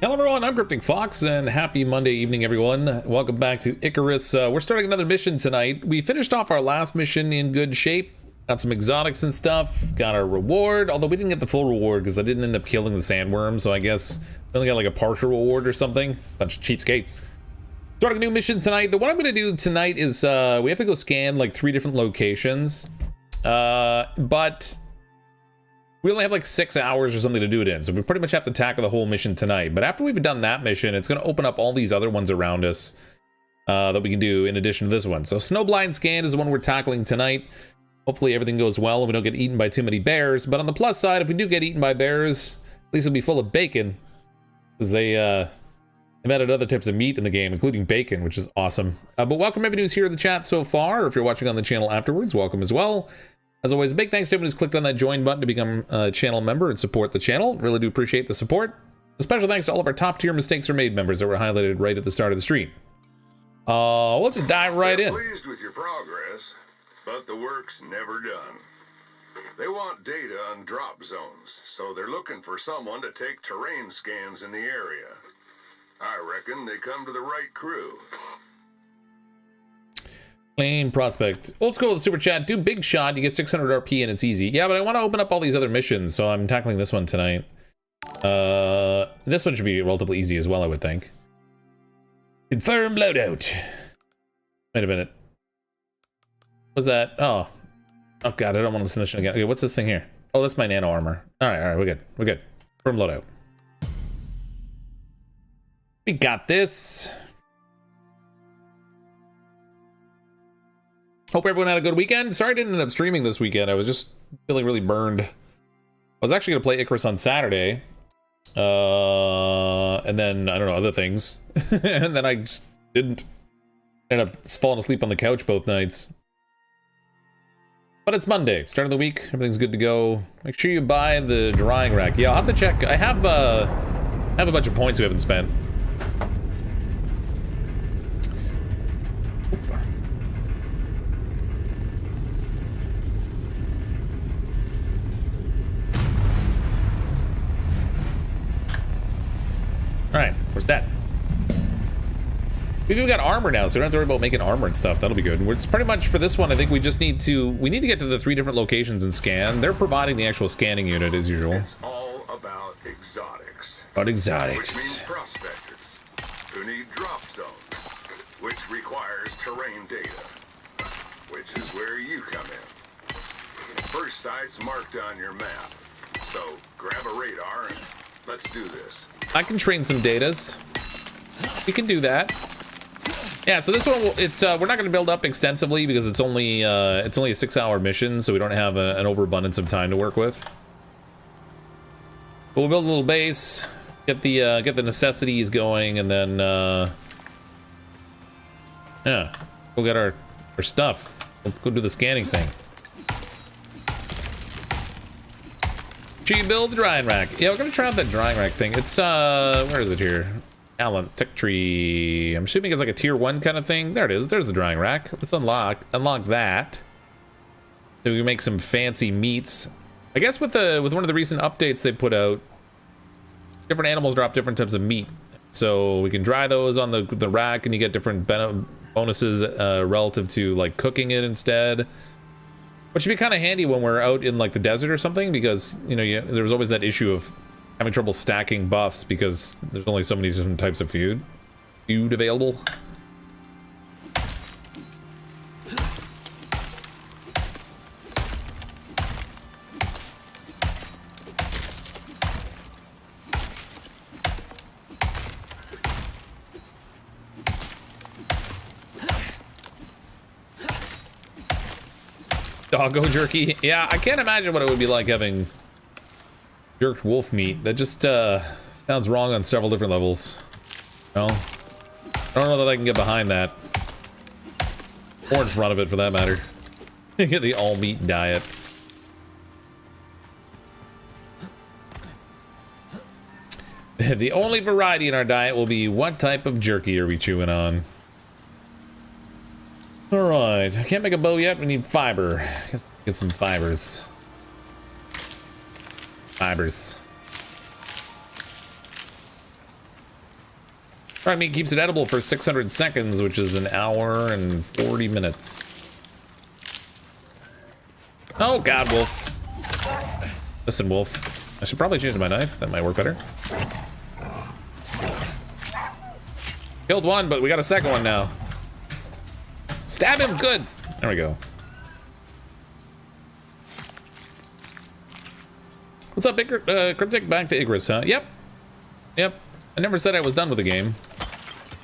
Hello everyone, I'm CrypticFox, and happy Monday evening everyone. Welcome back to Icarus. We're starting another mission tonight. We finished off our last mission in good shape. Got some exotics and stuff. Got our reward, although we didn't get the full reward because I didn't end up killing the sandworm, so I guess we only got like a partial reward or something. Bunch of cheapskates. Starting a new mission tonight. What I'm going to do tonight is we have to go scan like 3 different locations. But we only have like 6 hours or something to do it in, so we pretty much have to tackle the whole mission tonight. But after we've done that mission, it's going to open up all these other ones around us that we can do in addition to this one. So Snowblind scan is the one we're tackling tonight. Hopefully everything goes well and we don't get eaten by too many bears. But on the plus side, if we do get eaten by bears, at least it'll be full of bacon, because they've added other types of meat in the game, including bacon, which is awesome. But welcome everyone who's here in the chat so far, or if you're watching on the channel afterwards, welcome as well. As always, a big thanks to everyone who's clicked on that join button to become a channel member and support the channel. Really do appreciate the support. A special thanks to all of our top tier Mistakes Are Made members that were highlighted right at the start of the stream. We'll just dive right in. Pleased with your progress, but the work's never done. They want data on drop zones, so they're looking for someone to take terrain scans in the area. I reckon they come to the right crew. Plain prospect. Old school with the super chat. Do big shot. You get 600 RP and it's easy. Yeah, but I want to open up all these other missions, so I'm tackling this one tonight. This one should be relatively easy as well, I would think. Confirm loadout. Wait a minute. What's that? Oh god, I don't want to listen to this again. Okay, what's this thing here? Oh, that's my nano armor. All right, we're good. Confirm loadout. We got this. Hope everyone had a good weekend. Sorry I didn't end up streaming this weekend. I was just feeling really burned. I was actually going to play Icarus on Saturday. And then, I don't know, other things. And then I just didn't. End up falling asleep on the couch both nights. But it's Monday, start of the week. Everything's good to go. Make sure you buy the drying rack. Yeah, I'll have to check. I have a bunch of points we haven't spent. Alright, where's that? We've even got armor now, so we don't have to worry about making armor and stuff. That'll be good. It's pretty much for this one, I think we just need to get to the 3 different locations and scan. They're providing the actual scanning unit as usual. It's all about exotics. About exotics. Which means prospectors who need drop zones, which requires terrain data, which is where you come in. First site's marked on your map, so grab a radar and let's do this. I can train some datas. We can do that. Yeah, so this one, it's we're not going to build up extensively because it's only a 6-hour mission, so we don't have an overabundance of time to work with. But we'll build a little base, get the necessities going, and then yeah, we'll get our stuff. We'll go do the scanning thing. Should you build the drying rack? Yeah, we're gonna try out that drying rack thing. It's where is it here? Talent, tech tree. I'm assuming it's like a tier 1 kind of thing. There it is. There's the drying rack. Let's unlock that. So we can make some fancy meats. I guess with one of the recent updates they put out, different animals drop different types of meat. So we can dry those on the rack, and you get different bonuses relative to like cooking it instead. Which would be kind of handy when we're out in like the desert or something, because you know there was always that issue of having trouble stacking buffs because there's only so many different types of food available. Doggo jerky. Yeah, I can't imagine what it would be like having jerked wolf meat. That just sounds wrong on several different levels. No, I don't know that I can get behind that. Or in front of it, for that matter. Get the all meat diet. The only variety in our diet will be what type of jerky are we chewing on. Alright, I can't make a bow yet. We need fiber. Guess get some fibers. Fried meat keeps it edible for 600 seconds, which is an hour and 40 minutes. Oh god, wolf. Listen, wolf. I should probably change my knife. That might work better. Killed one, but we got a second one now. Stab him, good. There we go. What's up, Cryptic? Back to Icarus, huh? Yep. Yep. I never said I was done with the game.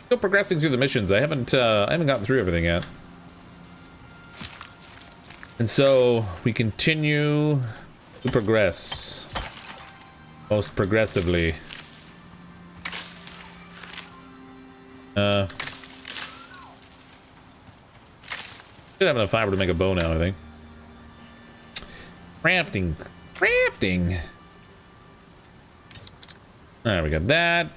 Still progressing through the missions. I haven't gotten through everything yet. And so we continue to progress. Most progressively. Should have enough fiber to make a bow now, I think. Crafting. Crafting. Alright, we got that.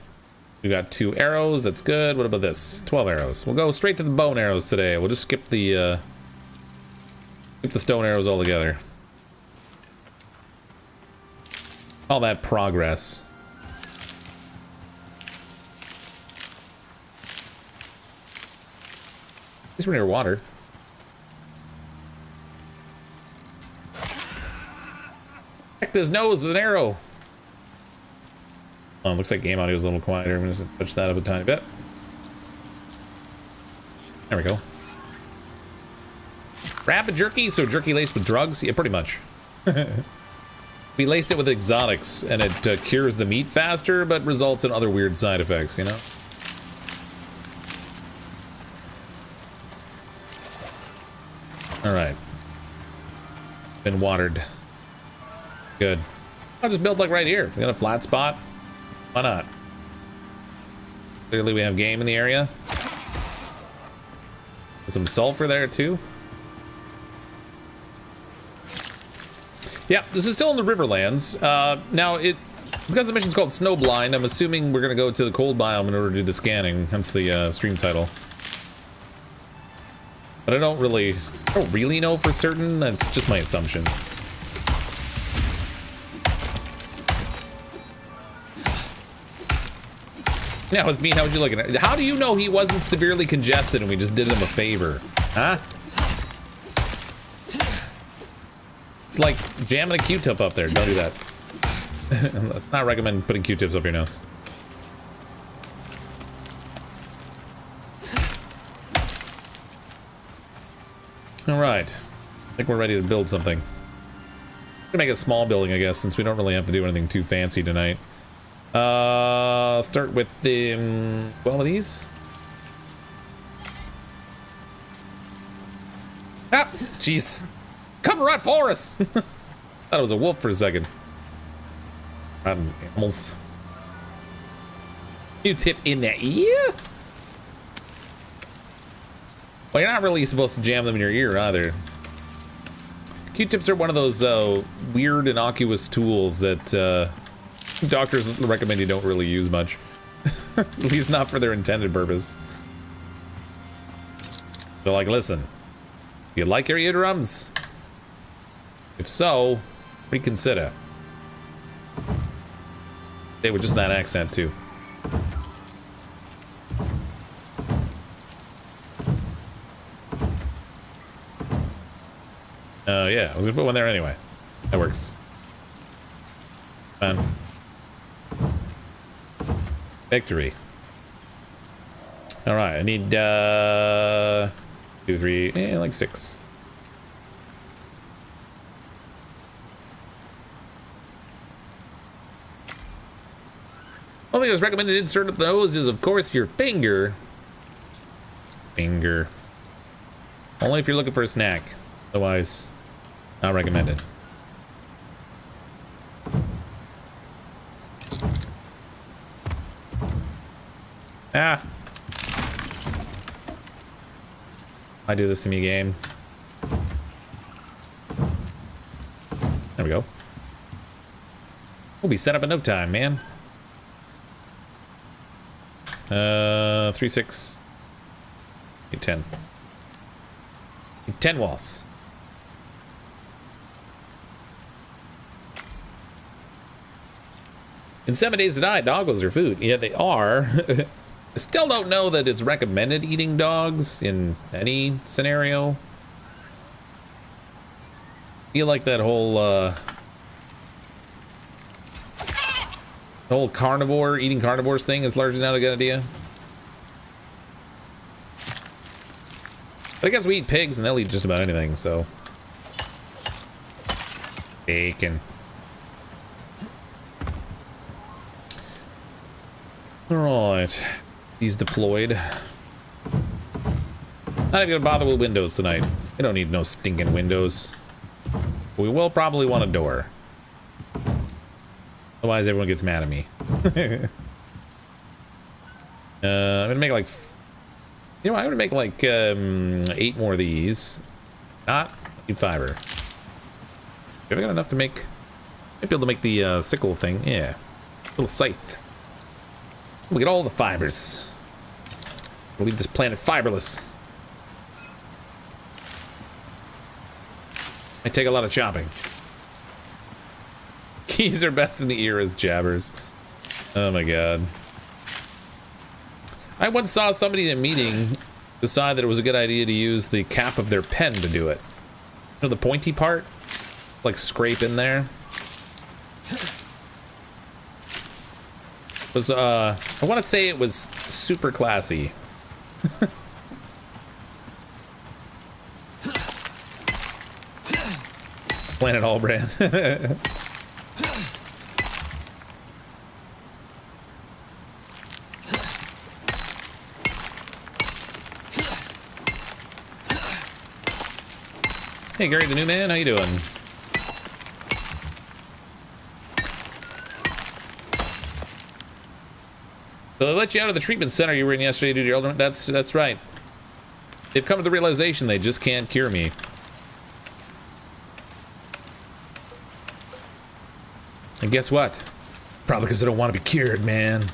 We got 2 arrows, that's good. What about this? 12 arrows. We'll go straight to the bow and arrows today. We'll just skip the stone arrows altogether. All that progress. At least we're near water. Check his nose with an arrow. Oh, looks like game audio is a little quieter. I'm gonna touch that up a tiny bit. There we go. Rapid jerky, so jerky laced with drugs? Yeah, pretty much. We laced it with exotics, and it cures the meat faster, but results in other weird side effects, you know? Alright. Been watered. Good. I'll just build like right here. We got a flat spot. Why not? Clearly we have game in the area. There's some sulfur there too. Yeah, this is still in the Riverlands. Now, because the mission's called Snowblind, I'm assuming we're going to go to the cold biome in order to do the scanning, hence the stream title. But I don't really know for certain. That's just my assumption. Now, it's me. How would you look at it? How do you know he wasn't severely congested and we just did him a favor? Huh? It's like jamming a Q-tip up there. Don't do that. Let's not recommend putting Q-tips up your nose. Alright. I think we're ready to build something. We're gonna make a small building, I guess, since we don't really have to do anything too fancy tonight. Start with the, one of these. Ah, jeez. Come right for us. Thought it was a wolf for a second. Rotten animals. Q-tip in the ear? Well, you're not really supposed to jam them in your ear either. Q-tips are one of those weird innocuous tools that doctors recommend you don't really use much. At least not for their intended purpose. They're like, listen, you like your eardrums? If so, reconsider. They were just that accent too. Yeah, I was gonna put one there anyway. That works. Fine. Victory. All right, I need 2, 3, like 6. One thing that's recommended to insert up the nose is, of course, your finger. Finger. Only if you're looking for a snack. Otherwise, not recommended. Ah. Why do this to me, game? There we go. We'll be set up in no time, man. 3, 6. 10. 10 walls. In 7 days to die, doggos are food. Yeah, they are. I still don't know that it's recommended eating dogs in any scenario. I feel like that whole carnivore, eating carnivores thing is largely not a good idea. But I guess we eat pigs and they'll eat just about anything, so. Bacon. Alright. He's deployed. Not even gonna bother with windows tonight. We don't need no stinking windows. We will probably want a door. Otherwise everyone gets mad at me. I'm gonna make like... You know what, I'm gonna make like 8 more of these. Not need fiber. Have I got enough to make... Might be able to make the sickle thing. Yeah. Little scythe. We'll get all the fibers. We'll leave this planet fiberless. Might take a lot of chopping. Keys are best in the ear as jabbers. Oh my god. I once saw somebody in a meeting decide that it was a good idea to use the cap of their pen to do it. You know the pointy part? Like scrape in there. Was I want to say it was super classy. Planet Allbrand. Hey Gary the new man, how you doing? So they let you out of the treatment center you were in yesterday due to your elderment. That's right. They've come to the realization they just can't cure me. And guess what? Probably because I don't want to be cured, man.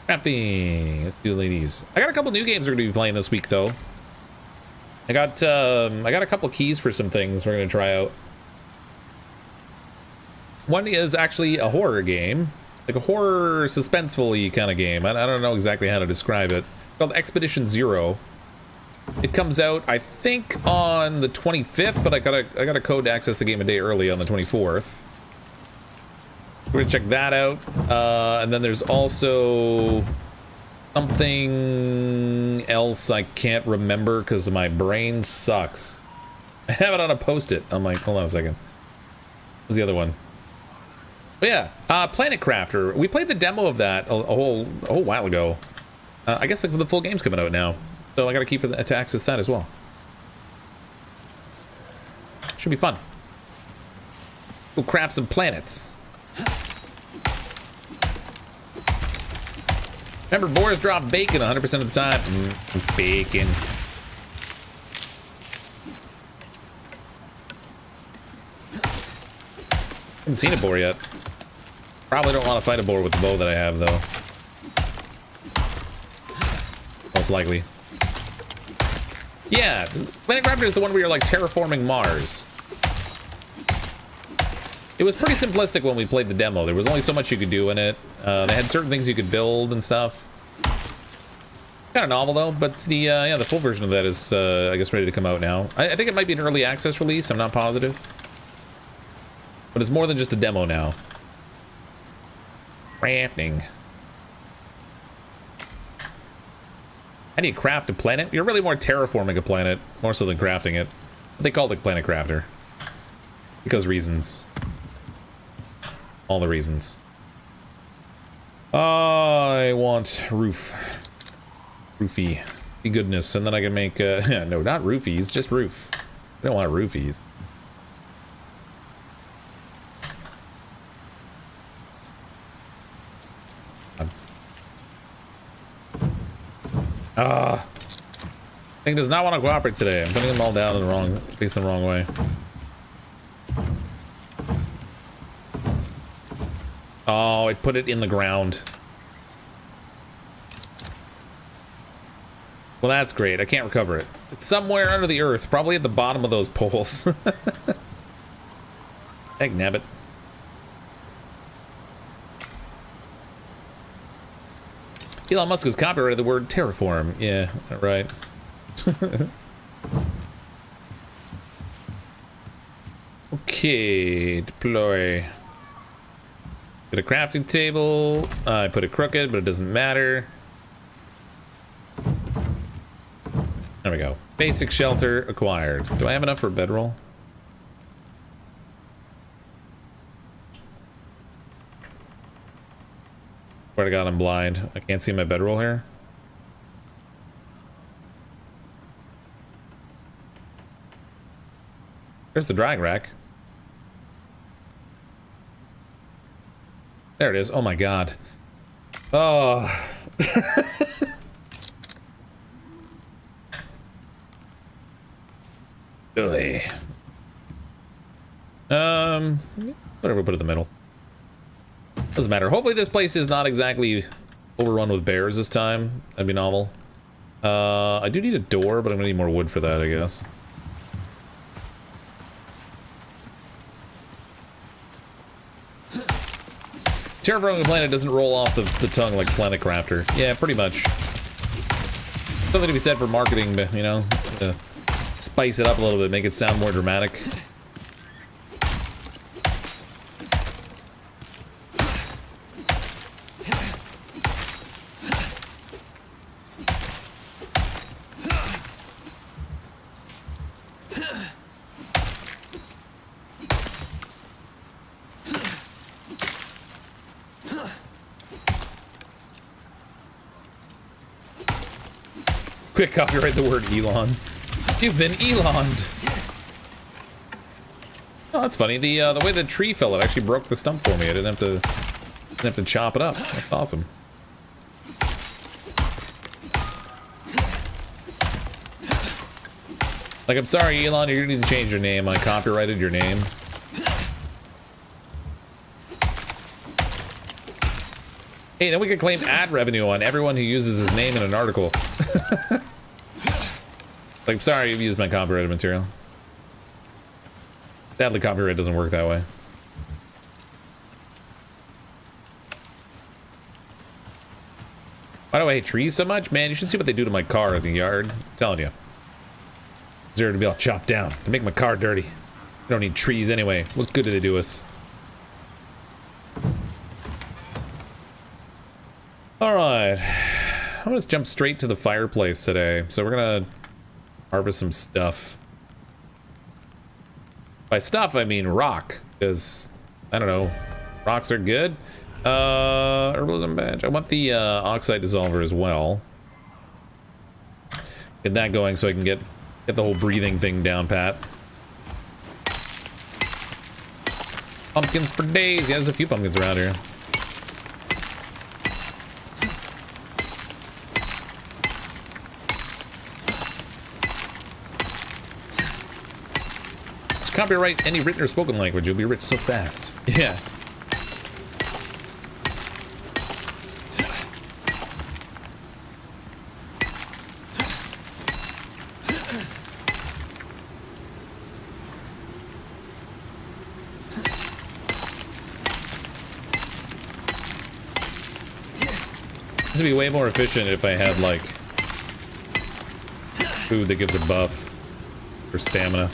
Crafting. Let's do ladies. I got a couple new games we're gonna be playing this week, though. I got a couple keys for some things we're gonna try out. One is actually a horror game, like a horror suspenseful-y kind of game. I don't know exactly how to describe it. It's called Expedition Zero. It comes out, I think, on the 25th, but I got a code to access the game a day early on the 24th. We're gonna check that out, and then there's also something else I can't remember because my brain sucks. I have it on a post-it. I'm like, hold on a second. What was the other one? But yeah, Planet Crafter. We played the demo of that a whole while ago. I guess the full game's coming out now, so I got a key to access that as well. Should be fun. We'll craft some planets. Remember, boars drop bacon 100% of the time. Bacon. Haven't seen a boar yet. Probably don't want to fight a boar with the bow that I have, though. Most likely. Yeah, Planet Crafter is the one where you're like terraforming Mars. It was pretty simplistic when we played the demo. There was only so much you could do in it. They had certain things you could build and stuff. Kind of novel though, but the yeah, the full version of that is I guess ready to come out now. I think it might be an early access release. I'm not positive, but it's more than just a demo now. Crafting. How do you craft a planet? You're really more terraforming a planet, more so than crafting it. But they called it Planet Crafter because reasons. All the reasons. I want roof. Roofie. Be goodness. And then I can make, no, not roofies, just roof. I don't want roofies. Thing does not want to cooperate today. I'm putting them all down in the wrong, facing the wrong way. Oh, I put it in the ground. Well, that's great. I can't recover it. It's somewhere under the earth, probably at the bottom of those poles. Heck, nabbit. Elon Musk has copyrighted the word terraform. Yeah, right. Okay, deploy. Get a crafting table. I put it crooked, but it doesn't matter. There we go. Basic shelter acquired. Do I have enough for a bedroll? Swear to God, I'm blind. I can't see my bedroll here. There's the drag rack. There it is. Oh my God. Oh. Really? Whatever, put it in the middle. Doesn't matter. Hopefully this place is not exactly overrun with bears this time. That'd be novel. I do need a door, but I'm gonna need more wood for that, I guess. Terraforming the planet doesn't roll off the tongue like Planet Crafter. Yeah, pretty much. Something to be said for marketing, but, you know, spice it up a little bit, make it sound more dramatic. Quick, copyright the word Elon. You've been Eloned. Oh, that's funny. The way the tree fell, it actually broke the stump for me. I didn't have to chop it up. That's awesome. Like, I'm sorry, Elon, you're gonna need to change your name. I copyrighted your name. Hey, then we could claim ad revenue on everyone who uses his name in an article. Like, I'm sorry you've used my copyrighted material. Sadly, copyright doesn't work that way. Why do I hate trees so much? Man, you should see what they do to my car in the yard. I'm telling you. Deserve to be all chopped down. To make my car dirty. We don't need trees anyway. What good do they do us? Alright. I'm gonna jump straight to the fireplace today. So we're gonna harvest some stuff. By stuff, I mean rock. Because, I don't know, rocks are good. Herbalism badge. I want the oxide dissolver as well. Get that going so I can get the whole breathing thing down pat. Pumpkins for days. Yeah, there's a few pumpkins around here. Just copyright any written or spoken language. You'll be rich so fast. Yeah. This would be way more efficient if I had, like, food that gives a buff for stamina.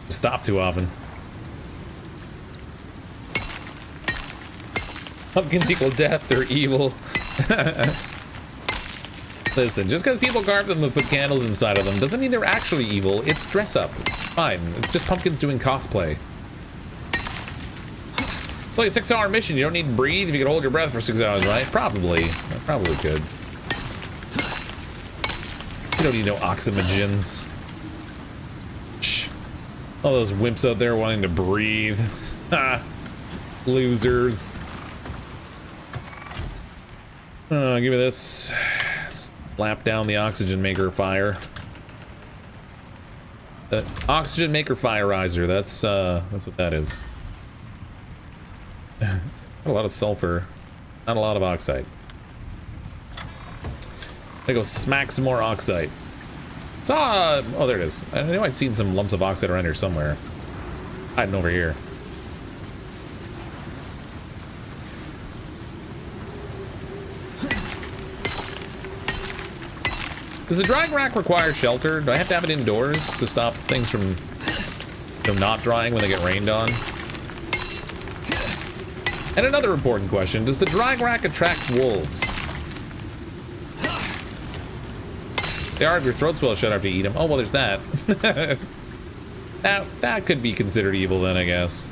Stop too often. Pumpkins equal death, they're evil. Listen, just because people carve them and put candles inside of them doesn't mean they're actually evil. It's dress up. Fine. It's just pumpkins doing cosplay. It's like a 6-hour mission. You don't need to breathe if you can hold your breath for 6 hours, right? Probably. I probably could. You don't need no oxymogens. Shh. All those wimps out there wanting to breathe. Ha! Losers. Give me this. Slap down the oxygen maker fire. The oxygen maker firerizer. That's what that is. A lot of sulfur, not a lot of oxide. I go smack some more oxide. Oh, there it is. I know I'd seen some lumps of oxide around here somewhere. Hiding over here. Does the drying rack require shelter? Do I have to have it indoors to stop things from not drying when they get rained on? And another important question, does the drying rack attract wolves? They are if your throat swells shut after you eat them. Oh, well, there's that. That could be considered evil then, I guess.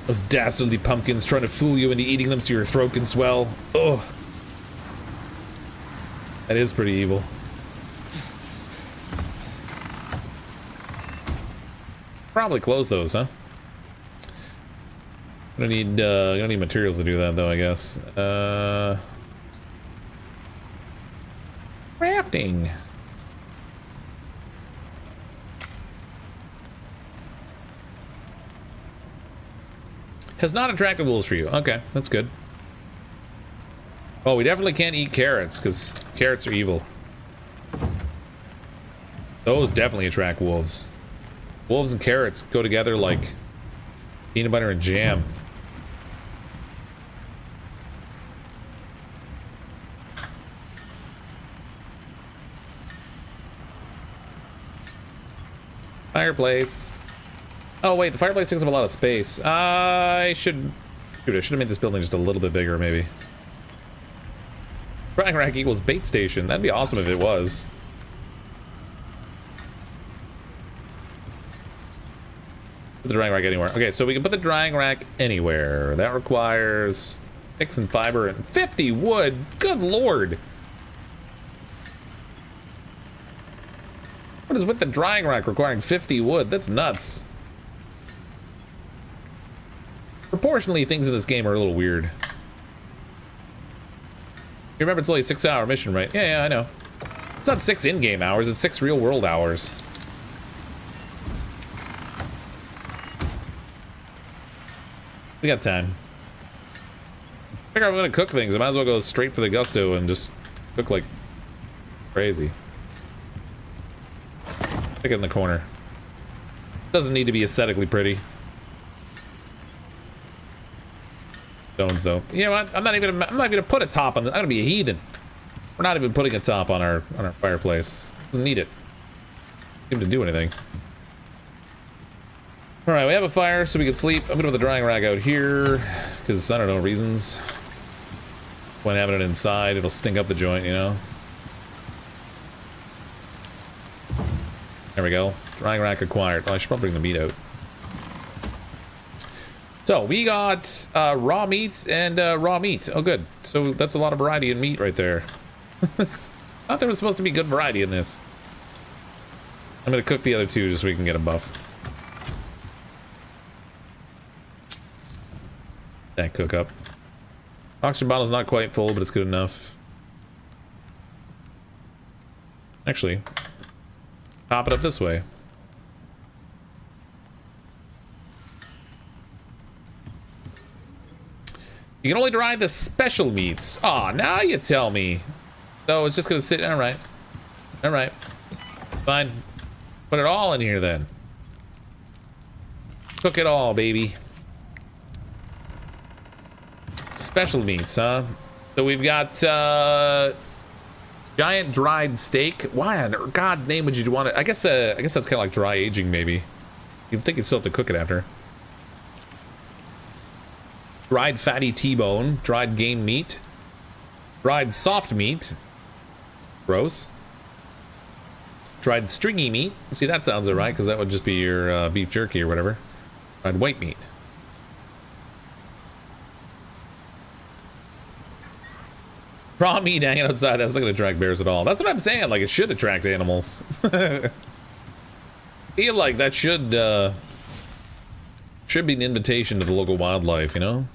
Those dastardly pumpkins trying to fool you into eating them so your throat can swell. Ugh. That is pretty evil. Probably close those, huh? Gonna need materials to do that though, I guess. Crafting. Has not attracted wolves for you. Okay, that's good. Oh, we definitely can't eat carrots because carrots are evil. Those definitely attract wolves. Wolves and carrots go together like peanut butter and jam. Fireplace. Oh wait, the fireplace takes up a lot of space. I should have made this building just a little bit bigger, maybe. Drying rack equals bait station. That'd be awesome if it was. Put the drying rack anywhere. Okay, so we can put the drying rack anywhere. That requires sticks and fiber and 50 wood. Good lord. What is with the drying rack requiring 50 wood? That's nuts. Proportionally, things in this game are a little weird. You remember it's only a 6-hour mission, right? Yeah, I know. It's not 6 in-game hours, it's 6 real-world hours. We got time. I figure I'm gonna cook things. I might as well go straight for the gusto and just cook like crazy. Stick it in the corner. Doesn't need to be aesthetically pretty. Stones though. You know what? I'm not even gonna put a top on this. I'm gonna be a heathen. We're not even putting a top on our fireplace. Doesn't need it. Doesn't even do anything. Alright, we have a fire so we can sleep. I'm gonna put the drying rack out here because I don't know reasons. When having it inside, it'll stink up the joint, you know. There we go. Drying rack acquired. Oh, I should probably bring the meat out. So we got raw meat and raw meat. Oh, good. So that's a lot of variety in meat right there. I thought there was supposed to be good variety in this. I'm gonna cook the other two just so we can get a buff. That cook up. Oxygen bottle's not quite full, but it's good enough. Actually, pop it up this way. You can only dry the special meats. Aw, now you tell me. So it's just gonna sit. Alright. Alright. Fine. Put it all in here then. Cook it all, baby. Special meats, huh? So we've got giant dried steak. Why on God's name would you want it? I guess that's kind of like dry aging, maybe. You'd think you'd still have to cook it after. Dried fatty T-bone, dried game meat, dried soft meat. Gross. Dried stringy meat. See, that sounds alright, because that would just be your beef jerky or whatever. Dried white meat. Raw meat hanging outside, that's not going to attract bears at all. That's what I'm saying, like, it should attract animals. Feel like that should be an invitation to the local wildlife, you know?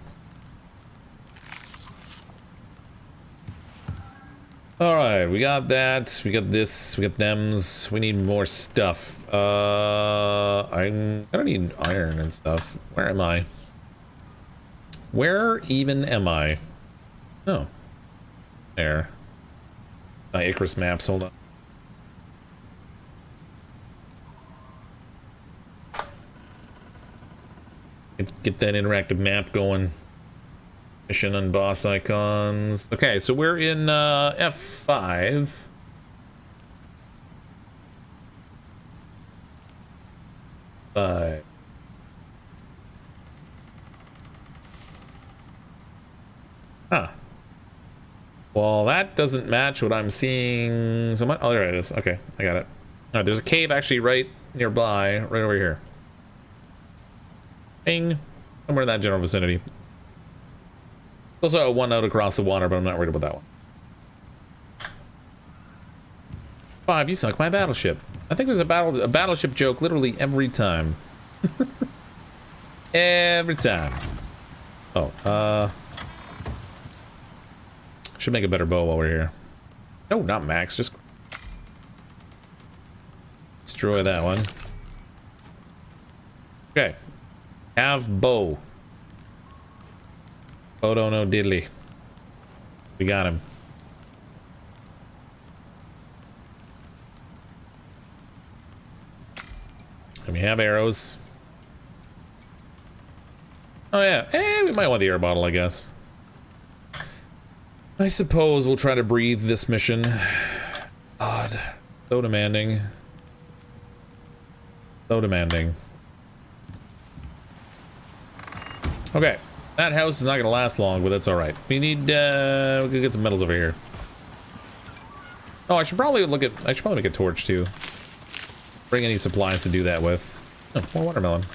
Alright, we got that, we got this, we got thems, we need more stuff. I'm gonna need iron and stuff. Where am I? Where even am I? Oh. There. My Icarus maps, hold on. Get that interactive map going. Mission and boss icons. Okay, so we're in F5. Huh. Well, that doesn't match what I'm seeing so much. Oh, there it is. Okay, I got it. All right, there's a cave actually right nearby, right over here. Bing. Somewhere in that general vicinity. Also a one out across the water, but I'm not worried about that one. 5, you sunk my battleship. I think there's a battleship joke literally every time. Every time. Oh, should make a better bow while we're here. No, not max, just destroy that one. Okay. Have bow. Oh, no, diddly. We got him. And we have arrows. Oh, yeah. We might want the air bottle, I guess. I suppose we'll try to breathe this mission. Odd. So demanding. So demanding. Okay. That house is not going to last long, but that's alright. We need, we could get some metals over here. Oh, I should probably make a torch, too. Bring any supplies to do that with. Oh, more watermelon.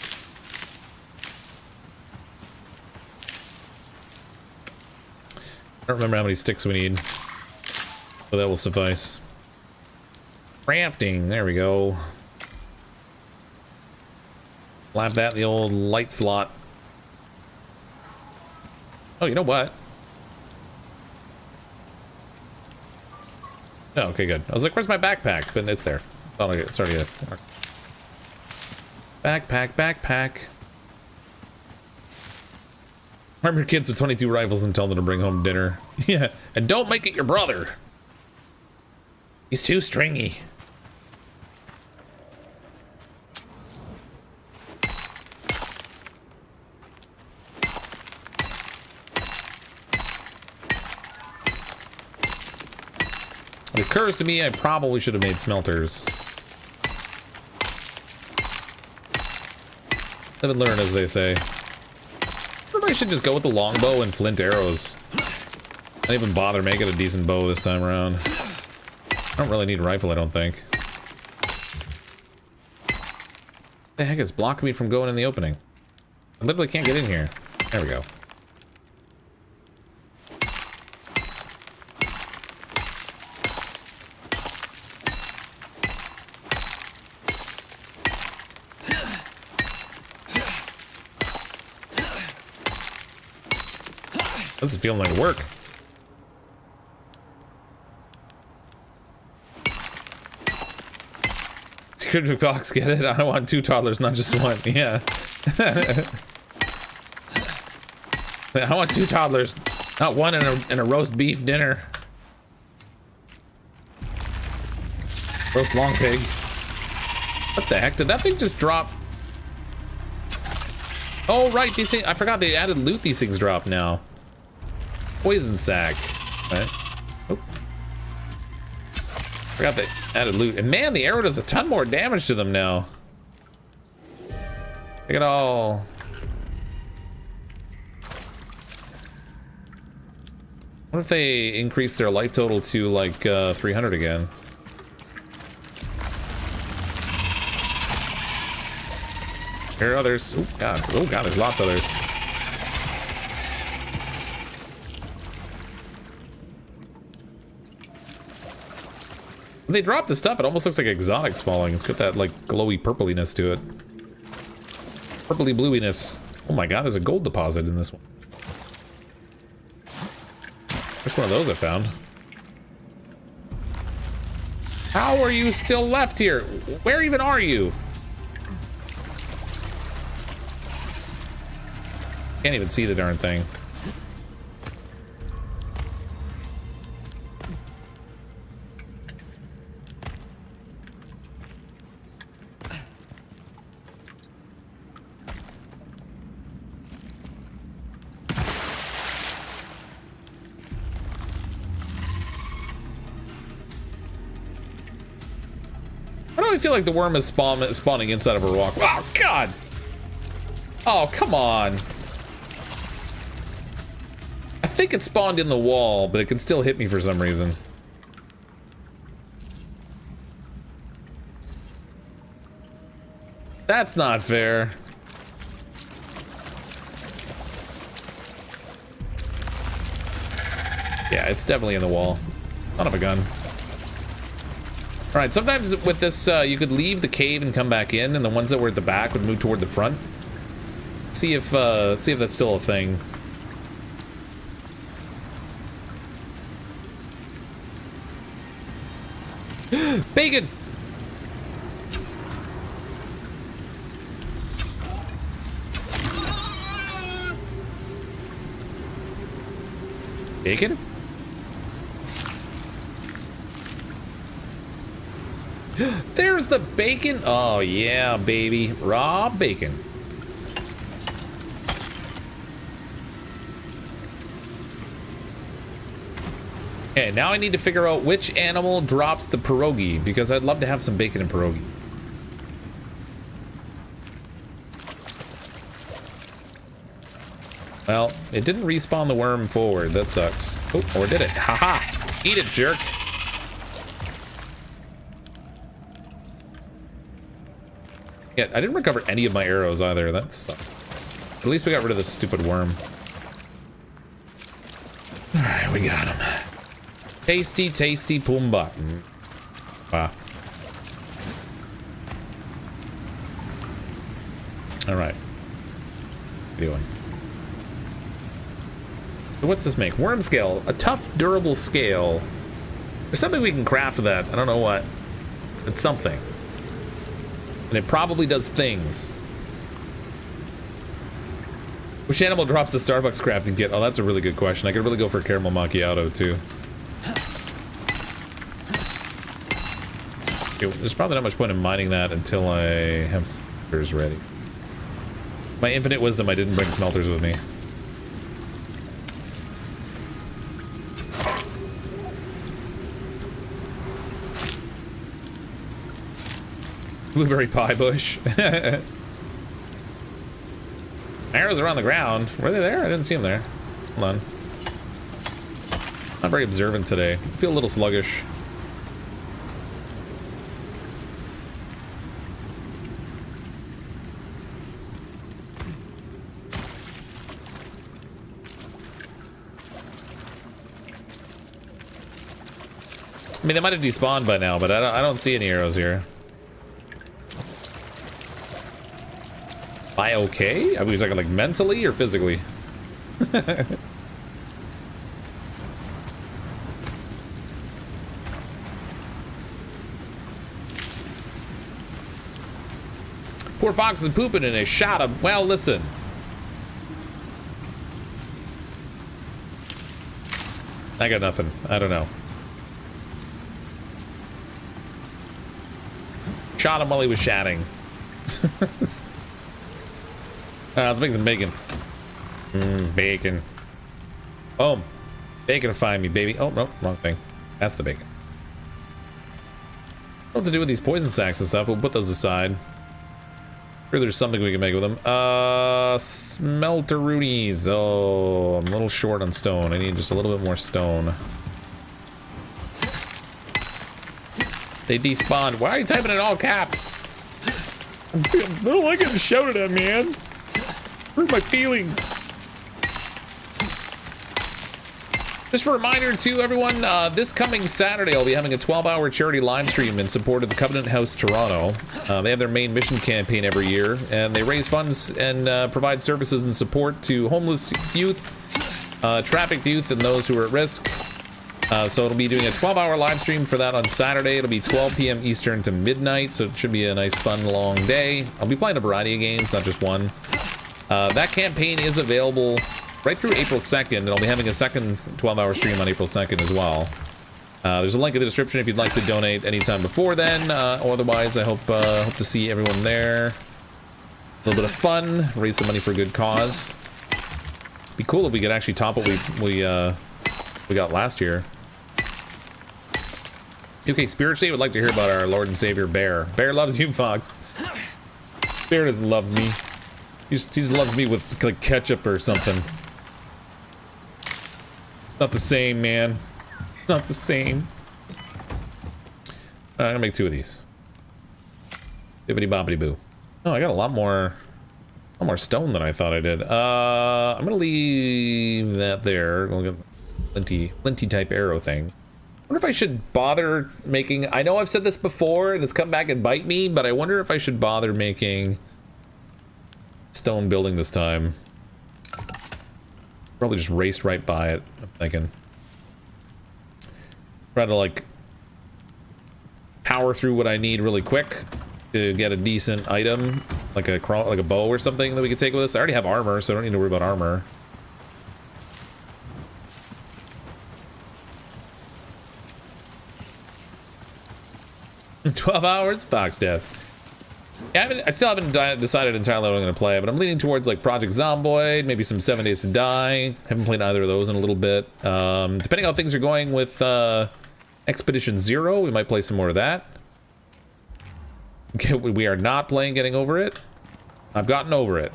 I don't remember how many sticks we need, but that will suffice. Crafting, there we go. Slap that in the old light slot. Oh, you know what? Oh, okay, good. I was like, where's my backpack? But it's there. Oh, it's already a backpack. Arm your kids with 22 rifles and tell them to bring home dinner. Yeah, and don't make it your brother. He's too stringy. It occurs to me I probably should have made smelters. Live and learn, as they say. I should just go with the longbow and flint arrows. I didn't even bother making a decent bow this time around. I don't really need a rifle, I don't think. What the heck is blocking me from going in the opening? I literally can't get in here. There we go. This is feeling like work. CrypticFox, get it? I want 2 toddlers, not just one. Yeah. I want 2 toddlers, not one and a roast beef dinner. Roast long pig. What the heck? Did that thing just drop? Oh, right. These things, I forgot they added loot these things drop now. Poison sack. Right. Oh. Forgot they added loot. And man, the arrow does a ton more damage to them now. Look at all. What if they increase their life total to like 300 again? Here are others. Oh god. Oh god, there's lots of others. When they drop the stuff, it almost looks like exotics falling. It's got that like glowy purpliness to it. Purpley bluiness. Oh my god, there's a gold deposit in this one. There's one of those I found. How are you still left here? Where even are you? Can't even see the darn thing. I feel like the worm is spawning inside of a rock? Oh, God! Oh, come on. I think it spawned in the wall, but it can still hit me for some reason. That's not fair. Yeah, it's definitely in the wall. Son of a gun. All right, sometimes with this, you could leave the cave and come back in, and the ones that were at the back would move toward the front. See if that's still a thing. Bacon! Bacon? There's the bacon. Oh yeah, baby. Raw bacon. Okay, now I need to figure out which animal drops the pierogi, because I'd love to have some bacon and pierogi. Well, it didn't respawn the worm forward. That sucks. Oh, or did it? Haha! Eat it, jerk! Yeah, I didn't recover any of my arrows either. That sucks. At least we got rid of this stupid worm. Alright, we got him. Tasty, tasty Pumbaa. Wow. Alright. What are you doing? So what's this make? Worm scale. A tough, durable scale. There's something we can craft with that. I don't know what. It's something. And it probably does things. Which animal drops the Starbucks crafting kit? Oh, that's a really good question. I could really go for caramel macchiato, too. Okay, there's probably not much point in mining that until I have smelters ready. My infinite wisdom, I didn't bring smelters with me. Blueberry pie bush. Arrows are on the ground. Were they there? I didn't see them there. Hold on. Not very observant today. I feel a little sluggish. I mean, they might have despawned by now, but I don't see any arrows here. Am I okay? Are we talking like mentally or physically? Poor fox is pooping and they shot him. Well, listen. I got nothing. I don't know. Shot him while he was shatting. Let's make some bacon. Bacon. Oh, bacon to find me, baby. Oh, no, wrong thing. That's the bacon. What to do with these poison sacks and stuff? We'll put those aside. Sure, there's something we can make with them. Smelteroonies. Oh, I'm a little short on stone. I need just a little bit more stone. They despawned. Why are you typing in all caps? I don't like getting shouted at, man. Hurt my feelings. Just a reminder to everyone, this coming Saturday I'll be having a 12-hour charity live stream in support of the Covenant House Toronto. They have their main mission campaign every year, and they raise funds and provide services and support to homeless youth, trafficked youth, and those who are at risk. So it'll be doing a 12-hour live stream for that on Saturday. It'll be 12 p.m. Eastern to midnight, so it should be a nice, fun, long day. I'll be playing a variety of games, not just one. That campaign is available right through April 2nd, and I'll be having a second 12-hour stream on April 2nd as well. There's a link in the description if you'd like to donate anytime before then. Otherwise, I hope to see everyone there. A little bit of fun, raise some money for a good cause. Be cool if we could actually top what we got last year. UK Spirit State would like to hear about our Lord and Savior Bear. Bear loves you, Fox. Bear doesn't loves me. He just loves me with like ketchup or something. Not the same, man. Not the same. Alright, I'm gonna make 2 of these. Bibbidi bobbidi boo. Oh, I got a lot more stone than I thought I did. I'm gonna leave that there. We'll get flinty type arrow thing. I wonder if I should bother making... I know I've said this before and it's come back and bite me, but I wonder if I should bother making stone building this time. Probably just raced right by it, I'm thinking. Try to like power through what I need really quick to get a decent item, like a bow or something that we could take with us. I already have armor, so I don't need to worry about armor. $12 hours? Fox death. Yeah, I still haven't decided entirely what I'm going to play, but I'm leaning towards like Project Zomboid, maybe some 7 Days to Die. Haven't played either of those in a little bit. Depending on how things are going with Expedition Zero, we might play some more of that. Okay, we are not playing Getting Over It. I've gotten over it.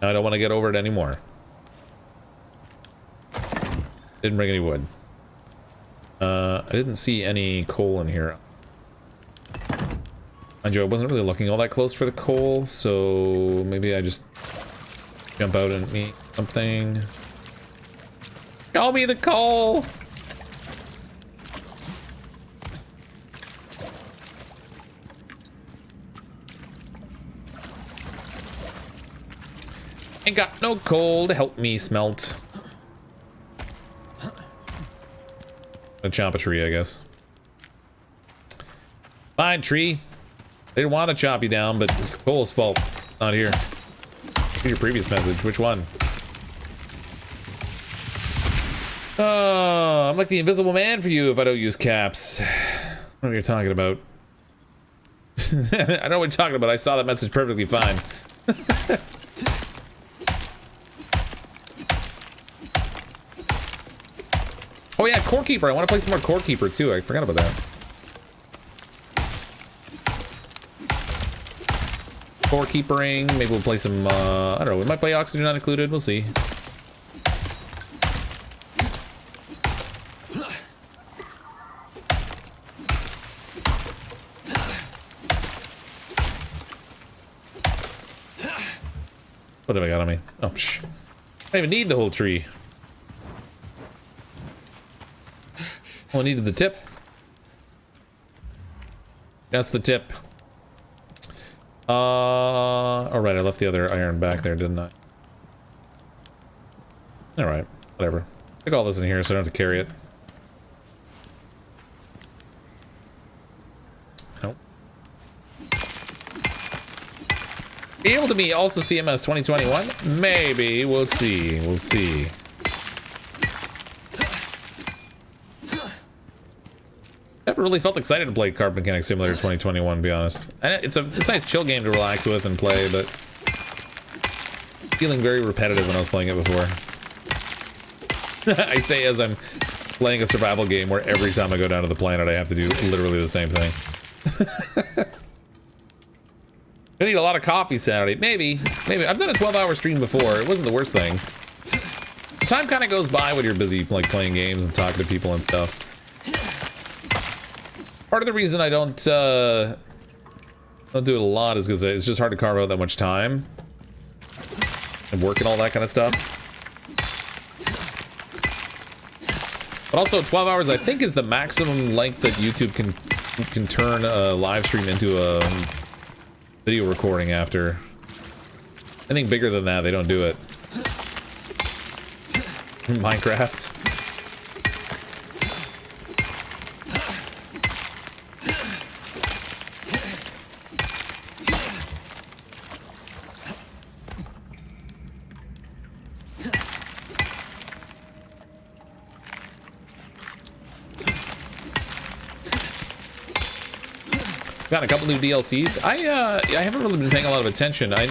I don't want to get over it anymore. Didn't bring any wood. I didn't see any coal in here. Mind you, I wasn't really looking all that close for the coal, so maybe I just jump out and meet something. Show me the coal! Ain't got no coal to help me smelt. A chomp a tree, I guess. Fine, tree. They didn't want to chop you down, but it's Cole's fault. Not here. Read your previous message. Which one? Oh, I'm like the invisible man for you if I don't use caps. I don't know what you're talking about. I know what you're talking about. I saw that message perfectly fine. Oh yeah, Core Keeper. I want to play some more Core Keeper too. I forgot about that. Core Keepering. Maybe we'll play some, I don't know. We might play Oxygen Not Included. We'll see. What have I got on me? Oh, psh. I don't even need the whole tree. Oh, I needed the tip. That's the tip. All right, I left the other iron back there, didn't I? All right, whatever. Take all this in here so I don't have to carry it. Nope. Be able to be also CMS 2021? Maybe. We'll see. We'll see. Never really felt excited to play Carbon Mechanics Simulator 2021, to be honest. It's a nice chill game to relax with and play, but feeling very repetitive when I was playing it before. I say as I'm playing a survival game where every time I go down to the planet I have to do literally the same thing. I need a lot of coffee Saturday. Maybe. I've done a 12-hour stream before. It wasn't the worst thing. Time kind of goes by when you're busy like playing games and talking to people and stuff. Part of the reason I don't do it a lot is because it's just hard to carve out that much time and work and all that kind of stuff. But also 12 hours I think is the maximum length that YouTube can turn a live stream into a video recording after. Anything bigger than that, they don't do it. Minecraft. Got a couple new DLCs. I haven't really been paying a lot of attention. I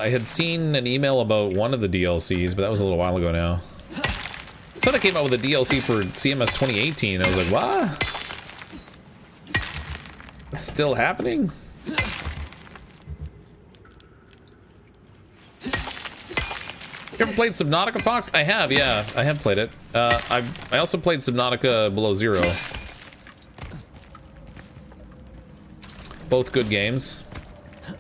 had seen an email about one of the DLCs, but that was a little while ago now. So they came out with a DLC for CMS 2018. I was like, what? That's still happening? You ever played Subnautica, Fox? I have, yeah. I have played it. I also played Subnautica Below Zero. Both good games.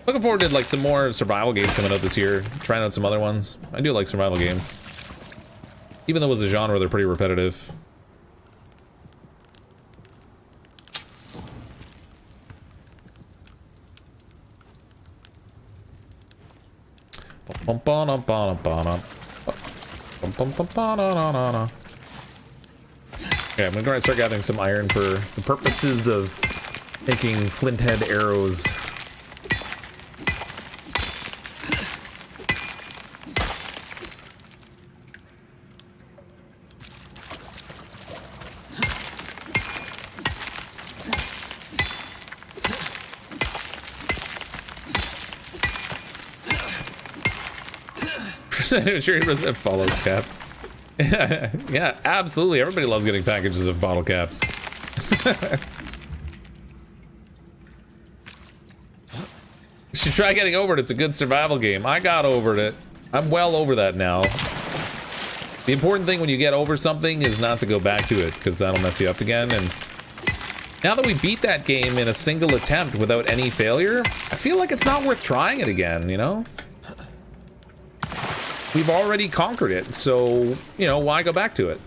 Looking forward to like some more survival games coming out this year. Trying out some other ones. I do like survival games. Even though it was a genre, they're pretty repetitive. Okay, I'm gonna go and start gathering some iron for the purposes of making flint head arrows. Sure, he doesn't have follow caps. Yeah, absolutely. Everybody loves getting packages of bottle caps. You should try getting over it. It's a good survival game. I got over it. I'm well over that now. The important thing when you get over something is not to go back to it, because that'll mess you up again. And now that we beat that game in a single attempt without any failure, I feel like it's not worth trying it again, you know? We've already conquered it, so, you know, why go back to it?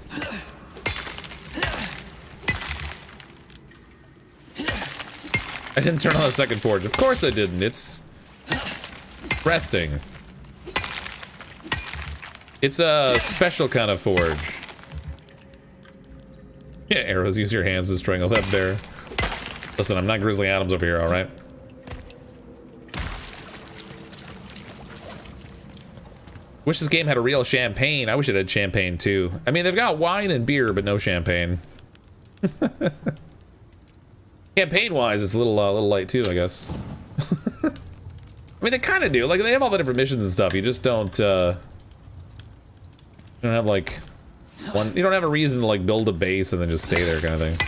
I didn't turn on the second forge. Of course I didn't. It's resting. It's a special kind of forge. Yeah, arrows, use your hands to strangle that bear. Listen, I'm not Grizzly Adams over here, alright? Wish this game had a real champagne. I wish it had champagne too. I mean, they've got wine and beer, but no champagne. Campaign-wise, it's a little light too, I guess. I mean, they kind of do. Like, they have all the different missions and stuff. You just don't. You don't have like one. You don't have a reason to like build a base and then just stay there, kind of thing.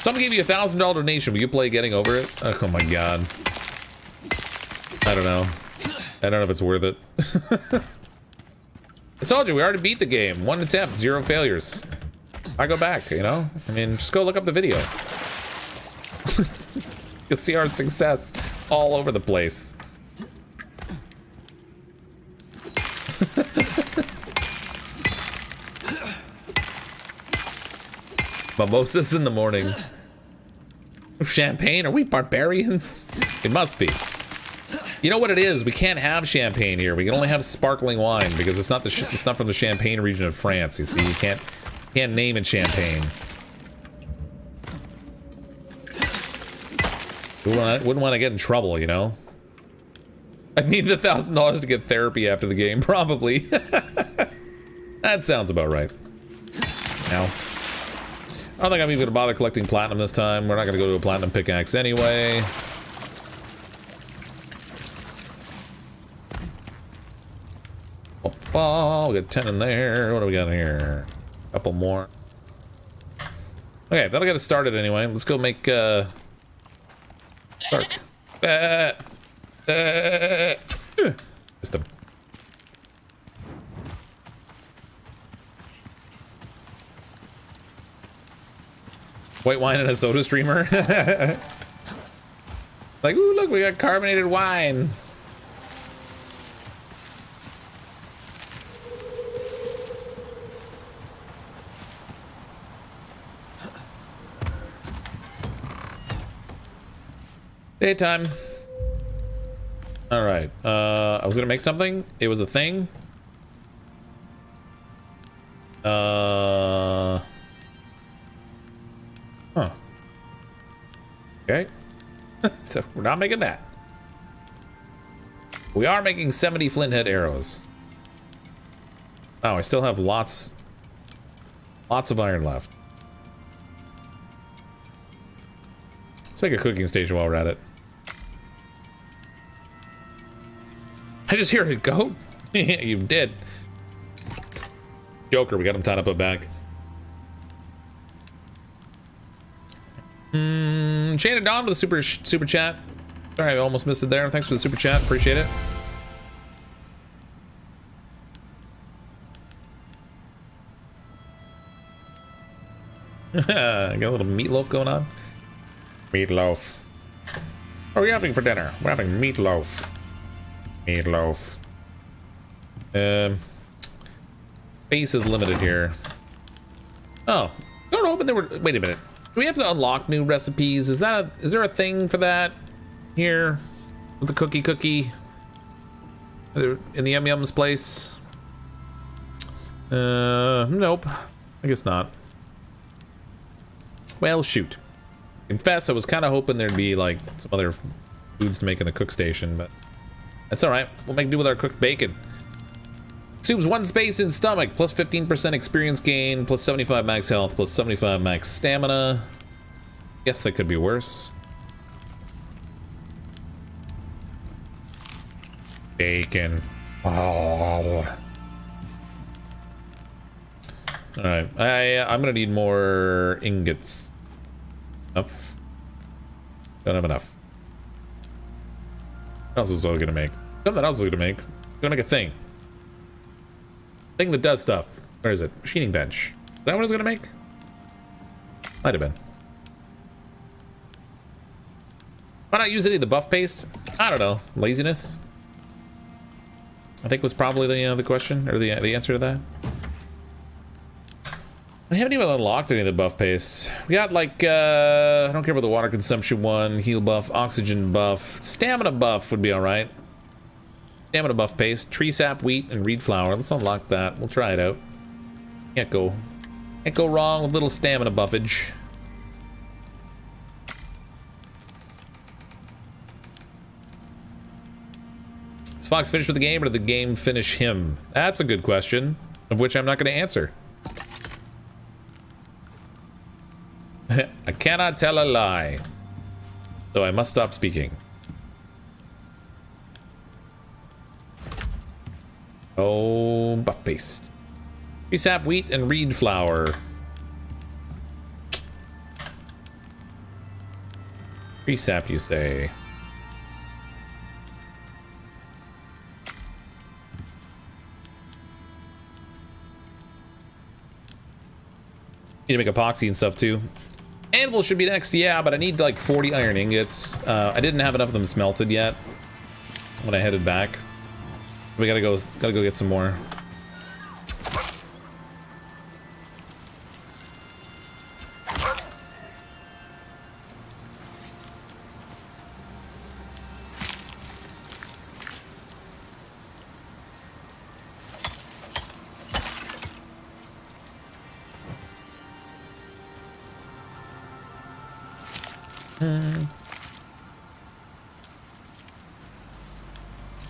Someone gave you $1,000 donation. Will you play Getting Over It? Oh my god. I don't know. I don't know if it's worth it. I told you, we already beat the game. 1 attempt, 0 failures. I go back, you know? I mean, just go look up the video. You'll see our success all over the place. Mimosas in the morning. Champagne? Are we barbarians? It must be. You know what it is? We can't have champagne here. We can only have sparkling wine because it's not it's not from the Champagne region of France. You see, you can't name it champagne. Wouldn't want to get in trouble, you know. I need the $1,000 to get therapy after the game, probably. That sounds about right. Now, I don't think I'm even gonna bother collecting platinum this time. We're not gonna go to a platinum pickaxe anyway. Oh, we got 10 in there. What do we got in here? A couple more. Okay, that'll get us started anyway. Let's go make start. System. White wine and a soda streamer. Like, ooh, look, we got carbonated wine. Daytime. All right. I was gonna make something. It was a thing. Huh. Okay. So we're not making that. We are making 70 flint head arrows. Oh, I still have lots of iron left. Let's make a cooking station while we're at it. I just hear it go. You did. Joker, we got him tied up a back. Shannon Don with the super chat. Sorry, I almost missed it there. Thanks for the super chat. Appreciate it. Got a little meatloaf going on. Meatloaf. What are we having for dinner? We're having meatloaf. Meatloaf. Space is limited here. Oh, don't open there. Wait a minute. Do we have to unlock new recipes? Is there a thing for that here with the cookie? In the Yum Yums place? Nope. I guess not. Well, shoot. Confess, I was kind of hoping there'd be like some other foods to make in the cook station, but that's all right. We'll make do with our cooked bacon. Consumes 1 space in stomach, plus 15% experience gain, plus 75 max health, plus 75 max stamina. Guess that could be worse. Bacon. Oh. All right, I'm gonna need more ingots. Enough. Don't have enough. What else was I gonna make? Something else I was gonna make. Gonna make a thing. Thing that does stuff. Where is it? Machining bench. Is that what I was gonna make? Might have been. Why not use any of the buff paste? I don't know. Laziness? I think was probably the question, or the answer to that. I haven't even unlocked any of the buff pastes. We got like, I don't care about the water consumption one, heal buff, oxygen buff, stamina buff would be alright. Stamina buff paste, tree sap, wheat, and reed flour. Let's unlock that. We'll try it out. Can't go wrong with little stamina buffage. Is Fox finished with the game, or did the game finish him? That's a good question, of which I'm not going to answer. I cannot tell a lie, so I must stop speaking. Oh, buff paste. Tree sap, wheat, and reed flour. Tree sap, you say? Need to make epoxy and stuff too. Anvil should be next, yeah, but I need like 40 iron ingots. I didn't have enough of them smelted yet when I headed back. We gotta go get some more.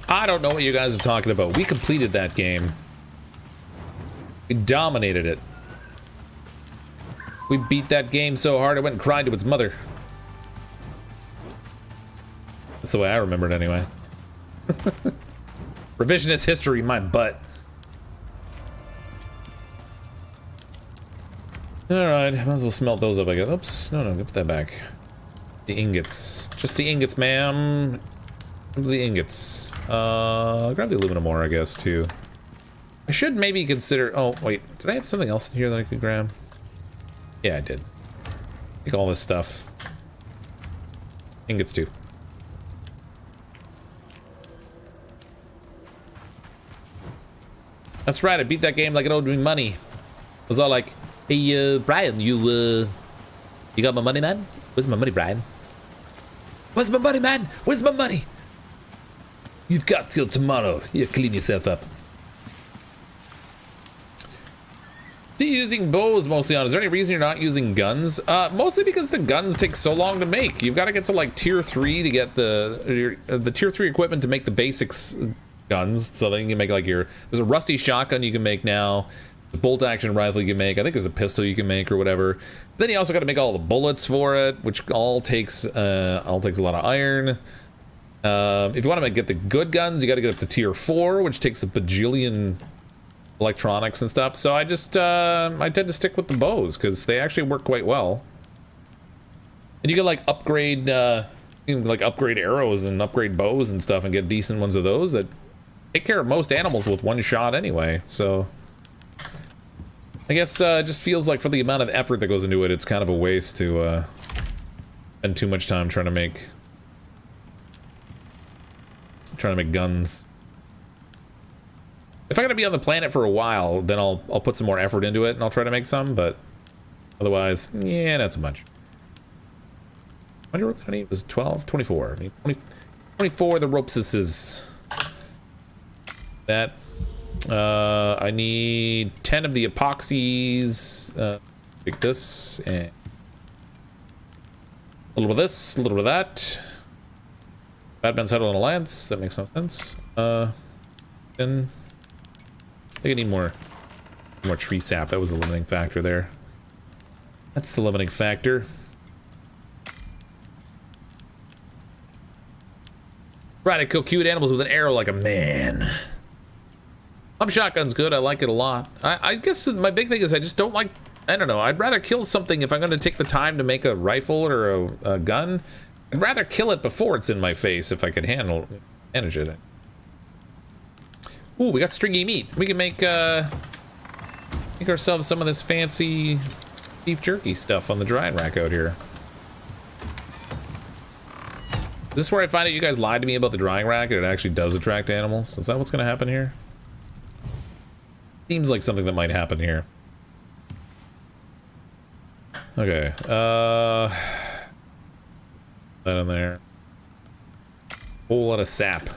I don't know what you guys are talking about. We completed that game. We dominated it. We beat that game so hard I went and cried to its mother. That's the way I remember it anyway. Revisionist history, my butt. Alright, might as well smelt those up, I guess. Oops, no, put that back. The ingots. Just the ingots, ma'am. The ingots. I'll grab the aluminum ore, I guess, too. I should maybe consider... Oh, wait. Did I have something else in here that I could grab? Yeah, I did. Take all this stuff. Ingots, too. That's right, I beat that game like it owed me money. I was all like, hey, Brian, you got my money, man? Where's my money, Brian? Where's my money, man? Where's my money? You've got till tomorrow. You clean yourself up. So you're using bows mostly on. Is there any reason you're not using guns? Mostly because the guns take so long to make. You've got to get to like tier 3 to get the tier 3 equipment to make the basics guns. So then you can make like there's a rusty shotgun you can make now. The bolt action rifle you can make. I think there's a pistol you can make or whatever. Then you also got to make all the bullets for it, which all takes a lot of iron. If you want to get the good guns, you got to get up to tier 4, which takes a bajillion electronics and stuff. So I just, I tend to stick with the bows because they actually work quite well. And you can like upgrade, you can like upgrade arrows and upgrade bows and stuff and get decent ones of those that take care of most animals with one shot anyway. So I guess it just feels like for the amount of effort that goes into it, it's kind of a waste to spend too much time trying to make guns. If I'm gonna be on the planet for a while, then I'll put some more effort into it and I'll try to make some, but otherwise, yeah, not so much. What did I need? It was 12? 24. I need 24 the ropeses. That. I need 10 of the epoxies. Take this and a little of this, a little of that. Batman's head on a lance. That makes no sense. And I think I need more tree sap. That was the limiting factor there. That's the limiting factor. Try to kill cute animals with an arrow like a man. Pump shotgun's good. I like it a lot. I guess my big thing is I just don't like. I don't know. I'd rather kill something if I'm going to take the time to make a rifle or a gun. I'd rather kill it before it's in my face if I could manage it. Ooh, we got stringy meat. We can make ourselves some of this fancy beef jerky stuff on the drying rack out here. Is this where I find out you guys lied to me about the drying rack and it actually does attract animals? Is that what's going to happen here? Seems like something that might happen here. Okay, that in there. Whole lot of sap.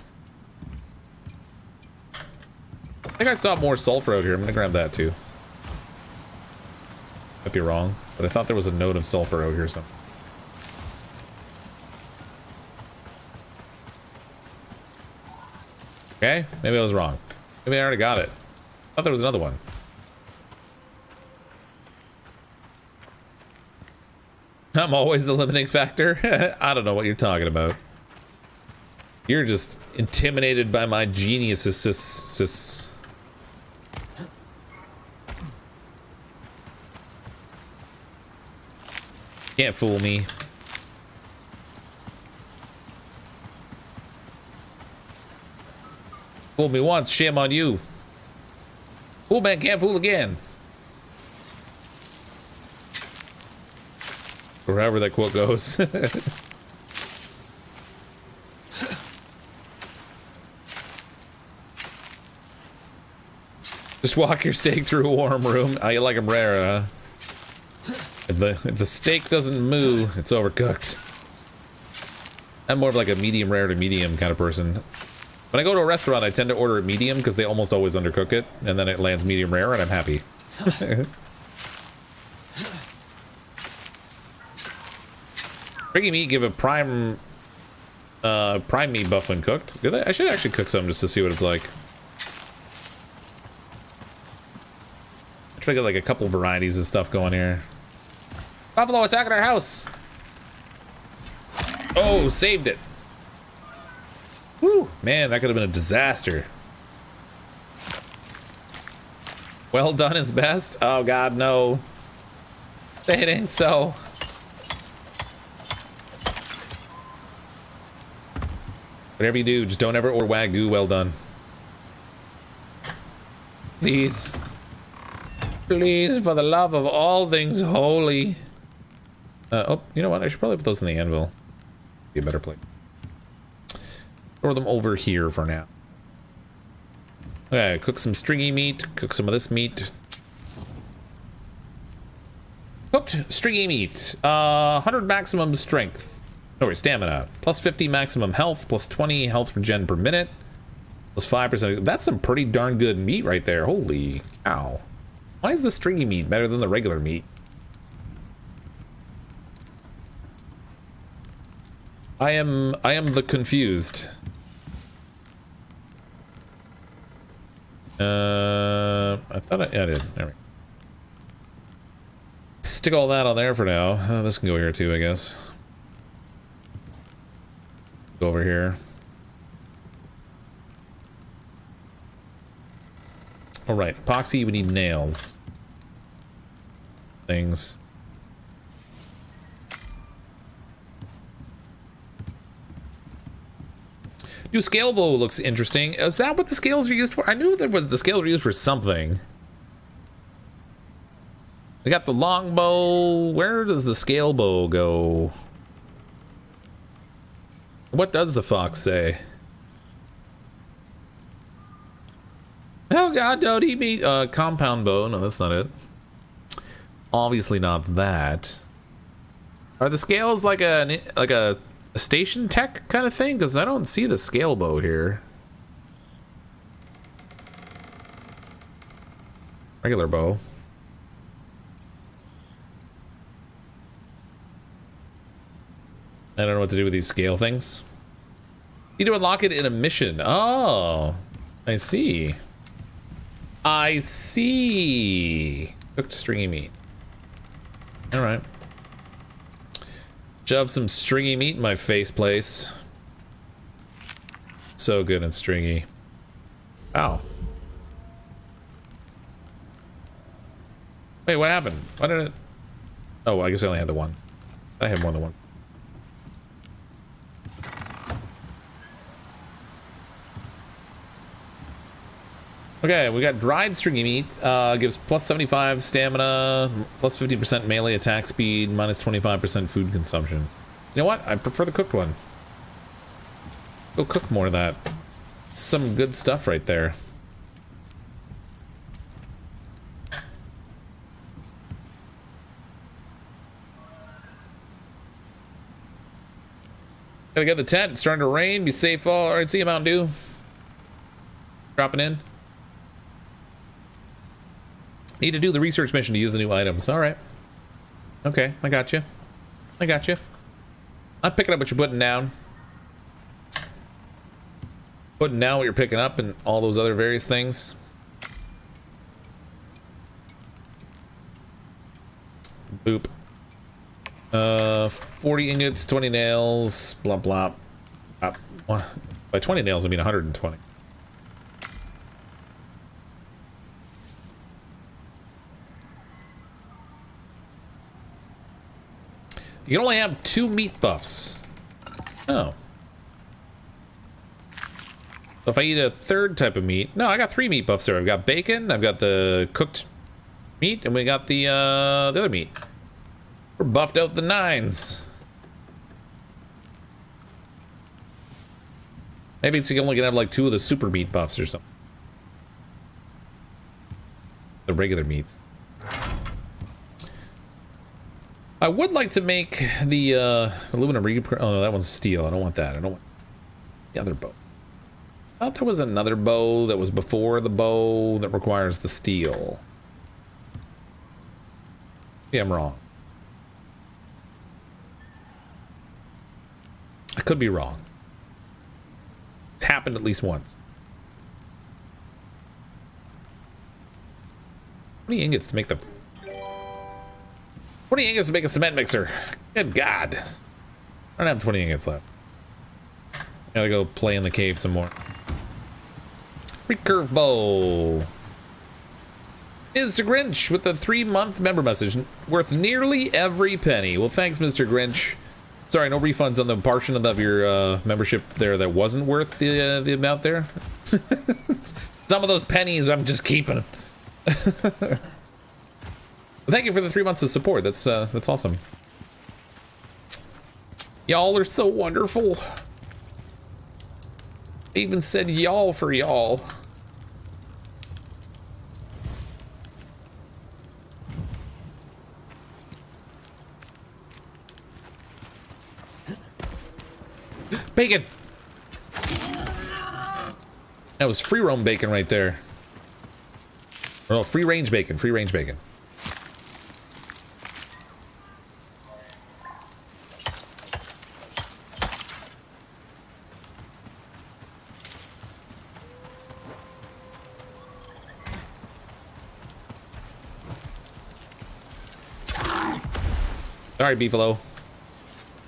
I think I saw more sulfur out here. I'm gonna grab that too. Might be wrong, but I thought there was a note of sulfur out here somewhere. Okay, maybe I was wrong. Maybe I already got it. I thought there was another one. I'm always the limiting factor. I don't know what you're talking about. You're just intimidated by my geniuses. Can't fool me. Fooled me once, shame on you. Fool man can't fool again. Or however that quote goes. Just walk your steak through a warm room. Oh, you like them rare, huh? If the steak doesn't moo, it's overcooked. I'm more of like a medium rare to medium kind of person. When I go to a restaurant, I tend to order it medium because they almost always undercook it, and then it lands medium rare, and I'm happy. Freaky meat give a prime meat buff when cooked. I should actually cook some just to see what it's like. I try to get like a couple varieties of stuff going here. Buffalo attacking our house. Oh, saved it. Woo, man, that could have been a disaster. Well done is best. Oh God, no. Say it ain't so. Whatever you do, just don't ever order Wagyu well done. Please. Please, for the love of all things holy. Oh, you know what? I should probably put those in the anvil. Be a better plate. Throw them over here for now. Okay, cook some stringy meat. Cook some of this meat. Cooked stringy meat. 100 maximum strength. No, wait, stamina. Plus 50 maximum health. Plus 20 health regen per minute. Plus 5%. That's some pretty darn good meat right there. Holy cow. Why is the stringy meat better than the regular meat? I am the confused. I thought I did. There we go. Stick all that on there for now. This can go here too, I guess. Go over here. All right, epoxy, we need nails. Things. New scale bow looks interesting. Is that what the scales are used for? I knew that the scales were used for something. We got the long bow. Where does the scale bow go? What does the fox say? Oh god, don't eat me. Compound bow. No, that's not it. Obviously not that. Are the scales like a station tech kind of thing? Because I don't see the scale bow here. Regular bow. I don't know what to do with these scale things. You need to unlock it in a mission. Oh, I see. I see. Cooked stringy meat. All right. Shove some stringy meat in my face place. So good and stringy. Ow. Wait, what happened? Why did it? Oh, I guess I only had the one. I had more than one. Okay, we got dried stringy meat. Gives plus 75 stamina, plus 50% melee attack speed, minus 25% food consumption. You know what? I prefer the cooked one. Go cook more of that. Some good stuff right there. Gotta get the tent. It's starting to rain. Be safe all. All right, see you, Mountain Dew. Dropping in. Need to do the research mission to use the new items. All right. Okay, I got you. I got you. I'm picking up what you're putting down. Putting down what you're picking up and all those other various things. Boop. 40 ingots, 20 nails, blah, blah. By 20 nails, I mean 120. You can only have 2 meat buffs. Oh. So if I eat a third type of meat... No, I got 3 meat buffs there. I've got bacon, I've got the cooked meat, and we got the other meat. We're buffed out the 9s. Maybe it's only gonna have like 2 of the super meat buffs or something. The regular meats. I would like to make the aluminum reprint. Oh no, that one's steel. I don't want that. I don't want the other bow. I thought there was another bow that was before the bow that requires the steel. Yeah, I'm wrong. I could be wrong. It's happened at least once. How many ingots to make the... 20 ingots to make a cement mixer. Good God. I don't have 20 ingots left. Gotta go play in the cave some more. Recurve bow. Mr. Grinch with the 3-month member message. Worth nearly every penny. Well, thanks, Mr. Grinch. Sorry, no refunds on the portion of your membership there that wasn't worth the amount there. Some of those pennies I'm just keeping. Thank you for the 3 months of support. That's awesome. Y'all are so wonderful. I even said y'all for y'all. Bacon. That was free roam bacon right there. Oh, free range bacon. Free range bacon. Sorry, Beefalo.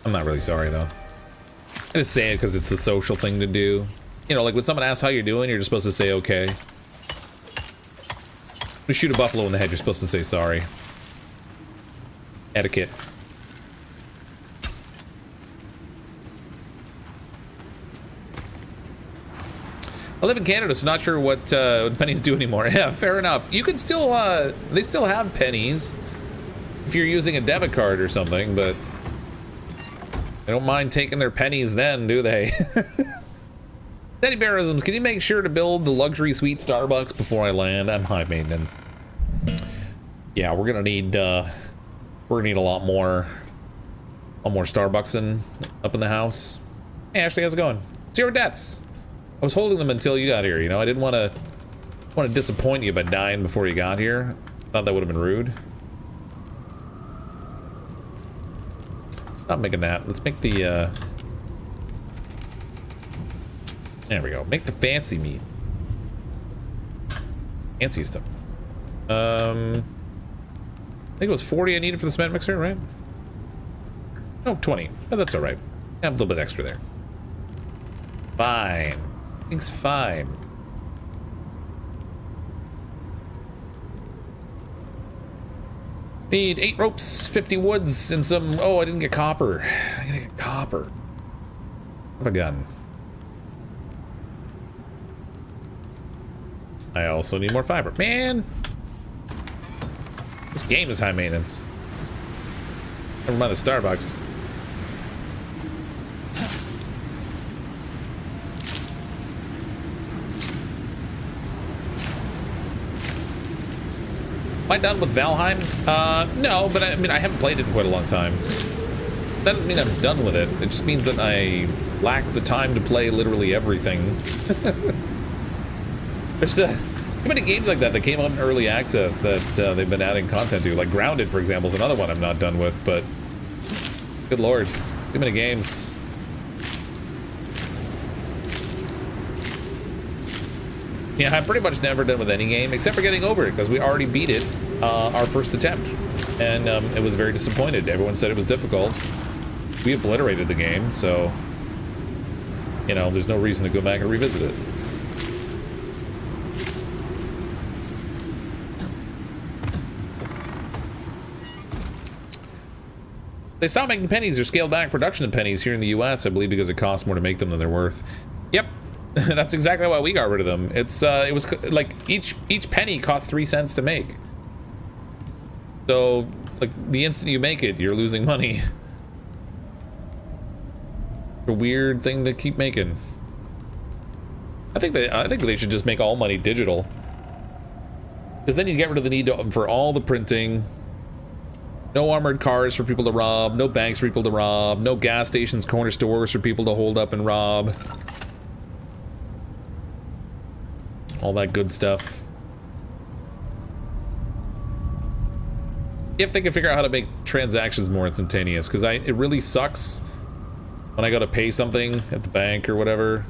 I'm not really sorry, though. I just say it because it's the social thing to do. You know, like when someone asks how you're doing, you're just supposed to say okay. We shoot a buffalo in the head, you're supposed to say sorry. Etiquette. I live in Canada, so not sure what pennies do anymore. Yeah, fair enough. You can still, they still have pennies if you're using a debit card or something, but they don't mind taking their pennies then, do they? Teddy Bearisms, can you make sure to build the luxury suite Starbucks before I land? I'm high maintenance. Yeah, we're gonna need a lot more Starbucks up in the house. Hey Ashley, how's it going? 0 deaths. I was holding them until you got here, you know. I didn't want to disappoint you by dying before you got here. Thought that would have been rude. Stop making that. Let's make the there we go. Make the fancy meat. Fancy stuff. I think it was 40 I needed for the cement mixer, right? No, 20. But that's all right. I have a little bit extra there. Fine. Everything's fine. Need 8 ropes, 50 woods, and some... Oh, I didn't get copper. I gotta get copper. What have I gotten? I also need more fiber. Man! This game is high maintenance. Never mind the Starbucks. Am I done with Valheim? No, but I mean, I haven't played it in quite a long time. That doesn't mean I'm done with it. It just means that I lack the time to play literally everything. There's too many games like that came out in early access that they've been adding content to. Like Grounded, for example, is another one I'm not done with, but good lord, too many games. Yeah, I'm pretty much never done with any game, except for getting over it, because we already beat it our first attempt, and it was very disappointed. Everyone said it was difficult. We obliterated the game, so, you know, there's no reason to go back and revisit it. They stopped making pennies or scaled back production of pennies here in the US, I believe, because it costs more to make them than they're worth. Yep. That's exactly why we got rid of them. It's it was like each penny cost 3 cents to make. So like the instant you make it, you're losing money. A weird thing to keep making. I think they should just make all money digital. Because then you get rid of the need for all the printing. No armored cars for people to rob, no banks for people to rob, no gas stations, corner stores for people to hold up and rob. All that good stuff. If they can figure out how to make transactions more instantaneous, because it really sucks when I go to pay something at the bank or whatever.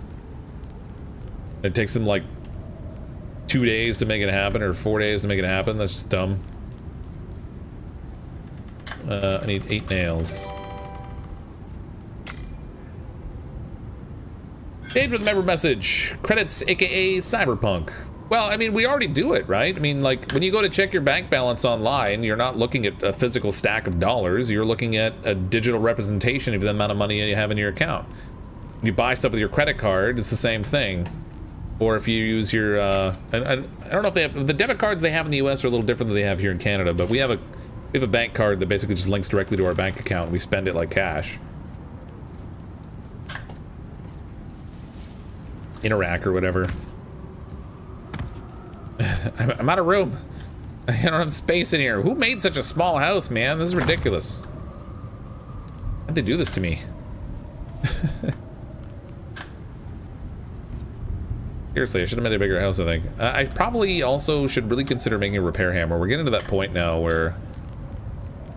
It takes them like 2 days to make it happen, or 4 days to make it happen. That's just dumb. I need 8 nails. Paid with a member message. Credits, aka Cyberpunk. Well, I mean, we already do it, right? I mean, like, when you go to check your bank balance online, you're not looking at a physical stack of dollars. You're looking at a digital representation of the amount of money you have in your account. When you buy stuff with your credit card, it's the same thing. Or if you use your, I don't know if they have, the debit cards they have in the US are a little different than they have here in Canada, but we have a bank card that basically just links directly to our bank account, and we spend it like cash. In Iraq or whatever. I'm out of room. I don't have space in here. Who made such a small house, man? This is ridiculous. How'd they do this to me? Seriously, I should have made a bigger house, I think. I probably also should really consider making a repair hammer. We're getting to that point now where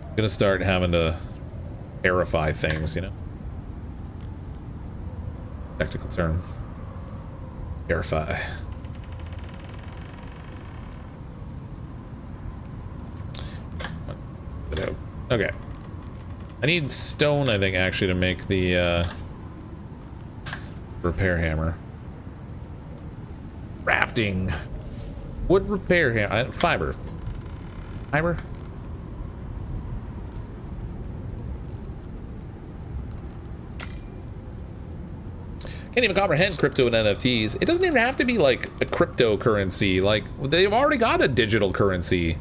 I'm gonna start having to verify things, you know? Technical term. Verify. Okay. I need stone, I think, actually, to make the repair hammer. Rafting. Wood repair here. Fiber. Fiber? Can't even comprehend crypto and NFTs. It doesn't even have to be like a cryptocurrency. Like, they've already got a digital currency.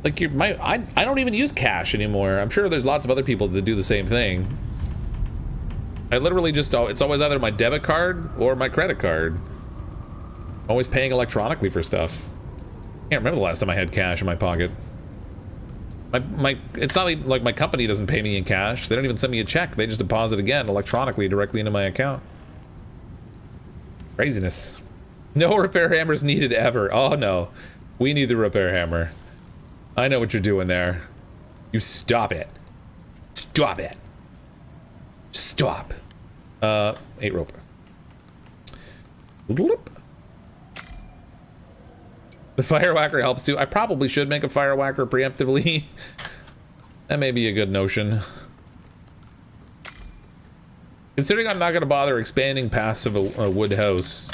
Like, I don't even use cash anymore. I'm sure there's lots of other people that do the same thing. I literally just, it's always either my debit card or my credit card. Always paying electronically for stuff. Can't remember the last time I had cash in my pocket. It's not like my company doesn't pay me in cash. They don't even send me a check. They just deposit again electronically directly into my account. Craziness. No repair hammers needed ever. Oh no. We need the repair hammer. I know what you're doing there. You stop it. Stop it. Stop. 8 rope. The fire whacker helps too. I probably should make a fire whacker preemptively. That may be a good notion. Considering I'm not going to bother expanding past a wood house.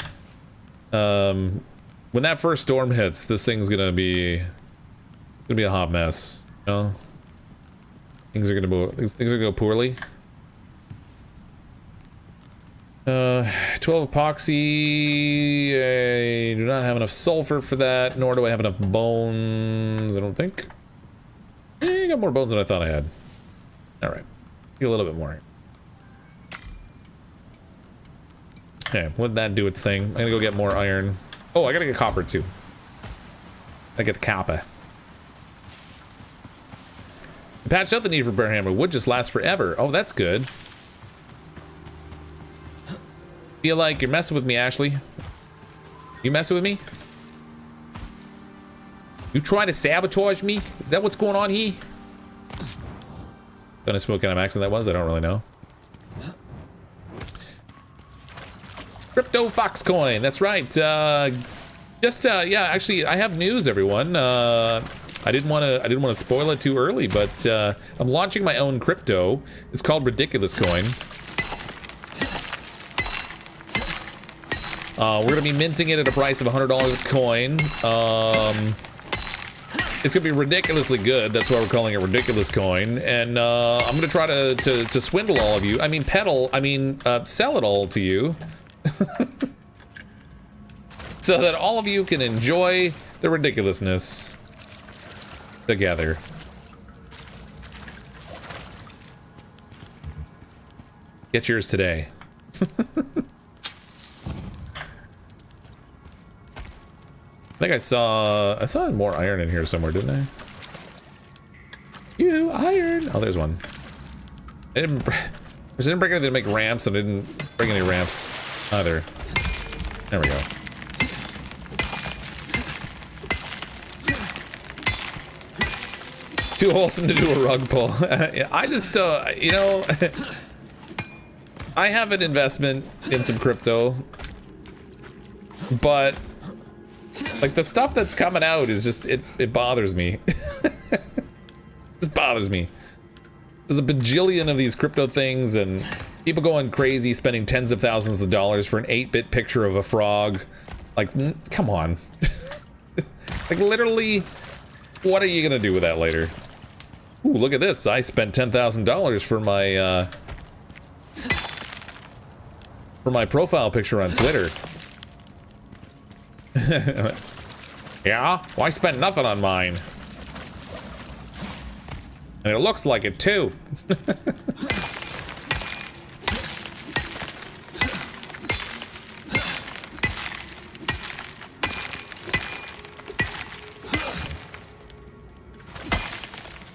When that first storm hits, this thing's going to be a hot mess. You know? Things are going to go poorly. 12 epoxy. I do not have enough sulfur for that, nor do I have enough bones, I don't think. I got more bones than I thought I had. Alright. Get a little bit more. Okay, let that do its thing. I'm gonna go get more iron. Oh, I gotta get copper too. I get the copper. I patched out the need for repair hammer. Wood just lasts forever. Oh, that's good. Feel like you're messing with me, Ashley. You messing with me? You trying to sabotage me? Is that what's going on here? Don't know what kind of accent that was. I don't really know. CrypticFox coin. That's right. Yeah. Actually, I have news, everyone. I didn't want to spoil it too early, but I'm launching my own crypto. It's called Ridiculous Coin. We're gonna be minting it at a price of $100 a coin. It's gonna be ridiculously good. That's why we're calling it Ridiculous Coin. And I'm gonna try to swindle all of you. I mean, sell it all to you, so that all of you can enjoy the ridiculousness together. Get yours today. I think I saw more iron in here somewhere, didn't I? You iron. Oh, there's one. I didn't bring anything to make ramps, and I didn't bring any ramps either. There we go. Too wholesome to do a rug pull. I just, you know, I have an investment in some crypto, but like the stuff that's coming out is just, it bothers me. It just bothers me. There's a bajillion of these crypto things and people going crazy spending tens of thousands of dollars for an 8-bit picture of a frog. Like, come on. Like literally, what are you gonna do with that later? Ooh, look at this. I spent $10,000 for my profile picture on Twitter. Yeah? Well, I spent nothing on mine. And it looks like it too.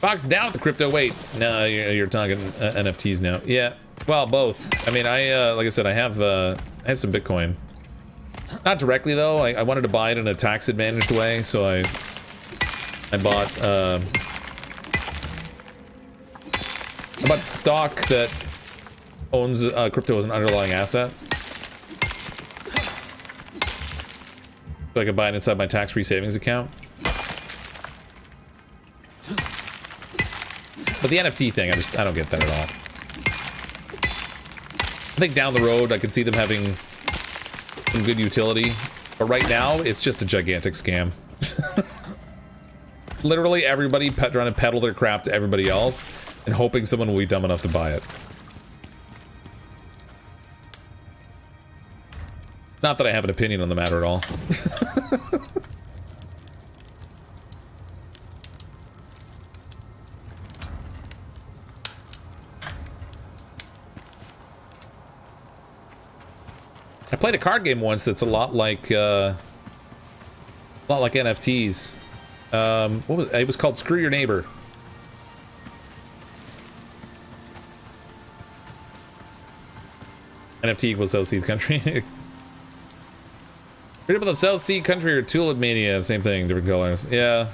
Fox down with the crypto. Wait, no, you're talking NFTs now. Yeah, well, both. I mean, like I said, I have some Bitcoin. Not directly though. I wanted to buy it in a tax advantaged way, so I bought stock that owns crypto as an underlying asset. So I could buy it inside my tax-free savings account. But the NFT thing, I don't get that at all. I think down the road I could see them having some good utility But right now, it's just a gigantic scam. Literally everybody trying to peddle their crap to everybody else and hoping someone will be dumb enough to buy it. Not that I have an opinion on the matter at all. I played a card game once that's a lot like NFTs. What was it? Was called Screw Your Neighbor. NFT equals South Sea Country. Read about the South Sea Country or Tulip Mania, same thing, different colors. Yeah.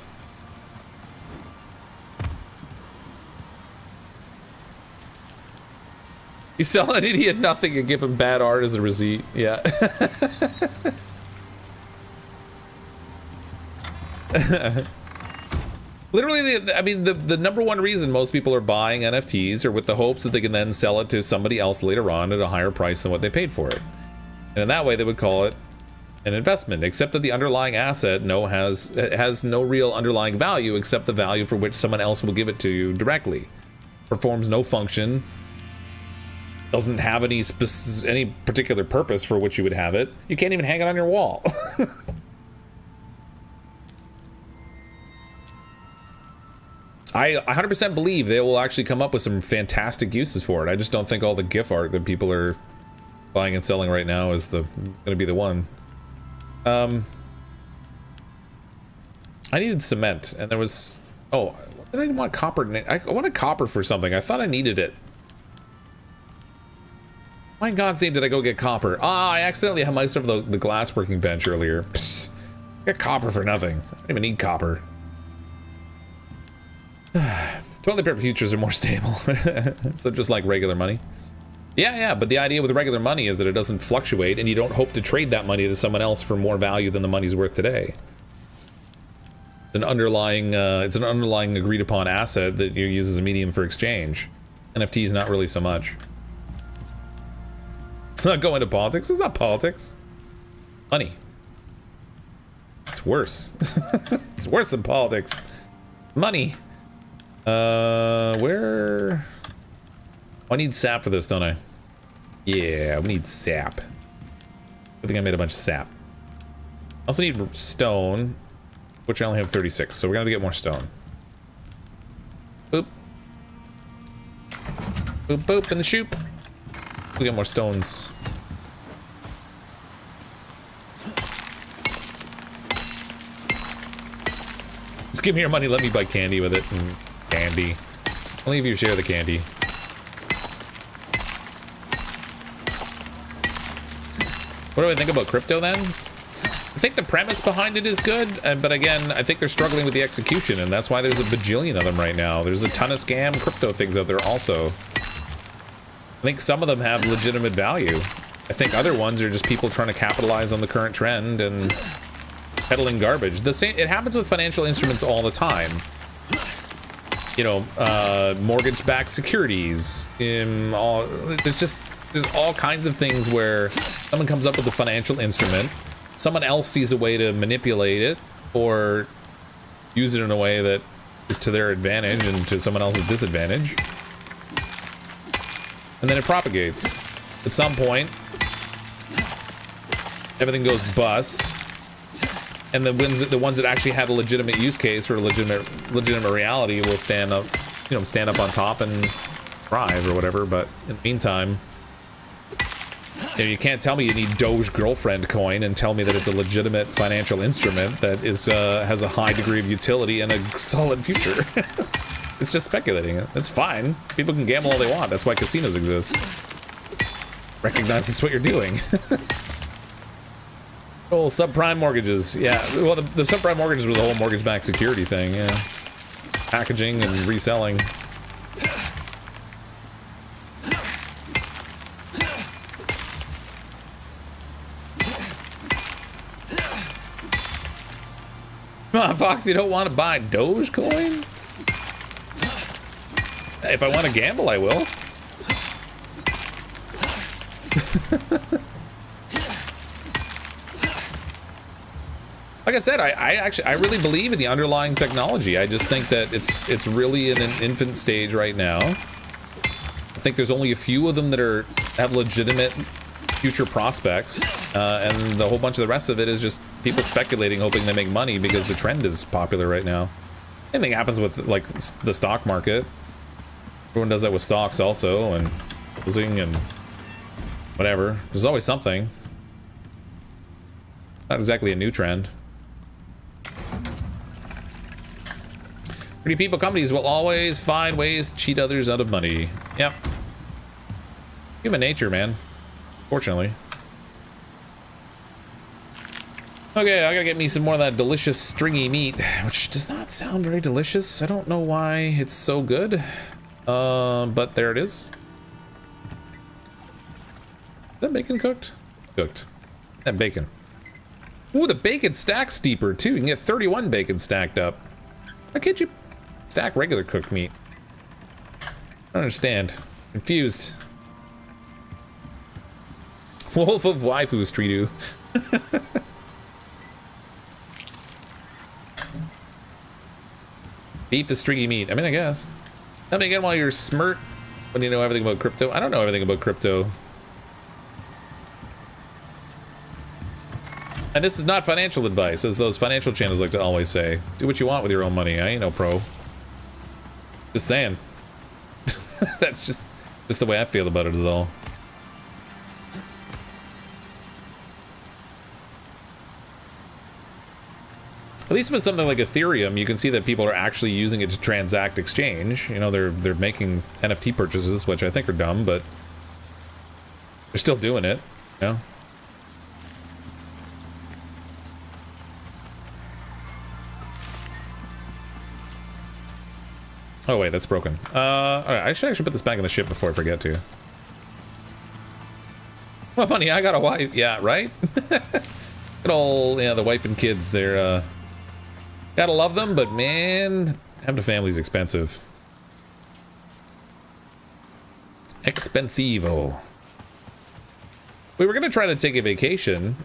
You sell an idiot nothing and give him bad art as a receipt. Yeah. Literally, I mean, the number one reason most people are buying NFTs are with the hopes that they can then sell it to somebody else later on at a higher price than what they paid for it. And in that way, they would call it an investment, except that the underlying asset has no real underlying value except the value for which someone else will give it to you directly. Performs no function. Doesn't have any particular purpose for which you would have it. You can't even hang it on your wall. I 100% believe they will actually come up with some fantastic uses for it. I just don't think all the GIF art that people are buying and selling right now is going to be the one. I needed cement, and there was... Oh, I didn't want copper. I wanted copper for something. I thought I needed it. Why in God's name did I go get copper? Ah, I accidentally had myself the glass working bench earlier. Psst. Get copper for nothing. I don't even need copper. Toilet paper futures are more stable. So just like regular money. Yeah, but the idea with regular money is that it doesn't fluctuate, and you don't hope to trade that money to someone else for more value than the money's worth today. It's an underlying agreed upon asset that you use as a medium for exchange. NFTs not really so much. It's not going to politics. It's not politics. Money. It's worse. It's worse than politics. Money. Where? I need sap for this, don't I? Yeah, we need sap. I think I made a bunch of sap. I also need stone, which I only have 36, so we're gonna have to get more stone. Boop. Boop, boop, in the shoop. We get more stones. Just give me your money, let me buy candy with it. And candy. Only if you share the candy. What do I think about crypto then? I think the premise behind it is good, but again, I think they're struggling with the execution, and that's why there's a bajillion of them right now. There's a ton of scam crypto things out there also. I think some of them have legitimate value. I think other ones are just people trying to capitalize on the current trend and peddling garbage. The same, it happens with financial instruments all the time. You know, mortgage-backed securities. There's all kinds of things where someone comes up with a financial instrument, someone else sees a way to manipulate it or use it in a way that is to their advantage and to someone else's disadvantage. And then it propagates. At some point, everything goes bust, and the ones that actually had a legitimate use case or a legitimate reality will stand up on top and thrive or whatever. But in the meantime, you can't tell me you need Doge girlfriend coin and tell me that it's a legitimate financial instrument that is has a high degree of utility and a solid future. It's just speculating. It's fine. People can gamble all they want. That's why casinos exist. Recognize that's what you're doing. Oh, subprime mortgages. Yeah, well, the subprime mortgages were the whole mortgage-backed security thing, yeah. Packaging and reselling. Come on, Fox, you don't want to buy Dogecoin? If I want to gamble, I will. Like I said, I really believe in the underlying technology. I just think that it's really in an infant stage right now. I think there's only a few of them that have legitimate future prospects, and the whole bunch of the rest of it is just people speculating, hoping they make money because the trend is popular right now. Same thing happens with like the stock market. Everyone does that with stocks also, and losing and whatever. There's always something. Not exactly a new trend. Pretty people companies will always find ways to cheat others out of money. Yep. Human nature, man. Fortunately. Okay, I gotta get me some more of that delicious stringy meat, which does not sound very delicious. I don't know why it's so good. But there it is. Is that bacon cooked? Cooked. That bacon. Ooh, the bacon stacks deeper too. You can get 31 bacon stacked up. Why can't you stack regular cooked meat? I don't understand. Confused. Wolf of Waifu Streetu. Beef is stringy meat. I mean, I guess. Tell me again while you're smirt when you know everything about crypto. I don't know everything about crypto. And this is not financial advice, as those financial channels like to always say. Do what you want with your own money. I ain't no pro. Just saying. That's just the way I feel about it is all. At least with something like Ethereum, you can see that people are actually using it to transact exchange. You know, they're making NFT purchases, which I think are dumb, but they're still doing it, you know? Oh wait, that's broken. Alright, I should actually put this back in the ship before I forget to. Well, honey, I got a wife. Yeah, right? Good old, yeah, the wife and kids, they're, gotta love them, but man, having a family's expensive. Expensivo. We were gonna try to take a vacation, and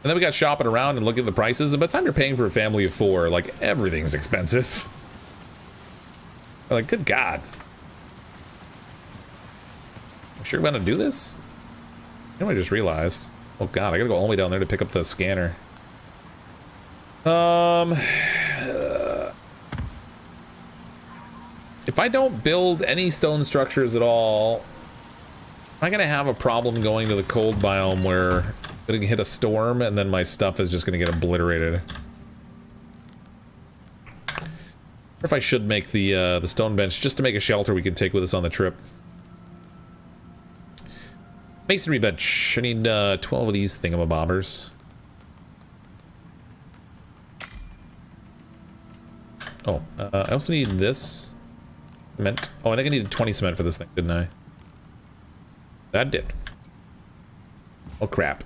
then we got shopping around and looking at the prices, and by the time you're paying for a family of 4, like, everything's expensive. Like, good God. I'm sure we're gonna do this? You know what I just realized? Oh God, I gotta go all the way down there to pick up the scanner. If I don't build any stone structures at all, am I gonna have a problem going to the cold biome where I'm gonna hit a storm and then my stuff is just gonna get obliterated? Or if I should make the stone bench just to make a shelter we can take with us on the trip. Masonry bench. I need 12 of these thingamabobbers. Oh, I also need this cement. Oh, I think I needed 20 cement for this thing, didn't I? That did. Oh crap.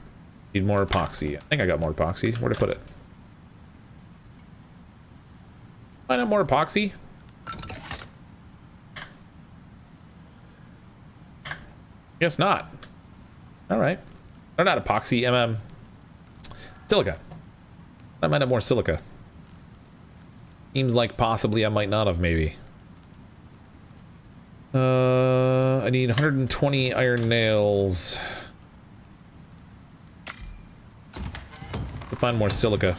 Need more epoxy. I think I got more epoxy. Where'd I put it? Find out more epoxy? Guess not. Alright. Or not epoxy, silica. I might have more silica. Seems like possibly I might not have, maybe. I need 120 iron nails. To find more silica.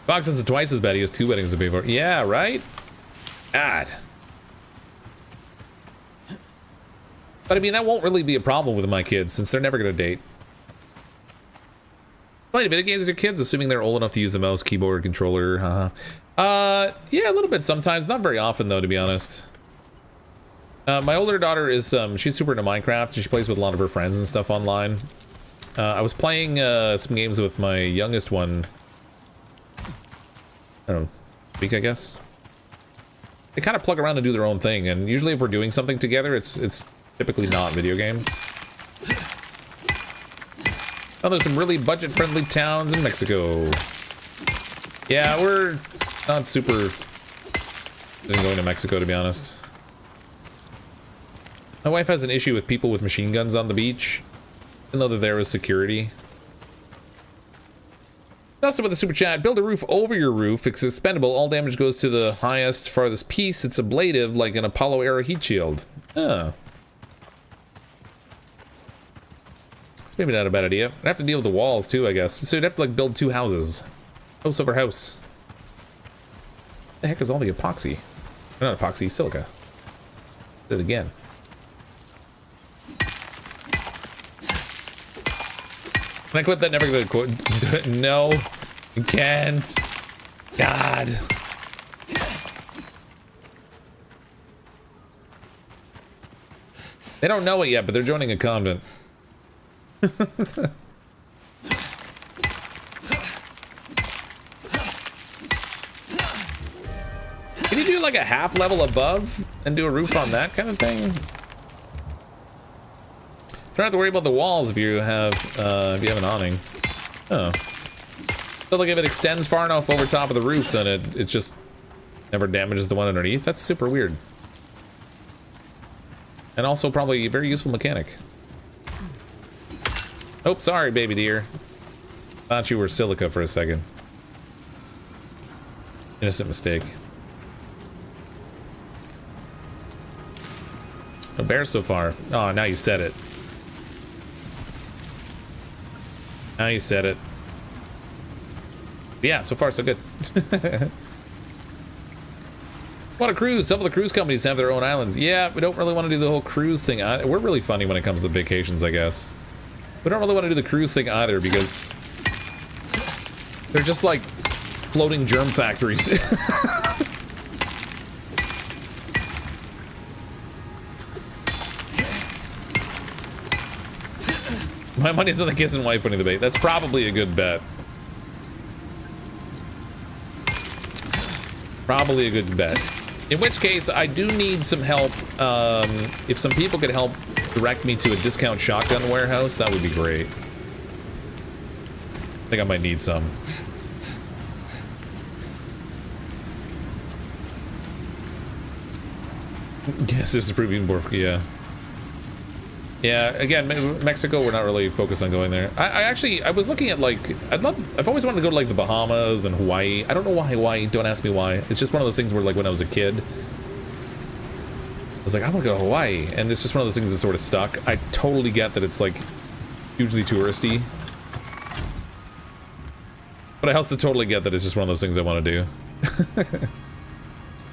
Fox is twice as bad. He has 2 weddings to pay for. Yeah, right? God. But I mean, that won't really be a problem with my kids, since they're never gonna date. Play video games with your kids, assuming they're old enough to use the mouse, keyboard, controller, haha. Yeah, a little bit sometimes. Not very often, though, to be honest. My older daughter is, she's super into Minecraft. She plays with a lot of her friends and stuff online. I was playing some games with my youngest one. I don't know, week, I guess. They kind of plug around and do their own thing, and usually if we're doing something together, it's typically not video games. Oh, there's some really budget-friendly towns in Mexico. Yeah, we're not super going to Mexico, to be honest. My wife has an issue with people with machine guns on the beach, even though they're there as security. Also with the super chat, build a roof over your roof. It's expendable. All damage goes to the highest, farthest piece. It's ablative like an Apollo era heat shield. Oh. It's maybe not a bad idea. I'd have to deal with the walls too, I guess. So you'd have to like build 2 houses. House over house. What the heck is all the epoxy? Not epoxy, silica. Did it again. Can I clip that? Never gonna quote. No, you can't. God. They don't know it yet, but they're joining a convent. Can you do like a half level above and do a roof on that kind of thing? Don't have to worry about the walls if you have an awning. Oh. So like if it extends far enough over top of the roof, then it just never damages the one underneath. That's super weird. And also probably a very useful mechanic. Oh, sorry, baby dear. Thought you were silica for a second. Innocent mistake. No bear so far. Oh, now you said it. Now you said it. Yeah, so far so good. What a cruise! Some of the cruise companies have their own islands. Yeah, we don't really want to do the whole cruise thing. We're really funny when it comes to vacations, I guess. We don't really want to do the cruise thing either because they're just like floating germ factories. My money's on the kids and wife winning the bait. That's probably a good bet. Probably a good bet. In which case, I do need some help. If some people could help direct me to a discount shotgun warehouse, that would be great. I think I might need some. Yes, it's approving more. Yeah. Yeah, again, Mexico, we're not really focused on going there. I was looking at, like, I've always wanted to go to, like, the Bahamas and Hawaii. I don't know why Hawaii, don't ask me why. It's just one of those things where, like, when I was a kid, I was like, I want to go to Hawaii, and it's just one of those things that sort of stuck. I totally get that it's, like, hugely touristy. But I also totally get that it's just one of those things I want to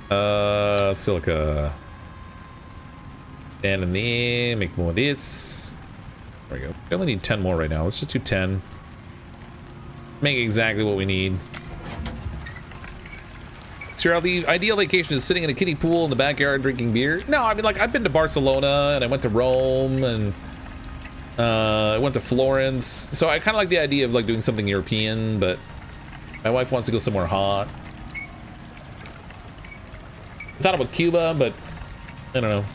do. Silica. And in there, make more of this. There we go. We only need 10 more right now. Let's just do 10. Make exactly what we need. So the ideal vacation is sitting in a kiddie pool in the backyard drinking beer. No, I mean, like, I've been to Barcelona and I went to Rome and I went to Florence. So I kind of like the idea of like doing something European, but my wife wants to go somewhere hot. I thought about Cuba, but I don't know.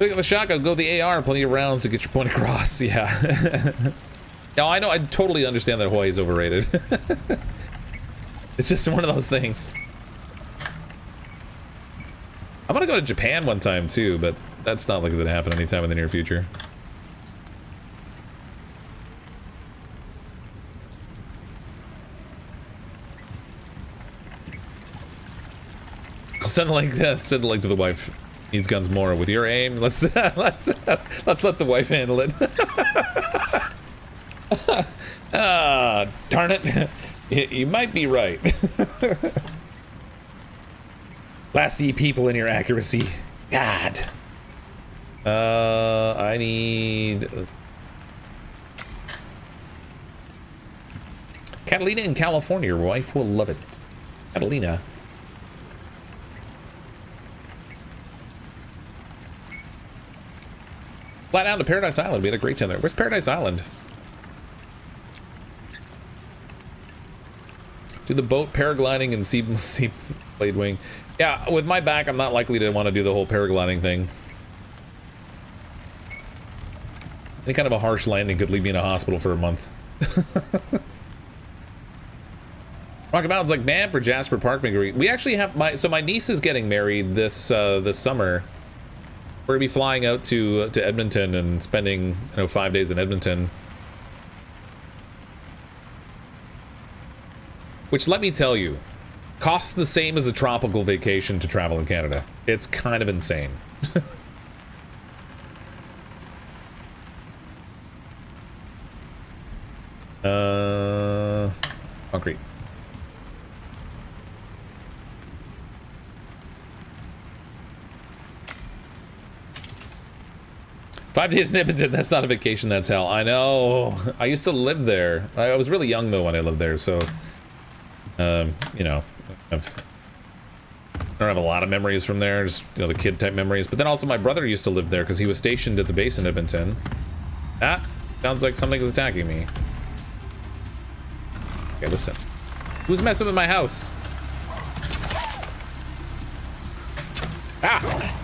Look at the shotgun, go the AR, plenty of rounds to get your point across. Yeah. No, I know, I totally understand that Hawaii is overrated. It's just one of those things. I want to go to Japan one time too, but that's not likely to happen anytime in the near future. I'll send the link to the wife. Needs guns more with your aim. Let's let the wife handle it. Darn it. You might be right. Last ye people in your accuracy. God. I need Catalina in California. Your wife will love it. Catalina. Flat out to Paradise Island. We had a great time there. Where's Paradise Island? Do the boat paragliding and sea blade wing. Yeah, with my back, I'm not likely to want to do the whole paragliding thing. Any kind of a harsh landing could leave me in a hospital for a month. Rocket Mountain's like, man, for Jasper Park, we actually have my niece is getting married this summer. We're gonna be flying out to Edmonton and spending 5 days in Edmonton. Which, let me tell you, costs the same as a tropical vacation to travel in Canada. It's kind of insane. Concrete. Five days in Edmonton, that's not a vacation, that's hell. I know. I used to live there. I was really young, though, when I lived there, so... you know, I don't have a lot of memories from there, just, you know, the kid-type memories. But then also my brother used to live there because he was stationed at the base in Edmonton. That sounds like something is attacking me. Okay, listen. Who's messing with my house? Ah!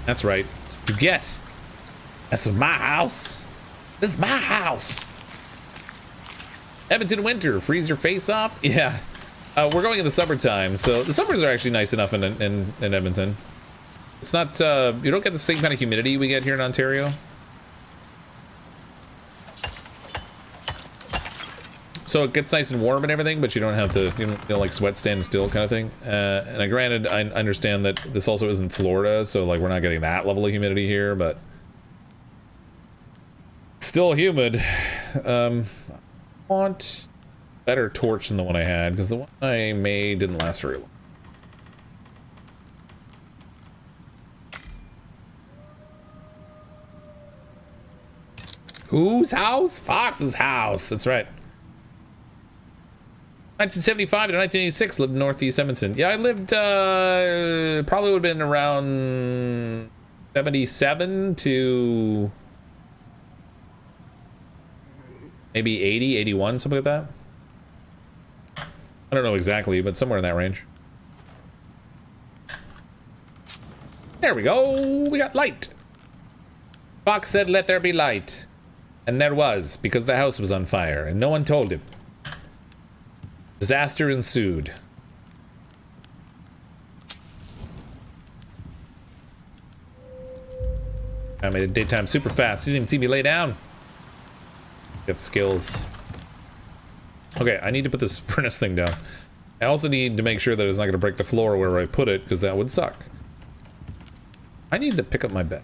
That's right. That's what you get. This is my house. This is my house. Edmonton winter, freeze your face off? Yeah. We're going in the summertime, so the summers are actually nice enough in Edmonton. It's not, you don't get the same kind of humidity we get here in Ontario. So it gets nice and warm and everything, but you don't have to, you know, like sweat stand still kind of thing. And granted, I understand that this also isn't Florida, so like we're not getting that level of humidity here, but still humid. Want better torch than the one I had, because the one I made didn't last very long. Whose house? Fox's house. That's right. 1975 to 1986, lived in Northeast Edmonton. Yeah, I lived, probably would have been around 77 to maybe 80, 81, something like that. I don't know exactly, but somewhere in that range. There we go. We got light. Fox said, "Let there be light." And there was, because the house was on fire, and no one told him. Disaster ensued. I made it daytime super fast. You didn't even see me lay down. Get skills. Okay, I need to put this furnace thing down. I also need to make sure that it's not going to break the floor where I put it, because that would suck. I need to pick up my bed.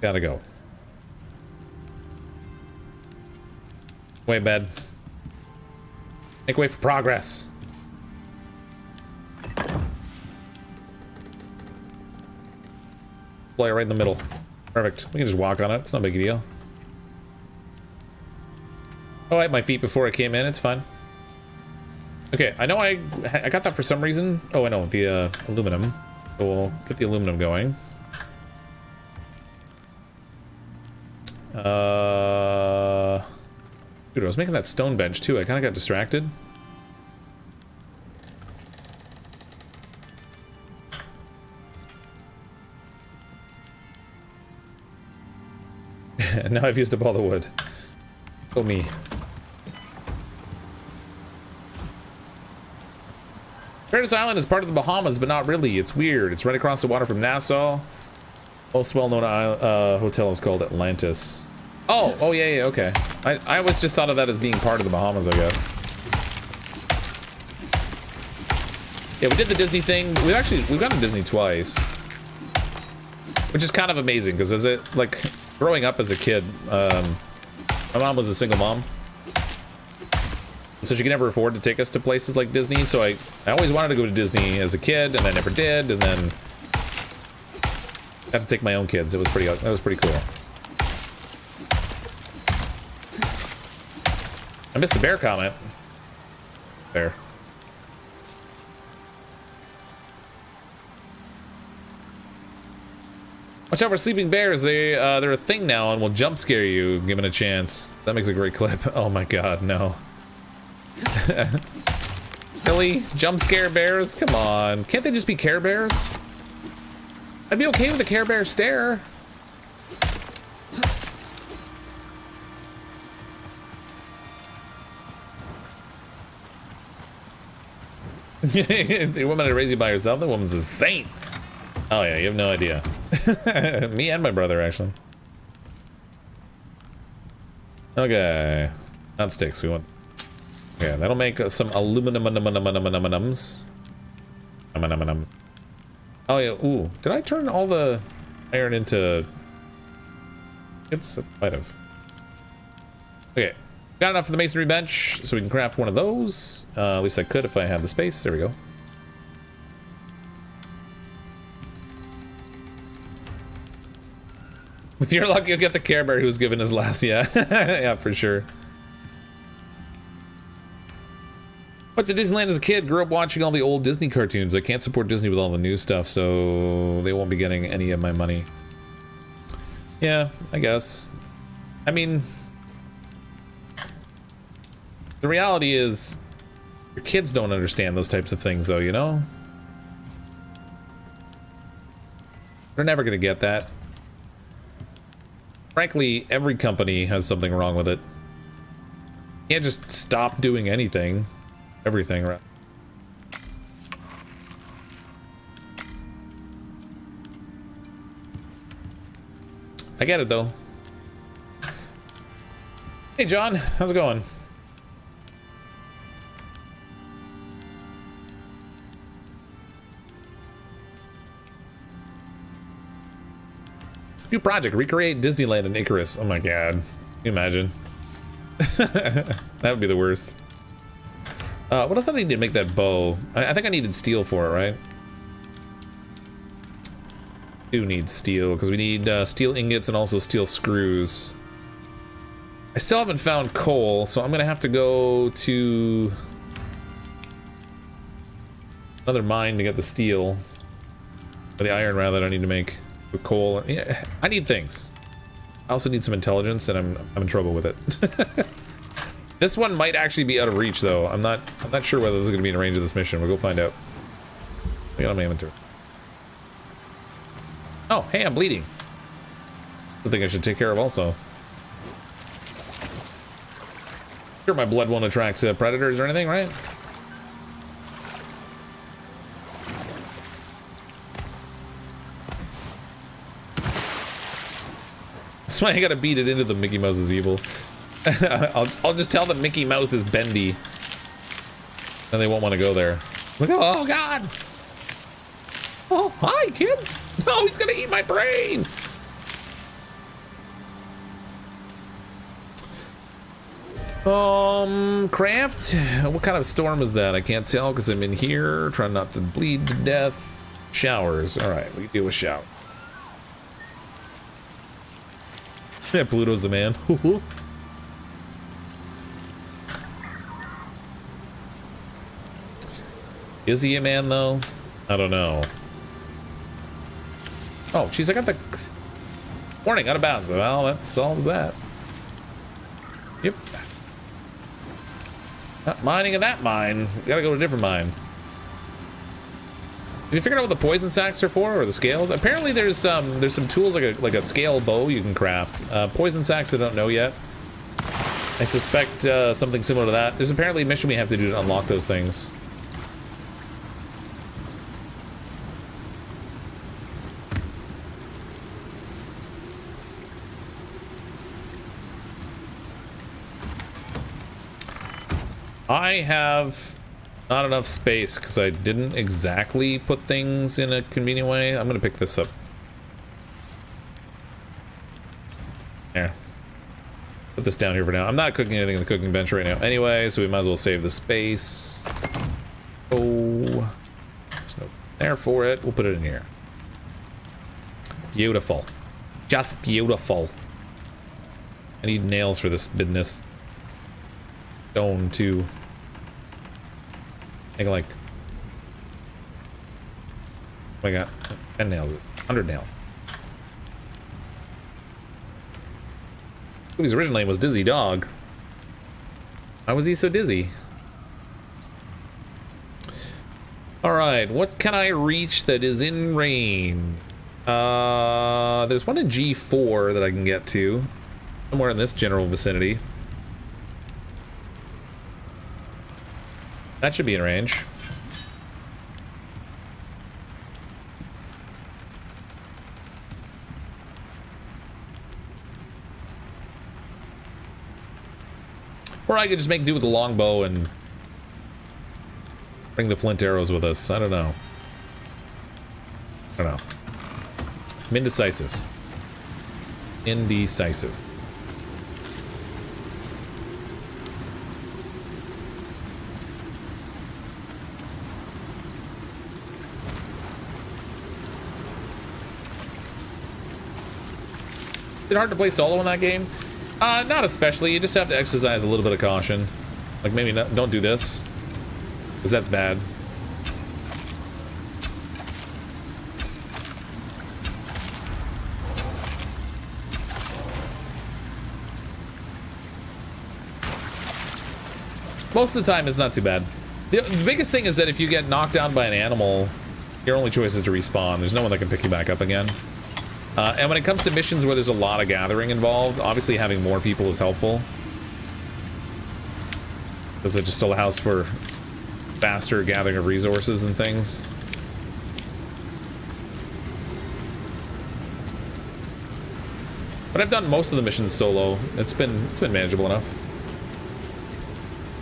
Gotta go. Way, bed. Make way for progress. Play it right in the middle. Perfect. We can just walk on it. It's no big deal. Oh, I had my feet before I came in. It's fine. Okay, I know I got that for some reason. Oh, I know. The aluminum. So we'll get the aluminum going. Dude, I was making that stone bench too. I kind of got distracted. Now I've used up all the wood. Oh me. Paradise Island is part of the Bahamas, but not really. It's weird. It's right across the water from Nassau. Most well-known hotel is called Atlantis. Oh, yeah, okay. I always just thought of that as being part of the Bahamas, I guess. Yeah, we did the Disney thing. We've gone to Disney twice. Which is kind of amazing, because growing up as a kid, my mom was a single mom. So she could never afford to take us to places like Disney, so I always wanted to go to Disney as a kid, and I never did, and then I had to take my own kids. That was pretty cool. I missed the bear comment. Bear. Watch out for sleeping bears. They're a thing now and will jump scare you given a chance. That makes a great clip. Oh my god, no. Really? Jump scare bears? Come on. Can't they just be Care Bears? I'd be okay with a Care Bear stare. The woman to raise you by herself. The woman's a saint. Oh yeah, you have no idea. Me and my brother actually. Okay, not sticks. We want. Yeah, that'll make some aluminum. Oh yeah. Ooh, did I turn all the iron into? It's might have. Okay, got enough for the masonry bench, so we can craft one of those. At least I could if I had the space. There we go. With your luck, you'll get the Care Bear who's given his last. Yeah, yeah, for sure. Went to Disneyland as a kid. Grew up watching all the old Disney cartoons. I can't support Disney with all the new stuff, so they won't be getting any of my money. Yeah, I guess. I mean, the reality is, your kids don't understand those types of things, though, you know? They're never gonna get that. Frankly, every company has something wrong with it. You can't just stop doing anything. Everything, right? I get it, though. Hey, John. How's it going? New project, recreate Disneyland in Icarus. Oh my god. Can you imagine? That would be the worst. What else do I need to make that bow? I think I needed steel for it, right? Do need steel, because we need steel ingots and also steel screws. I still haven't found coal, so I'm gonna have to go to another mine to get the steel. Or the iron, rather, that I need to make. The coal. Yeah, I need things. I also need some intelligence, and I'm in trouble with it. This one might actually be out of reach, though. I'm not sure whether this is going to be in range of this mission. We'll go find out. We got my inventory. Oh, hey, I'm bleeding. I think I should take care of also. Sure, my blood won't attract predators or anything, right? That's why I gotta beat it into the Mickey Mouse is evil. I'll just tell them Mickey Mouse is bendy. And they won't want to go there. Like, oh god! Oh, hi kids! No, he's gonna eat my brain! Craft? What kind of storm is that? I can't tell because I'm in here trying not to bleed to death. Showers. Alright, we can deal with shower. Yeah, Pluto's the man. Is he a man, though? I don't know. Oh, jeez, I got the... Warning, out of bounds. Well, that solves that. Yep. Not mining in that mine. We gotta go to a different mine. Have you figured out what the poison sacks are for, or the scales? Apparently there's some tools like a scale bow you can craft. Poison sacks I don't know yet. I suspect something similar to that. There's apparently a mission we have to do to unlock those things. I have not enough space because I didn't exactly put things in a convenient way. I'm gonna pick this up. There. Put this down here for now. I'm not cooking anything in the cooking bench right now anyway, so we might as well save the space. Oh, there's no there for it. We'll put it in here. Beautiful. Just beautiful. I need nails for this business. Stone too. Make like, oh my god, 10 nails, 100 nails. His original name was Dizzy Dog. Why was he so dizzy? Alright, what can I reach that is in range? There's one in G4 that I can get to. Somewhere in this general vicinity. That should be in range. Or I could just make do with the longbow and bring the flint arrows with us. I don't know. I don't know. I'm indecisive. Indecisive. Is it hard to play solo in that game? Not especially. You just have to exercise a little bit of caution. Like maybe not, don't do this, because that's bad. Most of the time, it's not too bad. The biggest thing is that if you get knocked down by an animal, your only choice is to respawn. There's no one that can pick you back up again. And when it comes to missions where there's a lot of gathering involved, obviously having more people is helpful, because it just allows for faster gathering of resources and things. But I've done most of the missions solo. It's been manageable enough.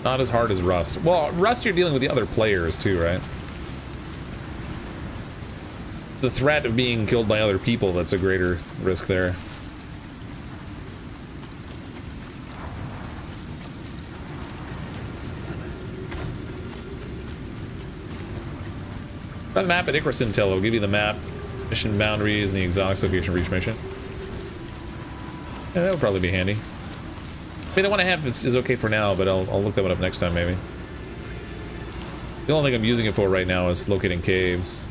Not as hard as Rust. Well, Rust you're dealing with the other players too, right? The threat of being killed by other people, that's a greater risk there. Got the map at Icarus Intel. Will give you the map, mission boundaries, and the exotics location for each mission. Yeah, that would probably be handy. I mean, the one I have is okay for now, but I'll look that one up next time, maybe. The only thing I'm using it for right now is locating caves.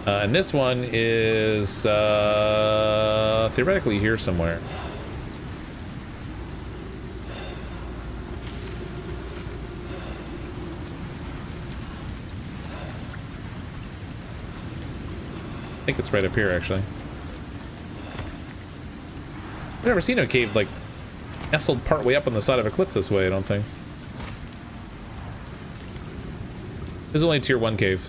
And this one is theoretically here somewhere. I think it's right up here, actually. I've never seen a cave like nestled partway up on the side of a cliff this way, I don't think. There's only a tier 1 cave.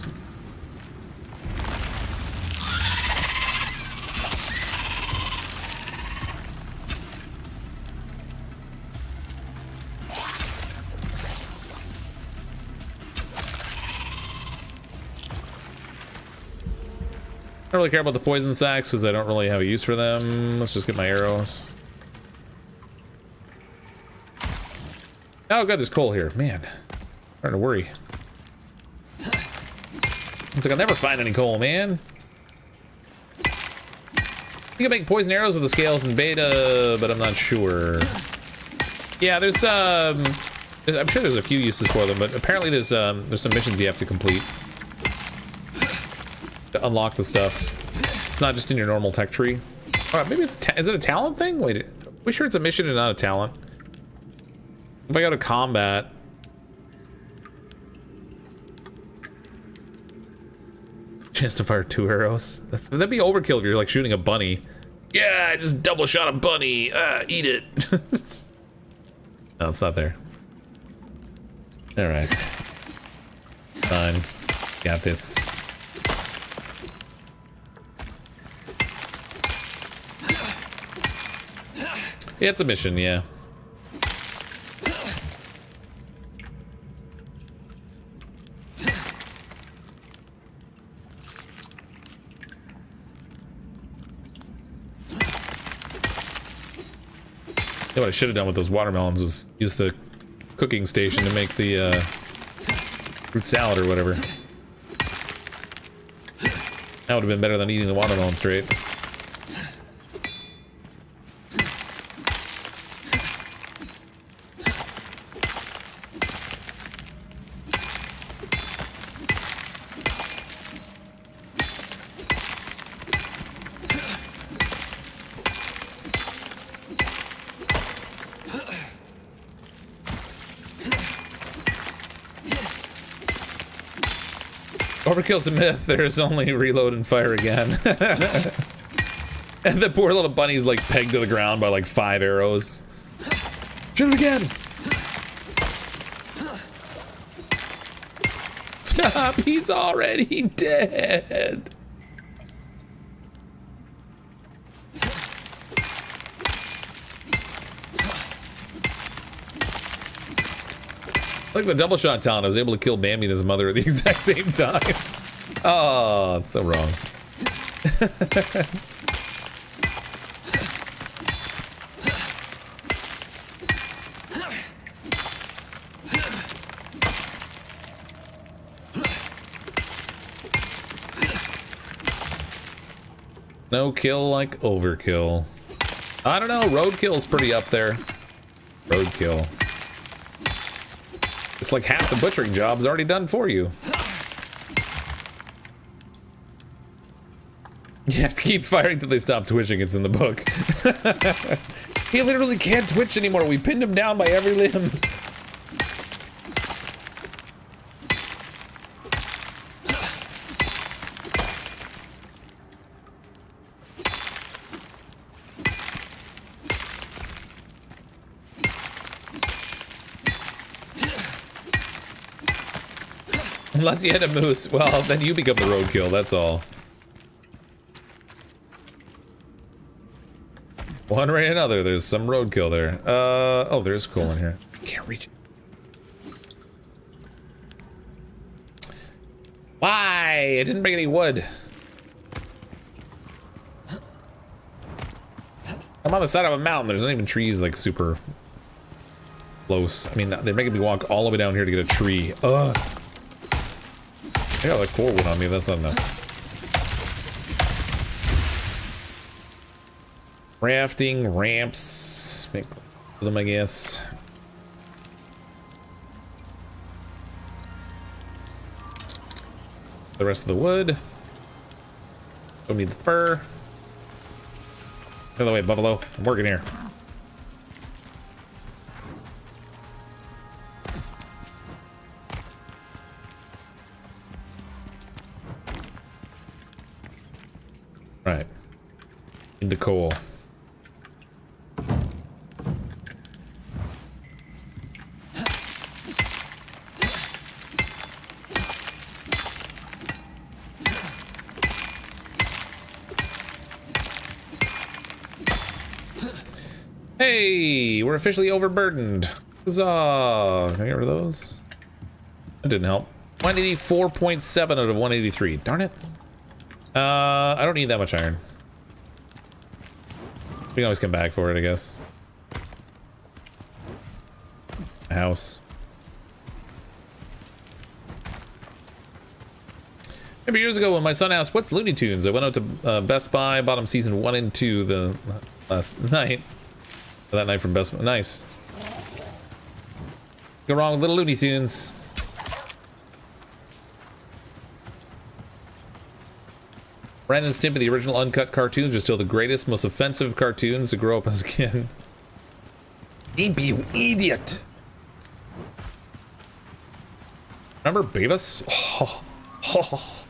I don't really care about the poison sacks because I don't really have a use for them. Let's just get my arrows. Oh god, there's coal here. Man, starting to worry. It's like I'll never find any coal, man. You can make poison arrows with the scales in beta, but I'm not sure. Yeah, there's I'm sure there's a few uses for them, but apparently there's some missions you have to complete to unlock the stuff. It's not just in your normal tech tree. Maybe it's is it a talent thing? Wait, are we sure it's a mission and not a talent? If I go to combat, chance to fire 2 arrows. That'd be overkill if you're like shooting a bunny. Yeah, I just double shot a bunny. Eat it. No, it's not there. All right, fine. Got this. Yeah, it's a mission, yeah. Yeah, what I should have done with those watermelons was use the cooking station to make the fruit salad or whatever. That would have been better than eating the watermelon straight. Overkill's a myth. There's only reload and fire again. And the poor little bunny's like pegged to the ground by like 5 arrows. Shoot it again! Stop! He's already dead! Like the double shot talent, I was able to kill Bambi and his mother at the exact same time. Oh, it's so wrong. No kill like overkill. I don't know, roadkill's pretty up there. Roadkill. It's like half the butchering job's already done for you. You have to keep firing till they stop twitching, it's in the book. He literally can't twitch anymore, we pinned him down by every limb. Unless you hit a moose, well, then you become the roadkill, that's all. One way or another, there's some roadkill there. Oh, there's coal in here. Can't reach it. Why? I didn't bring any wood. I'm on the side of a mountain, there's not even trees like super close. I mean, they're making me walk all the way down here to get a tree. Ugh. I got like 4 wood on me, that's not enough. Crafting ramps. Make them, I guess. The rest of the wood. Don't need the fur. By the way, Buffalo, I'm working here. Right. Need the coal. Hey, we're officially overburdened. Huzzah! Can I get rid of those? That didn't help. 184.7 out of 183. Darn it. I don't need that much iron. We can always come back for it, I guess. A house. Maybe years ago when my son asked, what's Looney Tunes? I went out to Best Buy, bought him season 1 and 2 the last night. That night from Best Buy. Nice. Go wrong with little Looney Tunes. Ren and Stimpy, the original uncut cartoons, are still the greatest, most offensive cartoons to grow up as a kid. Stimpy, you idiot! Remember Beavis? Oh, oh.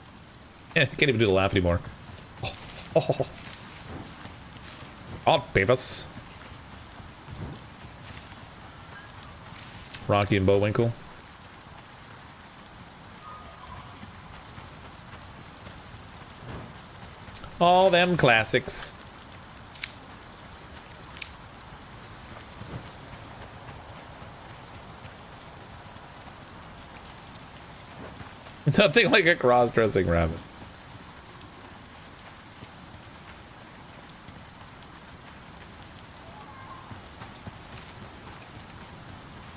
Yeah, I can't even do the laugh anymore. Oh, oh. Oh, Beavis. Rocky and Bullwinkle. All them classics. Nothing like a cross-dressing rabbit.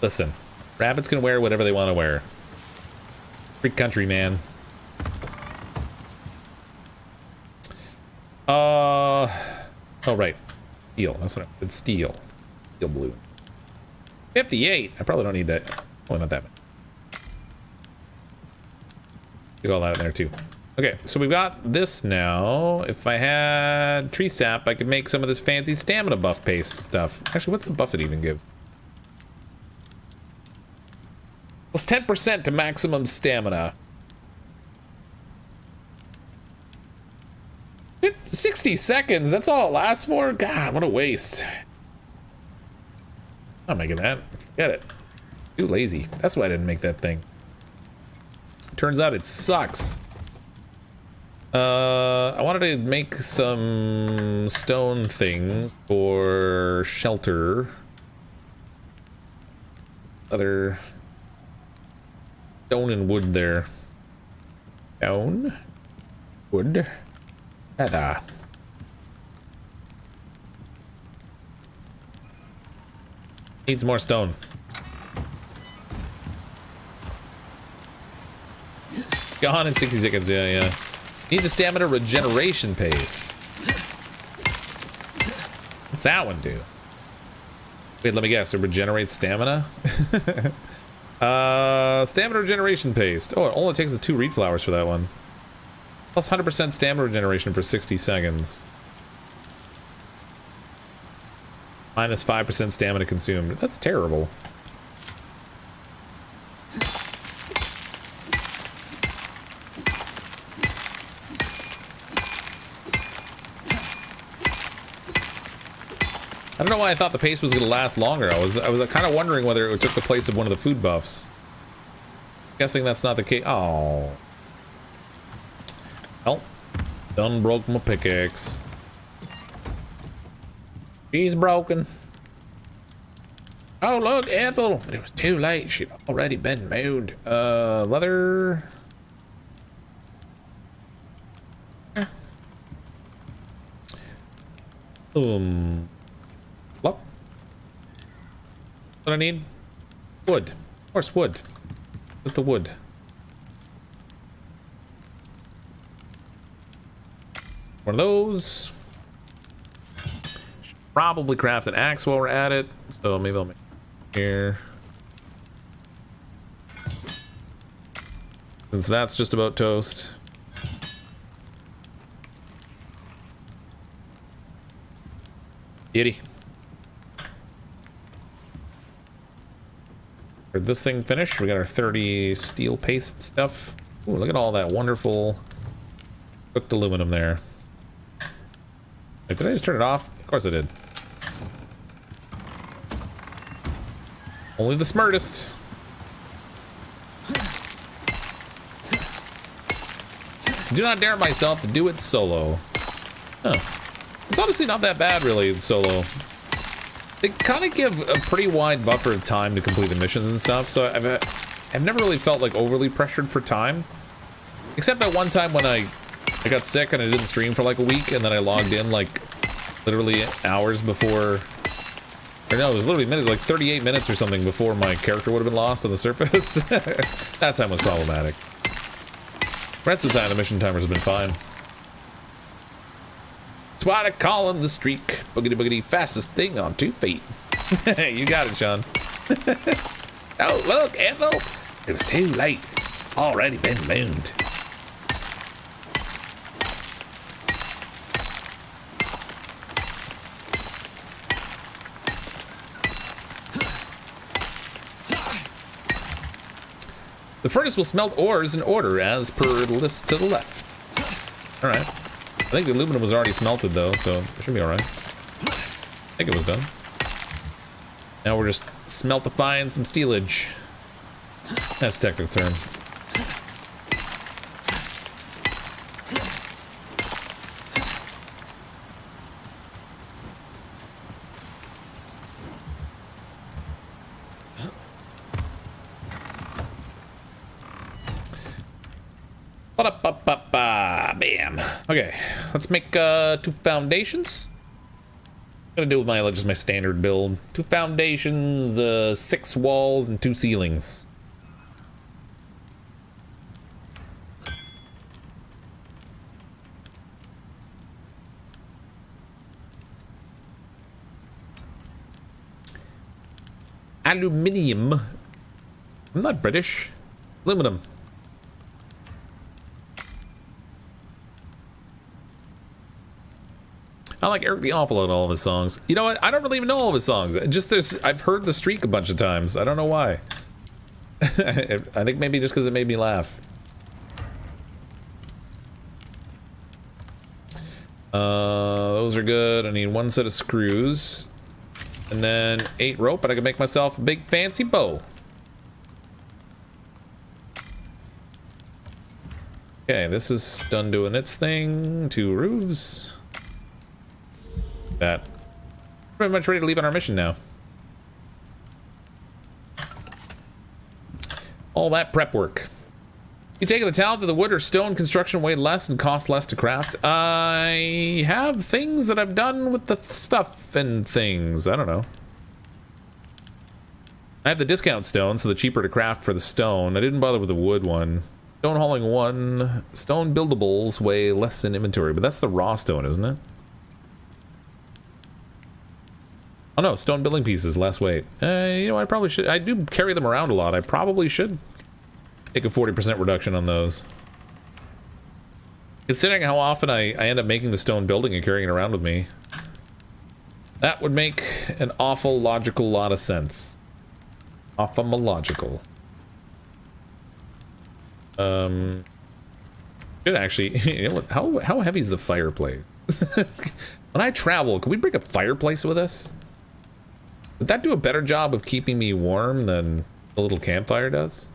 Listen, rabbits can wear whatever they want to wear. Free country, man. Oh, right. Steel. That's what it's steel. Steel blue. 58. I probably don't need that. Probably not that much. Get all that in there, too. Okay, so we've got this now. If I had tree sap, I could make some of this fancy stamina buff paste stuff. Actually, what's the buff it even gives? Plus 10% to maximum stamina. 60 seconds, that's all it lasts for? God, what a waste. I'm not making that. Forget it. Too lazy. That's why I didn't make that thing. Turns out it sucks. I wanted to make some stone things for shelter. Other stone and wood there. Stone, wood, leather. Needs more stone. Gone in 60 seconds, yeah. Need the stamina regeneration paste. What's that one do? Wait, let me guess. It regenerates stamina? Stamina regeneration paste. Oh, it only takes us 2 reed flowers for that one. Plus 100% stamina regeneration for 60 seconds. Minus 5% stamina consumed. That's terrible. I don't know why I thought the paste was going to last longer. I was kind of wondering whether it took the place of one of the food buffs. Guessing that's not the case. Oh. Well, done broke my pickaxe. She's broken. Oh, look, Ethel. It was too late. She'd already been moved. Leather. What? What I need? Wood. Of course, wood. With the wood. One of those. Should probably craft an axe while we're at it. So maybe I'll make it here. Since that's just about toast. Yiddy. Did this thing finish? We got our 30 steel paste stuff. Ooh, look at all that wonderful cooked aluminum there. Wait, did I just turn it off? Of course I did. Only the smartest. Do not dare myself to do it solo. Huh. It's honestly not that bad, really, solo. They kind of give a pretty wide buffer of time to complete the missions and stuff, so I've never really felt like overly pressured for time. Except that one time when I got sick and I didn't stream for like a week, and then I logged in like literally hours before, or no, it was literally minutes, like 38 minutes or something before my character would have been lost on the surface. That time was problematic. The rest of the time, the mission timers have been fine. That's why they call him the streak. Boogity boogity, fastest thing on 2 feet. You got it, Sean. Oh, look, Ethel. It was too late. Already been mooned. The furnace will smelt ores in order as per the list to the left. All right. I think the aluminum was already smelted though, so it should be all right. I think it was done. Now we're just smeltifying some steelage. That's a technical term. Bam. Okay, let's make 2 foundations. I'm gonna do with my just my standard build. 2 foundations, 6 walls, and 2 ceilings. Aluminium. I'm not British. Aluminum. I like Eric the Awful in all of his songs. You know what? I don't really even know all of his songs. I've heard The Streak a bunch of times. I don't know why. I think maybe just because it made me laugh. Those are good. I need 1 set of screws. And then 8 rope, and I can make myself a big fancy bow. Okay, this is done doing its thing. 2 roofs. That. Pretty much ready to leave on our mission now. All that prep work. You taking the talent of the wood or stone construction weigh less and cost less to craft? I have things that I've done with the stuff and things. I don't know. I have the discount stone, so the cheaper to craft for the stone. I didn't bother with the wood one. Stone hauling 1. Stone buildables weigh less in inventory, but that's the raw stone, isn't it? Oh no, stone building pieces, less weight. You know, I probably should. I do carry them around a lot. I probably should take a 40% reduction on those. Considering how often I end up making the stone building and carrying it around with me, that would make an awful logical lot of sense. Logical. Should actually, you know what, how heavy is the fireplace? When I travel, can we bring a fireplace with us? Would that do a better job of keeping me warm than the little campfire does?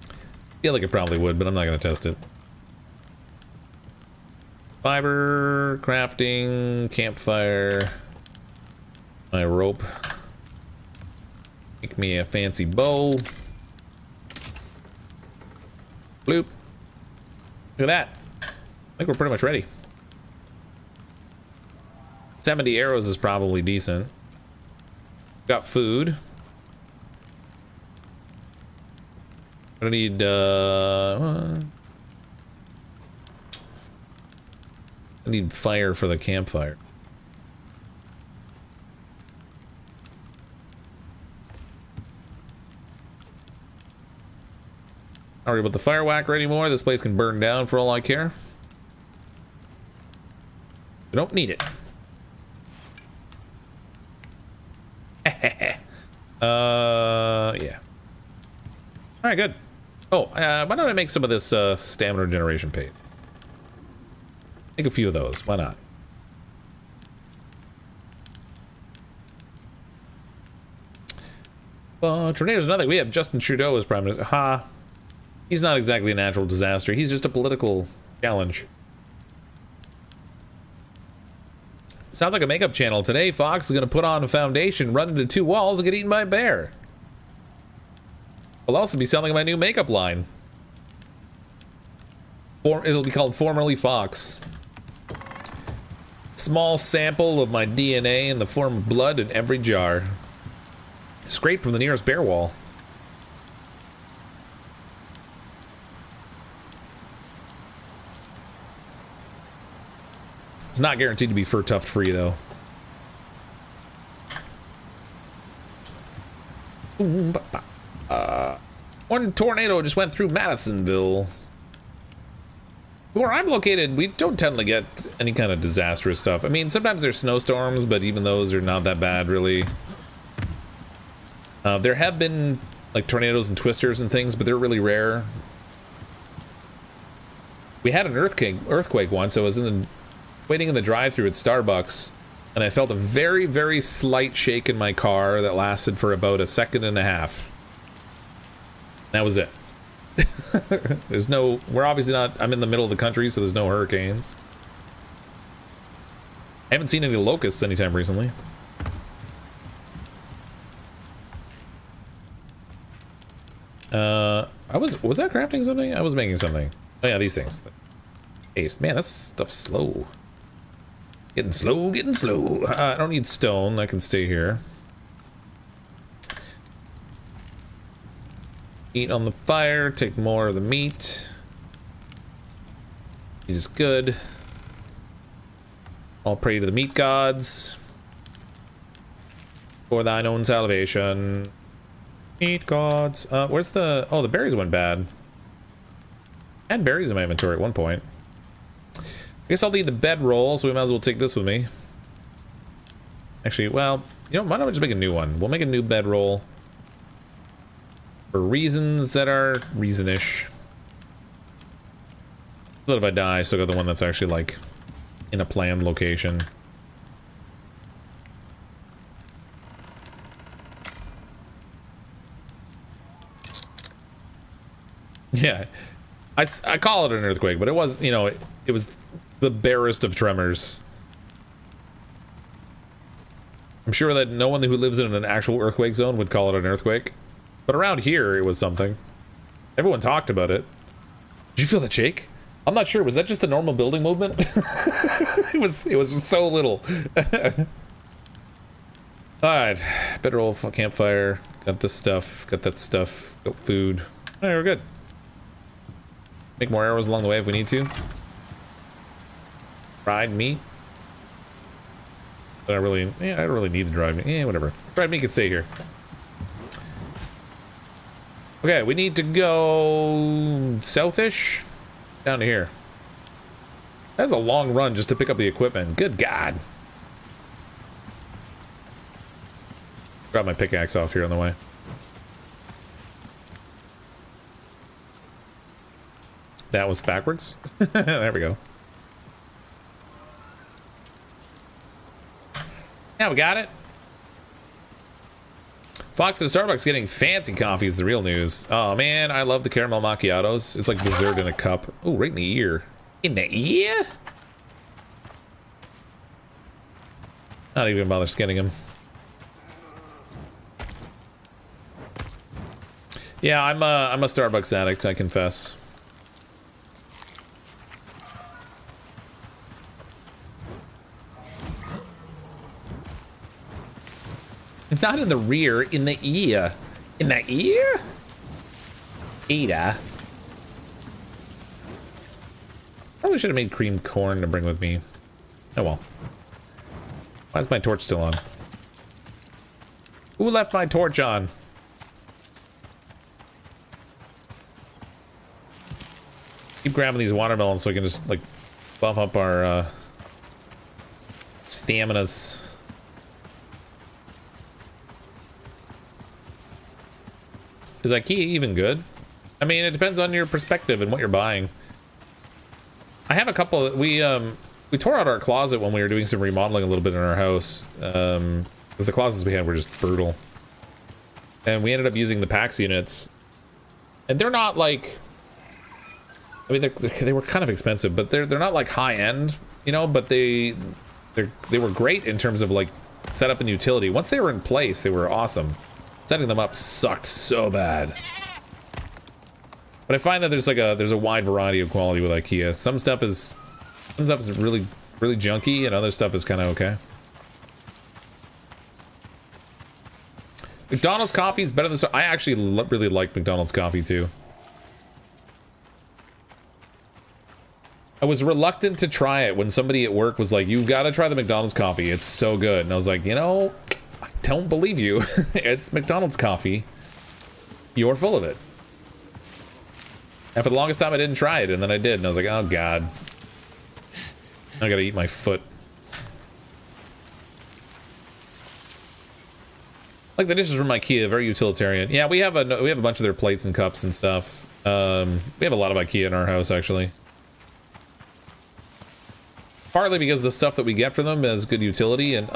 I feel like it probably would, but I'm not going to test it. Fiber, crafting, campfire, my rope. Make me a fancy bow. Bloop. Look at that. I think we're pretty much ready. 70 arrows is probably decent. Got food. I need, I need fire for the campfire. Not worry about the fire whacker anymore. This place can burn down for all I care. I don't need it. Yeah. All right, good. Oh, why don't I make some of this stamina regeneration paste? Make a few of those. Why not? Tornadoes are nothing. We have Justin Trudeau as Prime Minister. Ha. He's not exactly a natural disaster. He's just a political challenge. Sounds like a makeup channel. Today, Fox is going to put on a foundation, run into 2 walls, and get eaten by a bear. I'll also be selling my new makeup line. It'll be called Formerly Fox. Small sample of my DNA in the form of blood in every jar. Scraped from the nearest bear wall. It's not guaranteed to be fur tuft free though. One tornado just went through Madisonville. Where I'm located, we don't tend to get any kind of disastrous stuff. I mean, sometimes there's snowstorms, but even those are not that bad, really. There have been like tornadoes and twisters and things, but they're really rare. We had an earthquake once. I was waiting in the drive-thru at Starbucks, and I felt a very, very slight shake in my car that lasted for about 1.5 seconds. That was it. There's no, we're obviously not, I'm in the middle of the country, so there's no hurricanes. I haven't seen any locusts anytime recently. Was that crafting something? I was making something. Oh yeah, these things. Haste. Man, that stuff's slow. Getting slow, getting slow. I don't need stone, I can stay here. Eat on the fire, take more of the meat. Meat is good. I'll pray to the meat gods. For thine own salvation. Meat gods. Where's the... Oh, the berries went bad. I had berries in my inventory at one point. I guess I'll need the bedroll, so we might as well take this with me. Actually, well, you know, why don't we just make a new one? We'll make a new bedroll. For reasons that are reason-ish. So that if I die, I still got the one that's actually, like, in a planned location. Yeah. I call it an earthquake, but it was, you know, it was the barest of tremors. I'm sure that no one who lives in an actual earthquake zone would call it an earthquake. But around here, it was something. Everyone talked about it. Did you feel that shake? I'm not sure. Was that just the normal building movement? It was so little. Alright. Better roll campfire. Got this stuff. Got that stuff. Got food. Alright, we're good. Make more arrows along the way if we need to. Fried meat. But I don't really need the dried meat. Yeah, whatever. Dried meat can stay here. Okay, we need to go southish. Down to here. That's a long run just to pick up the equipment. Good God. Got my pickaxe off here on the way. That was backwards. There we go. Yeah, we got it. Fox at Starbucks getting fancy coffee is the real news. Oh man, I love the caramel macchiatos. It's like dessert in a cup. Oh, right in the ear. In the ear? Not even bother skinning him. Yeah, I'm a Starbucks addict, I confess. Not in the rear, in the ear. In the ear? Ada. Probably should have made creamed corn to bring with me. Oh well. Why is my torch still on? Who left my torch on? Keep grabbing these watermelons so we can just, like, buff up our, staminas. Is IKEA even good? I mean, it depends on your perspective and what you're buying. I have a couple. We tore out our closet when we were doing some remodeling a little bit in our house. Because the closets we had were just brutal. And we ended up using the PAX units. And they're not like... I mean, they were kind of expensive, but they're not like high end, you know, but they were great in terms of like setup and utility. Once they were in place, they were awesome. Setting them up sucked so bad. But I find that there's a wide variety of quality with IKEA. Some stuff is really junky, and other stuff is kind of okay. McDonald's coffee is better than... I actually really like McDonald's coffee too. I was reluctant to try it when somebody at work was like, "You've got to try the McDonald's coffee. It's so good." And I was like, you know, I don't believe you. It's McDonald's coffee. You're full of it. And for the longest time, I didn't try it, and then I did, and I was like, oh God. I gotta eat my foot. Like the dishes from IKEA, very utilitarian. Yeah, we have a bunch of their plates and cups and stuff. We have a lot of IKEA in our house, actually. Partly because the stuff that we get from them has good utility, and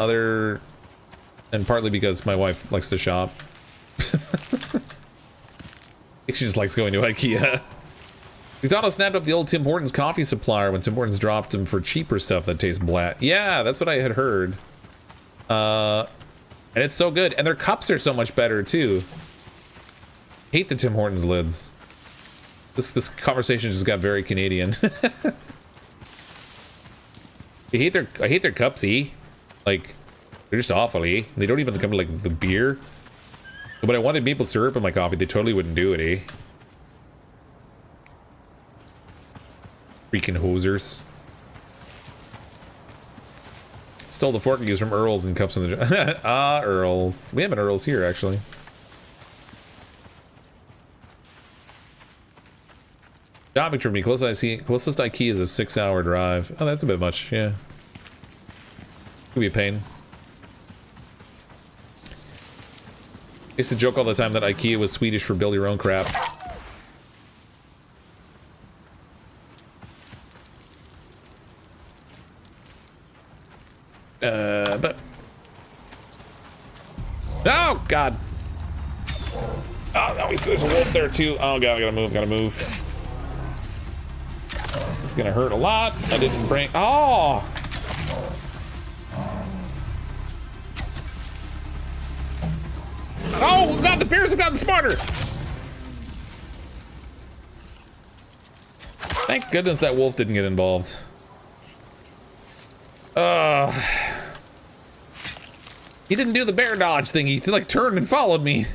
partly because my wife likes to shop. She just likes going to IKEA. McDonald's snapped up the old Tim Hortons coffee supplier when Tim Hortons dropped them for cheaper stuff that tastes blat. Yeah, that's what I had heard. And it's so good, and their cups are so much better too. Hate the Tim Hortons lids. This conversation just got very Canadian. I hate their cups, like they're just awful, They don't even come to like the beer. But I wanted maple syrup in my coffee, they totally wouldn't do it, Freaking hosers. Stole the fork and used from Earl's and cups in the Earl's. We have an Earl's here, actually. Shopping for me, closest IKEA is a 6-hour drive. Oh, that's a bit much, yeah. Could be a pain. I used to joke all the time that IKEA was Swedish for build your own crap. But... Oh, God! Oh, no, there's a wolf there, too. Oh, God, I gotta move. It's gonna hurt a lot. I didn't bring... Oh! Oh god, the bears have gotten smarter. Thank goodness that wolf didn't get involved. He didn't do the bear dodge thing. He like turned and followed me.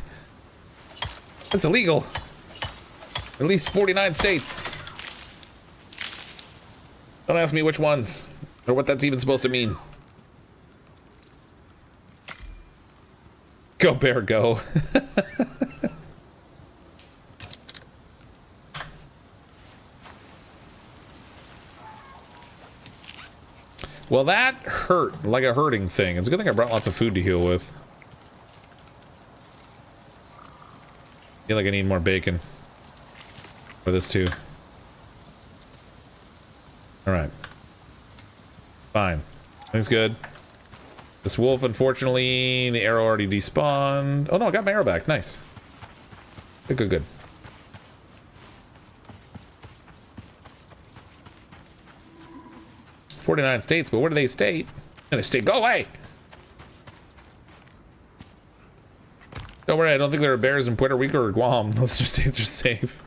That's illegal. At least 49 states. Don't ask me which ones or what that's even supposed to mean. Go bear, go. Well, that hurt like a hurting thing. It's a good thing I brought lots of food to heal with. Feel like I need more bacon for this too. All right, fine. Things good. This wolf, unfortunately, the arrow already despawned. Oh no, I got my arrow back. Nice. Good, good, good. "49 states, but where do they state?" They state, go away! Don't worry, I don't think there are bears in Puerto Rico or Guam. Those two states are safe.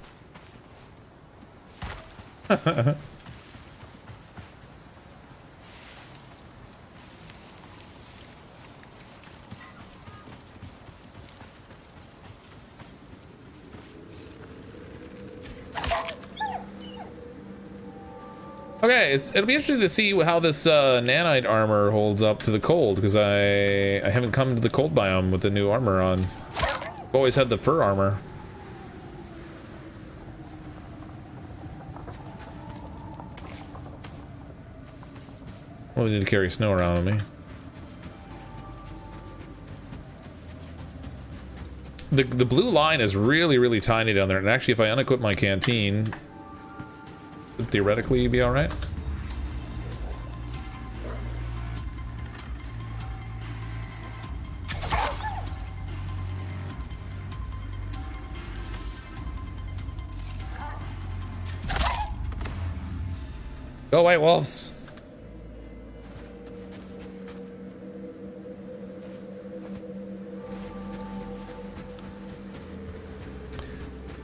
Okay, it'll be interesting to see how this nanite armor holds up to the cold, because I haven't come to the cold biome with the new armor on. I've always had the fur armor. Well, we need to carry snow around with me. The blue line is really, really tiny down there, and actually if I unequip my canteen, would theoretically be alright. Go white wolves.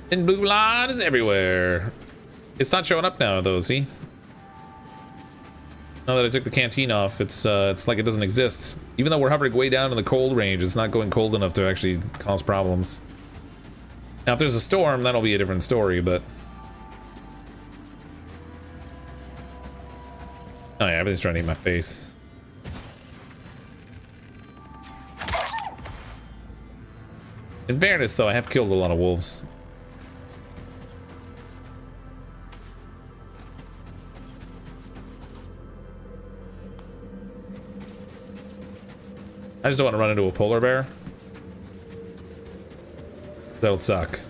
And blue line is everywhere. It's not showing up now though, see? Now that I took the canteen off, it's like it doesn't exist. Even though we're hovering way down in the cold range, it's not going cold enough to actually cause problems. Now if there's a storm, that'll be a different story, but... Oh yeah, everything's trying to eat my face. In fairness though, I have killed a lot of wolves. I just don't want to run into a polar bear. That would suck.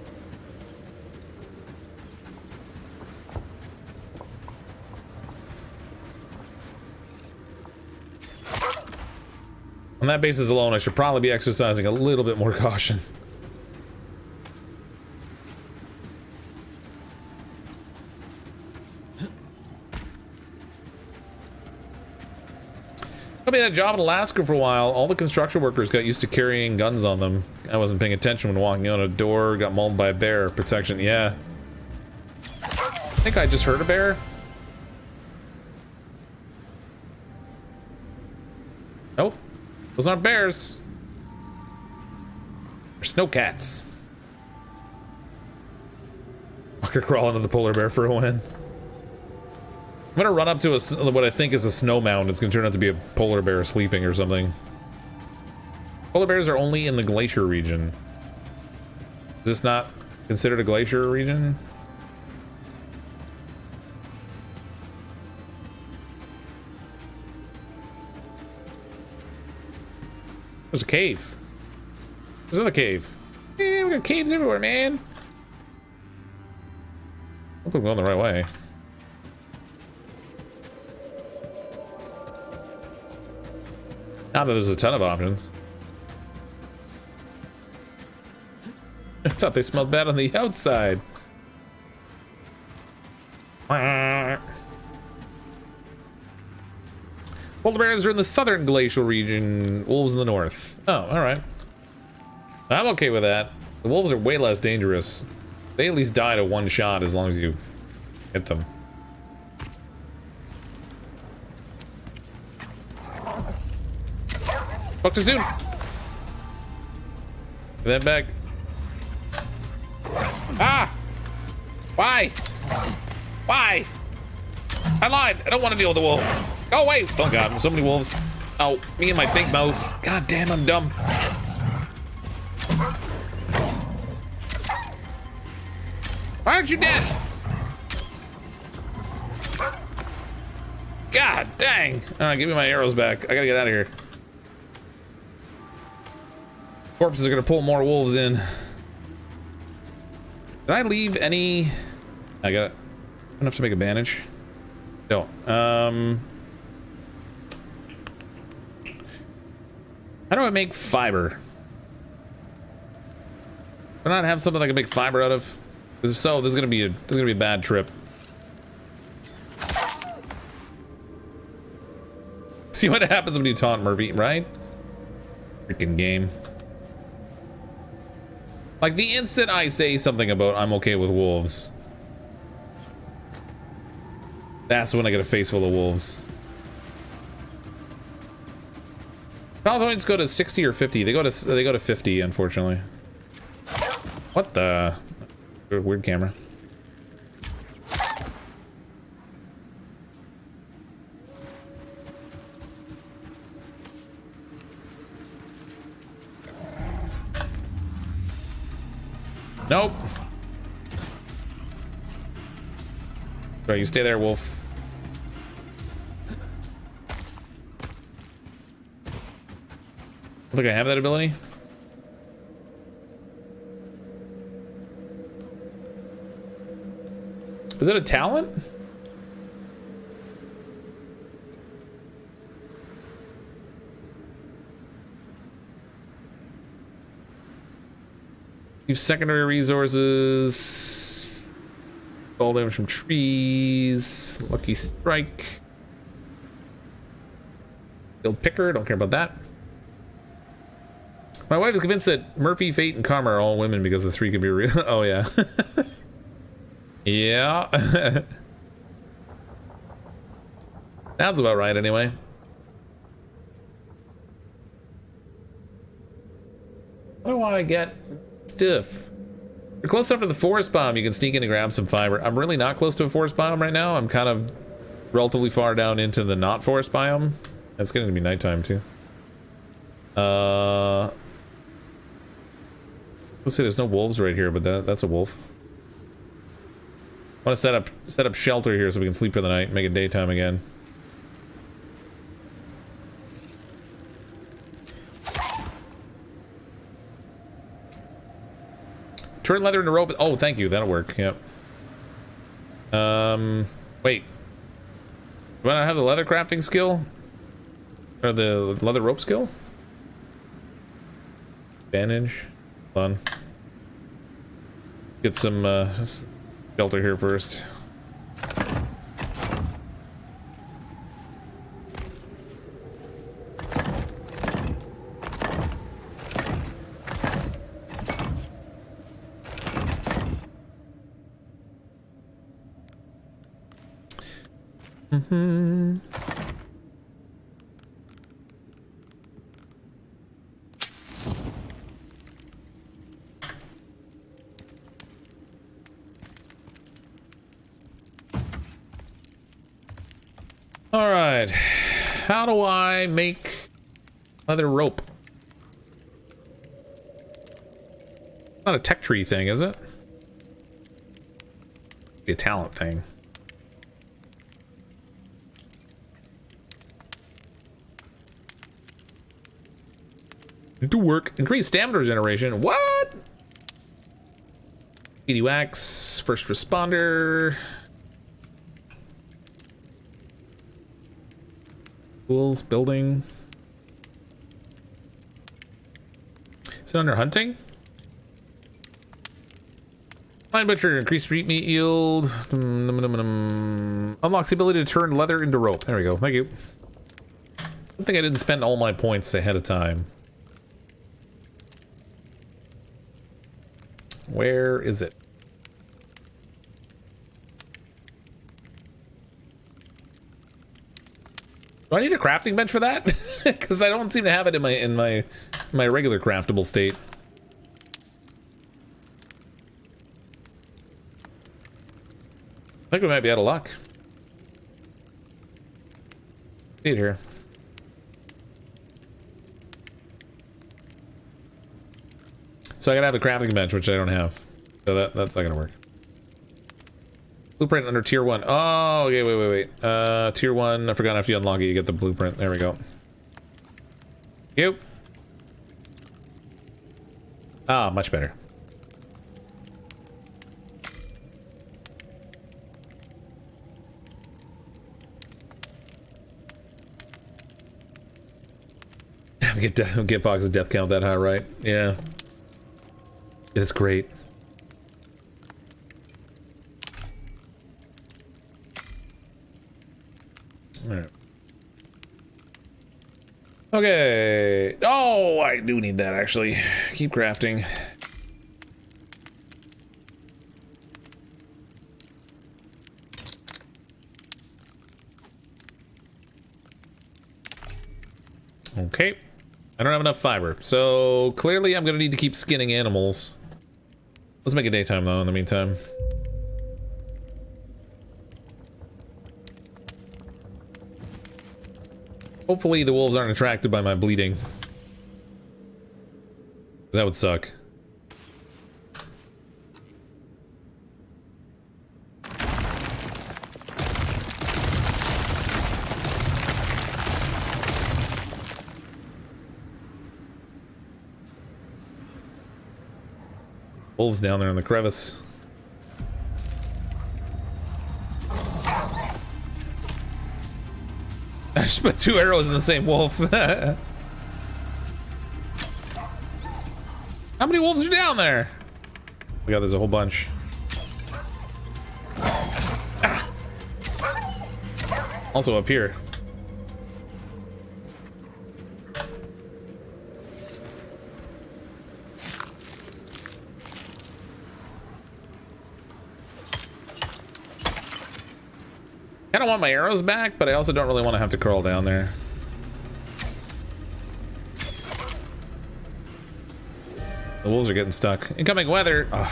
On that basis alone, I should probably be exercising a little bit more caution. I mean, that job in Alaska for a while, all the construction workers got used to carrying guns on them. I wasn't paying attention when walking out a door, got mauled by a bear. Protection, yeah. I think I just heard a bear. Nope. Those aren't bears. They're snowcats. Fucker crawl into the polar bear for a win. I'm gonna run up to what I think is a snow mound. It's gonna turn out to be a polar bear sleeping or something. Polar bears are only in the glacier region. Is this not considered a glacier region? There's a cave. There's another cave. Yeah, we got caves everywhere, man. Hope I'm going the right way. Not that there's a ton of options. I thought they smelled bad on the outside. Polar bears are in the southern glacial region, wolves in the north. Oh, alright. I'm okay with that. The wolves are way less dangerous. They at least die to one shot as long as you hit them. Fuck too soon. Get that back. Ah! Why? Why? I lied. I don't want to deal with the wolves. Go away. Oh god, so many wolves. Oh, me and my big mouth. God damn, I'm dumb. Why aren't you dead? God dang. Alright, give me my arrows back. I gotta get out of here. Corpses are gonna pull more wolves in. Did I leave any? I got enough to make a bandage. No. How do I make fiber? Do I not have something I can make fiber out of? Because if so, this is gonna be a bad trip. See what happens when you taunt Murphy, right? Freaking game. Like the instant I say something about I'm okay with wolves, that's when I get a face full of wolves. Paladins go to 60 or 50. They go to 50, unfortunately. What the weird camera. Nope. Right, you stay there, wolf. I think I have that ability. Is that a talent? Use secondary resources. Fall damage from trees. Lucky strike. Build picker. Don't care about that. My wife is convinced that Murphy, Fate, and Karma are all women because the three could be real. Oh yeah. Yeah. Sounds about right anyway. What do I get? Stuff. You're close enough to the forest biome, you can sneak in and grab some fiber. I'm really not close to a forest biome right now. I'm kind of relatively far down into the not forest biome. It's getting to be nighttime too. Let's see, there's no wolves right here, but that's a wolf. I want to set up shelter here so we can sleep for the night and make it daytime again. Turn leather into rope. Oh, thank you. That'll work. Yep. Wait. Do I not have the leather crafting skill? Or the leather rope skill? Bandage. Fun. Get some shelter here first. All right, how do I make leather rope? Not a tech tree thing, is it? Be a talent thing. Do work. Increase stamina regeneration. What? Speedy wax. First responder. Tools. Building. Is it under hunting? Fine butcher. Increase meat yield. Unlocks the ability to turn leather into rope. There we go. Thank you. I think I didn't spend all my points ahead of time. Where is it? Do I need a crafting bench for that? Because I don't seem to have it in my regular craftable state. I think we might be out of luck. See it here. So I gotta have the crafting bench, which I don't have. So that's not gonna work. Blueprint under tier 1. Oh, okay, wait. Tier 1, I forgot after you unlock it, you get the blueprint. There we go. Yep. Ah, much better. Get Fox's death count that high, right? Yeah. It's great. Alright. Okay. Oh, I do need that actually. Keep crafting. Okay. I don't have enough fiber, so clearly I'm gonna need to keep skinning animals. Let's make it daytime though in the meantime. Hopefully the wolves aren't attracted by my bleeding. That would suck. Wolves down there in the crevice. I just put 2 arrows in the same wolf. How many wolves are down there? We got there's a whole bunch. Ah. Also up here. I don't want my arrows back, but I also don't really want to have to crawl down there. The wolves are getting stuck. Incoming weather. Ugh.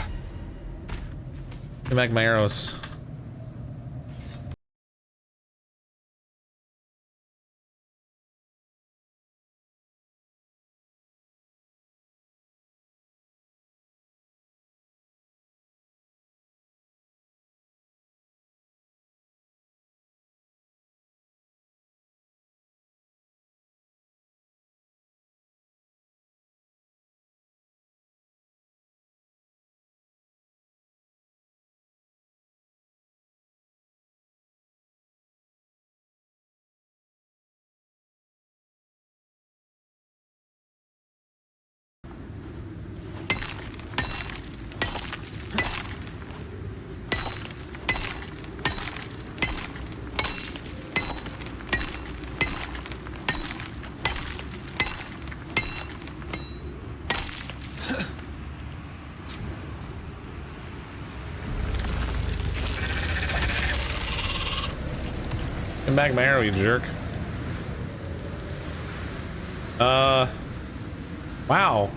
Give back my arrows. Come back my arrow, you jerk. Wow.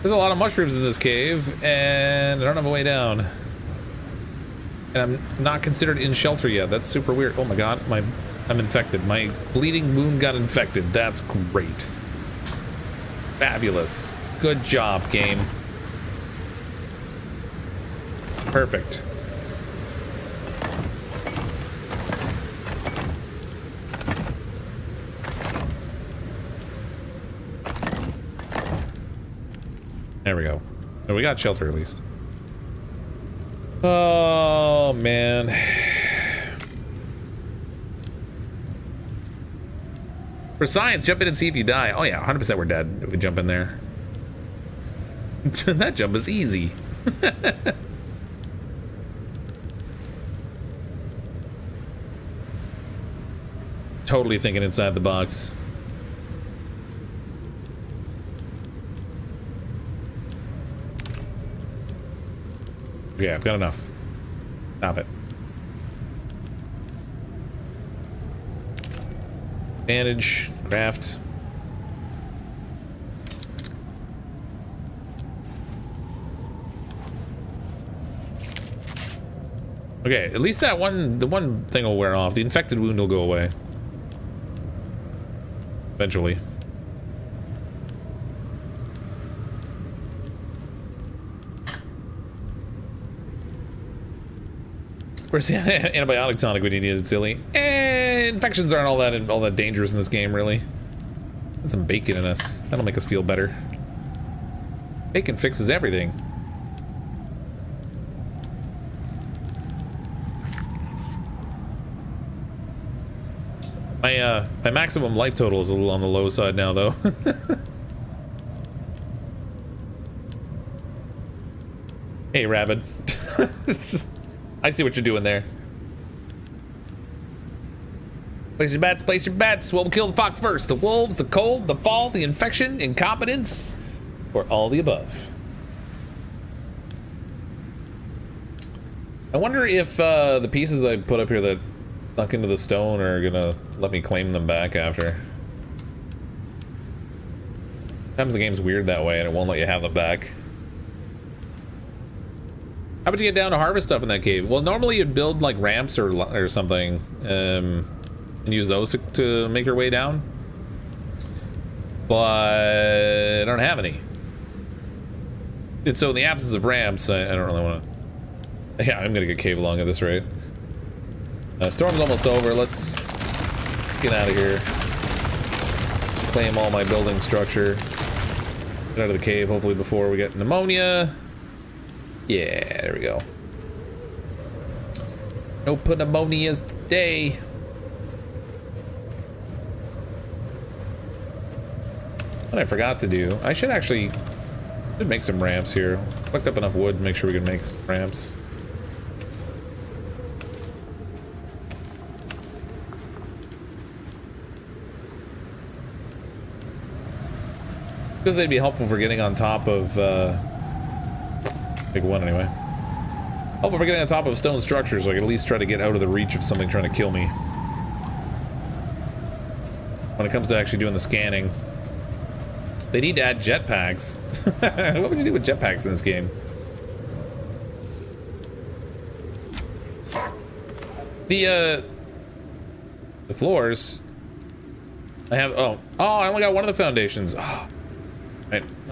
There's a lot of mushrooms in this cave, and I don't have a way down. And I'm not considered in shelter yet. That's super weird. Oh my god, I'm infected. My bleeding wound got infected. That's great. Fabulous. Good job, game. Perfect. There we go. Oh, we got shelter at least. Oh, man. For science, jump in and see if you die. Oh yeah, 100% we're dead if we jump in there. That jump is easy. Totally thinking inside the box. Okay, I've got enough. Stop it. Bandage, craft. Okay, at least the one thing will wear off. The infected wound will go away. Eventually. Where's the antibiotic tonic when you need it, silly? Infections aren't all that dangerous in this game, really. Put some bacon in us. That'll make us feel better. Bacon fixes everything. My maximum life total is a little on the low side now, though. Hey, Rabbit. I see what you're doing there. Place your bets, place your bets. What will kill the fox first? The wolves, the cold, the fall, the infection, incompetence, or all the above? I wonder if the pieces I put up here that snuck into the stone are gonna let me claim them back after. Sometimes the game's weird that way and it won't let you have them back. How would you get down to harvest stuff in that cave? Well, normally you'd build like ramps or something and use those to make your way down. But I don't have any. And so in the absence of ramps, I don't really want to... Yeah, I'm gonna get cave along at this rate. Storm's almost over. Let's get out of here. Claim all my building structure. Get out of the cave, hopefully before we get pneumonia. Yeah, there we go. No pneumonias today. What I forgot to do, I should make some ramps here. Collect up enough wood to make sure we can make some ramps. Because they'd be helpful for getting on top of, big one anyway. Helpful for getting on top of stone structures, so I can at least try to get out of the reach of something trying to kill me. When it comes to actually doing the scanning. They need to add jetpacks. What would you do with jetpacks in this game? The floors. I have, I only got one of the foundations. Oh.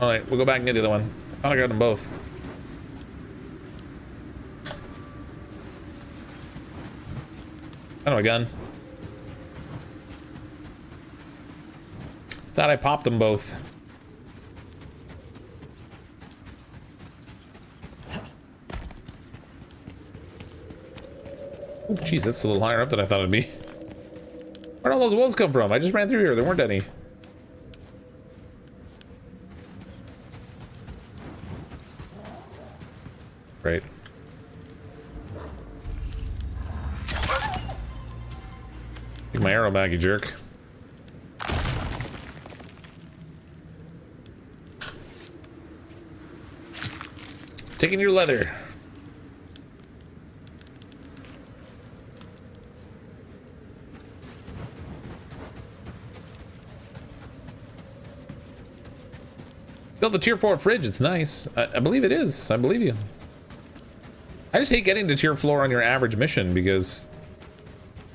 Alright, we'll go back and get the other one. I thought I got them both. Oh, my gun. Thought I popped them both. Oh, jeez, that's a little higher up than I thought it'd be. Where'd all those wolves come from? I just ran through here. There weren't any. Right. Take my arrow back, you jerk. Taking your leather. Build the tier 4 fridge, it's nice. I believe it is. I believe you. I just hate getting to tier 4 on your average mission because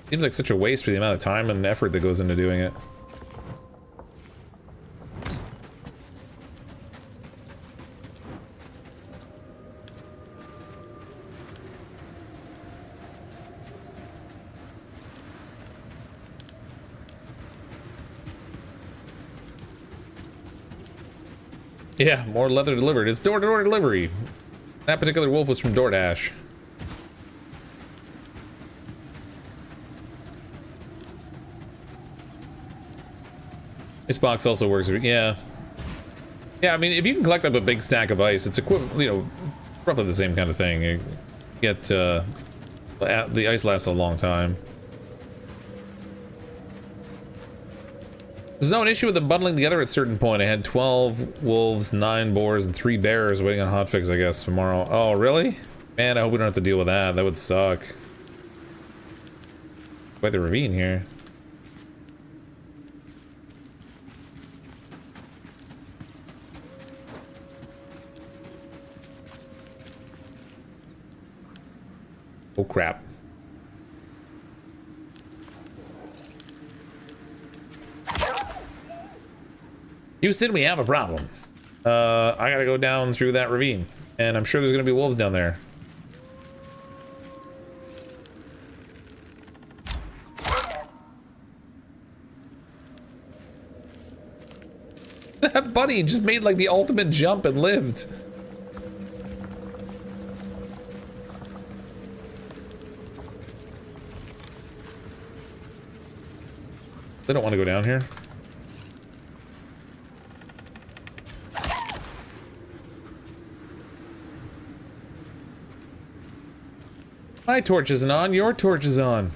it seems like such a waste for the amount of time and effort that goes into doing it. Yeah, more leather delivered. It's door-to-door delivery. That particular wolf was from DoorDash. This box also works. Yeah. Yeah, I mean, if you can collect up a big stack of ice, it's equivalent, you know, roughly the same kind of thing. You get, the ice lasts a long time. There's no issue with them bundling together at a certain point. I had 12 wolves, 9 boars, and 3 bears waiting on hotfix, I guess, tomorrow. Oh, really? Man, I hope we don't have to deal with that. That would suck. Quite the ravine here. Oh crap. Houston, we have a problem. I gotta go down through that ravine. And I'm sure there's gonna be wolves down there. That bunny just made like the ultimate jump and lived. They don't want to go down here. My torch isn't on, your torch is on.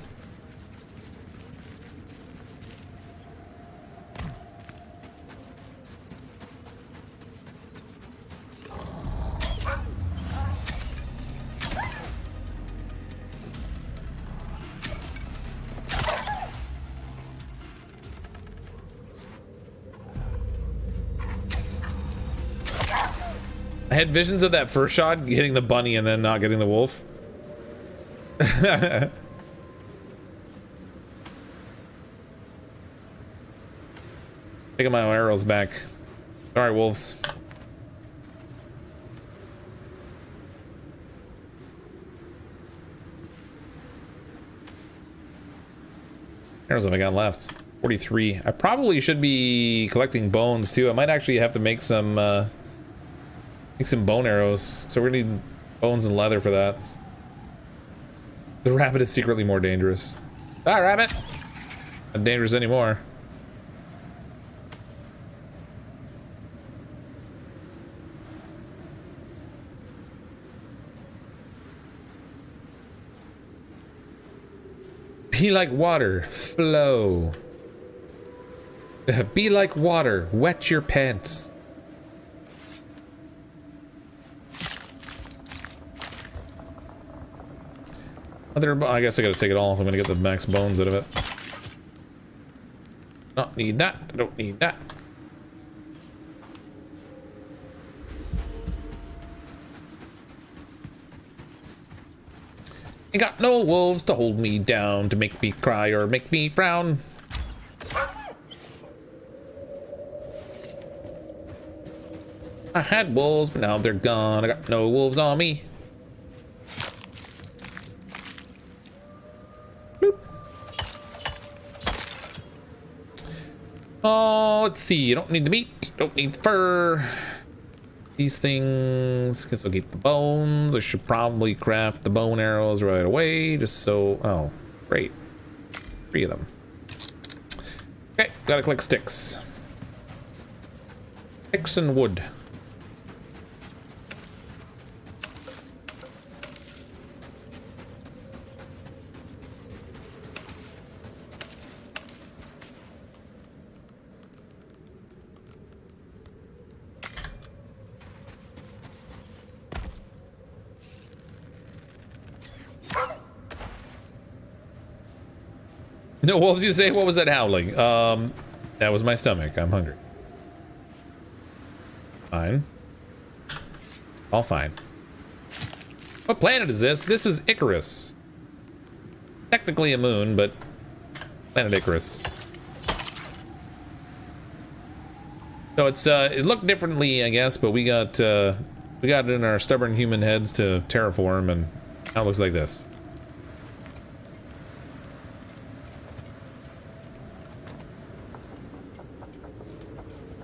I had visions of that first shot hitting the bunny and then not getting the wolf. Taking my arrows back. Sorry, wolves. Arrows have I got left? 43. I probably should be collecting bones too. I might actually have to make some bone arrows. So we're gonna need bones and leather for that. The rabbit is secretly more dangerous. Ah, rabbit! Not dangerous anymore. Be like water, flow. Be like water, wet your pants. I guess I gotta take it all if I'm gonna get the max bones out of it. Don't need that. I don't need that. Ain't got no wolves to hold me down, to make me cry or make me frown. I had wolves, but now they're gone. I got no wolves on me. Oh, let's see. You don't need the meat. Don't need the fur. These things. Guess I'll keep the bones. I should probably craft the bone arrows right away. Just so. Oh, great. 3 of them. Okay, gotta collect sticks. Sticks and wood. No wolves, you say? What was that howling? That was my stomach. I'm hungry. Fine. All fine. What planet is this? This is Icarus. Technically a moon, but planet Icarus. So it's it looked differently, I guess, but we got it in our stubborn human heads to terraform, and now it looks like this.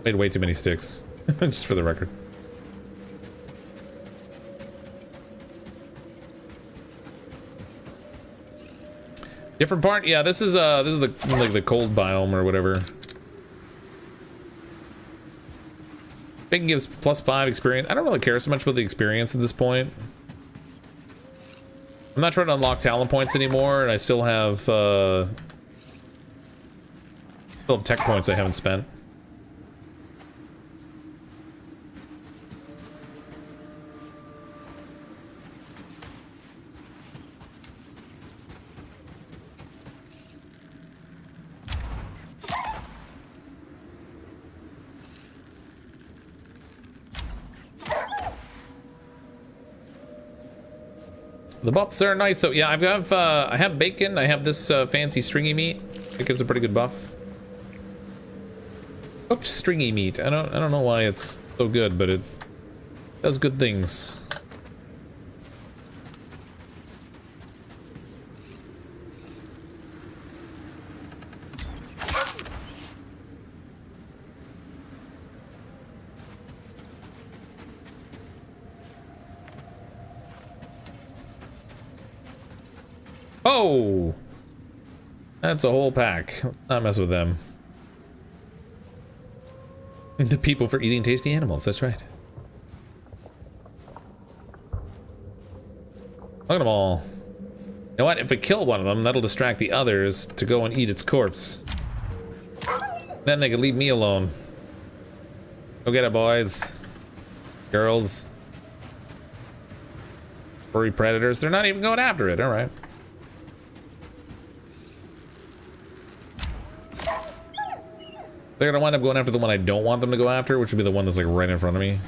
Made way too many sticks, just for the record. Different part? Yeah, this is the like the cold biome or whatever. Bacon gives +5 experience. I don't really care so much about the experience at this point. I'm not trying to unlock talent points anymore, and I still have tech points I haven't spent. The buffs are nice though. Yeah, I have bacon. I have this fancy stringy meat. It gives a pretty good buff. Cooked stringy meat. I don't know why it's so good, but it does good things. Oh, that's a whole pack. Not mess with them. The people for eating tasty animals. That's right. Look at them all. You know what? If we kill one of them, that'll distract the others to go and eat its corpse. Then they can leave me alone. Go get it, boys. Girls. Furry predators. They're not even going after it. All right. They're gonna wind up going after the one I don't want them to go after, which would be the one that's like right in front of me.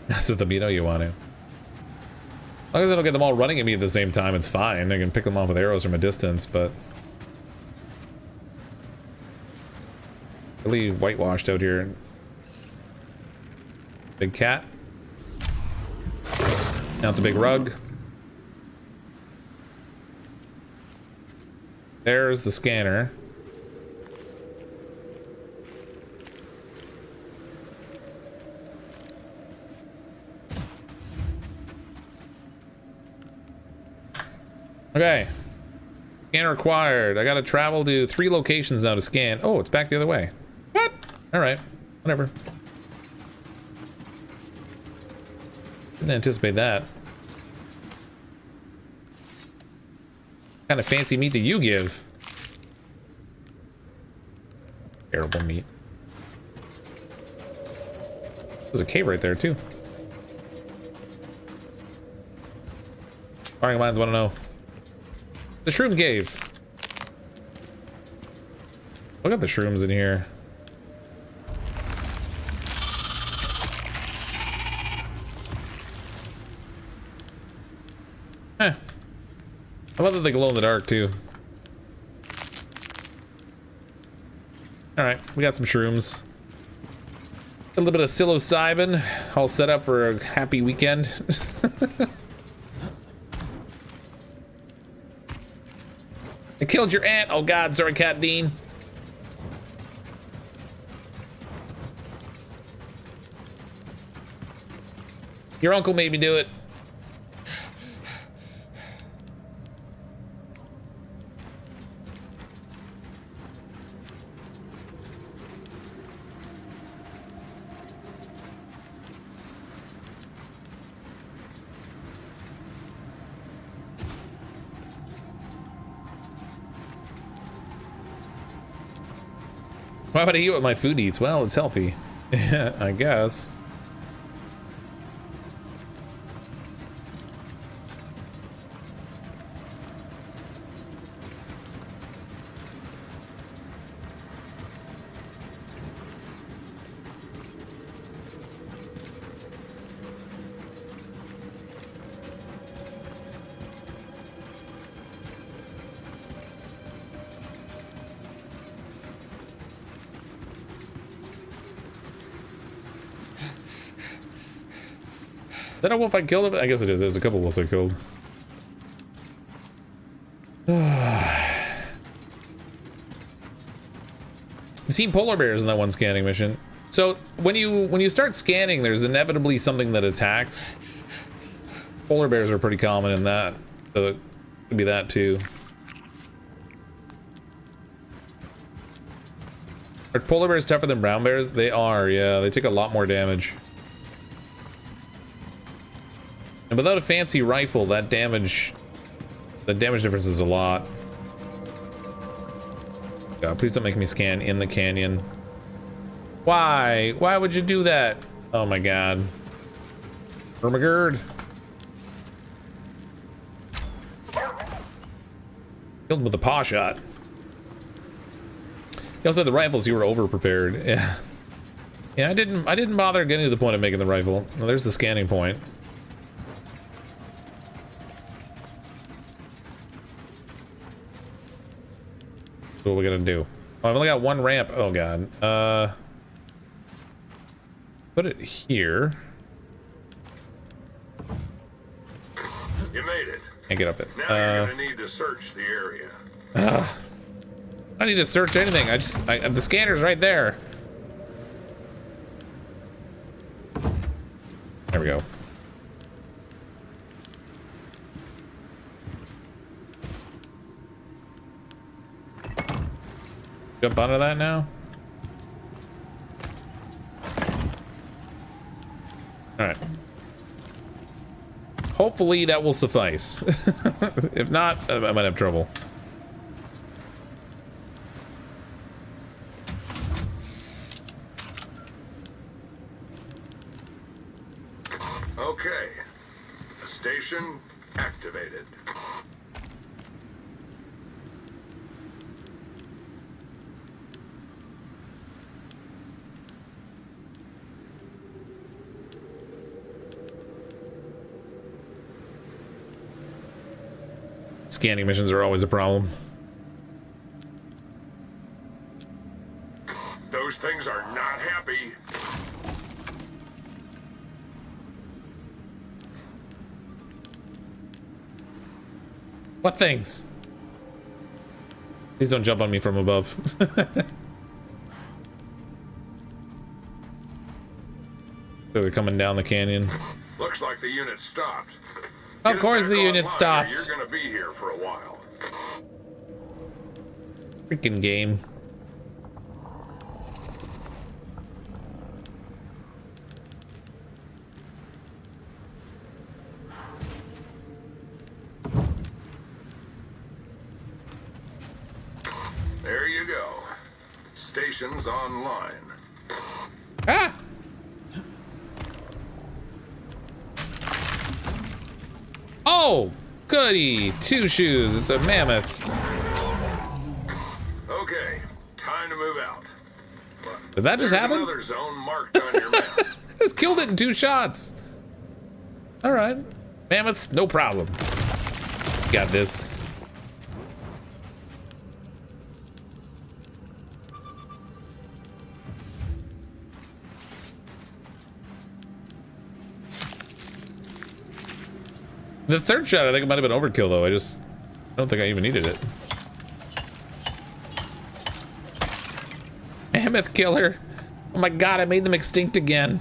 That's what the beat. You want to. As long as I don't get them all running at me at the same time, it's fine. I can pick them off with arrows from a distance, but really whitewashed out here. Big cat. Now it's a big rug. There's the scanner. Okay. Scan required. I gotta travel to 3 locations now to scan. Oh, it's back the other way. What? Alright. Whatever. Didn't anticipate that. What kind of fancy meat do you give? Terrible meat. There's a cave right there too. Firing lines want to know. The Shroom Cave. Look at the shrooms in here. Eh. I love that they glow in the dark too. Alright, we got some shrooms. A little bit of psilocybin, all set up for a happy weekend. I killed your aunt. Oh god, sorry, Cat Dean. Your uncle made me do it. Why would I eat what my food eats? Well, it's healthy. Yeah, I guess. Is that a wolf I killed? I guess it is. There's a couple wolves I killed. I've seen polar bears in that one scanning mission. So when you start scanning, there's inevitably something that attacks. Polar bears are pretty common in that, so it could be that too. Are polar bears tougher than brown bears? They are, yeah. They take a lot more damage. And without a fancy rifle, the damage difference is a lot. God, please don't make me scan in the canyon. Why? Why would you do that? Oh my god. Ermagerd. Killed him with a paw shot. He also had the rifles, you were over prepared. Yeah. Yeah, I didn't bother getting to the point of making the rifle. Well, there's the scanning point. What are we gonna do? Oh, I've only got one ramp. Oh god. Put it here. You made it. Can't get up it. Now you're gonna need to search the area. I don't need to search anything. The scanner's right there. There we go. Jump onto that now. All right. Hopefully that will suffice. If not, I might have trouble. Okay. Station activated. Scanning missions are always a problem. Those things are not happy. What things? Please don't jump on me from above. So they're coming down the canyon. Looks like the unit stopped. Of course the unit stopped. You're gonna be here for a while. Freaking game. There you go. Station's online. Ah! Oh, goody! Two shoes. It's a mammoth. Okay, time to move out. Did that just happen? Another zone marked on your map. Just killed it in 2 shots. All right, mammoths, no problem. Got this. The third shot, I think it might have been overkill, though. I don't think I even needed it. Mammoth killer. Oh my god, I made them extinct again.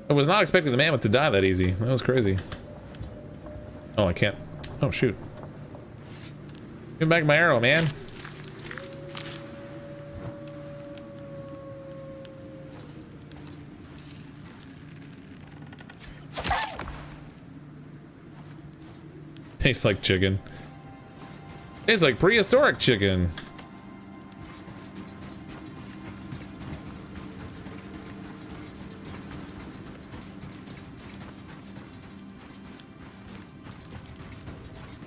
I was not expecting the mammoth to die that easy. That was crazy. Oh, I can't. Oh, shoot. Give me back my arrow, man. Tastes like chicken. Tastes like prehistoric chicken.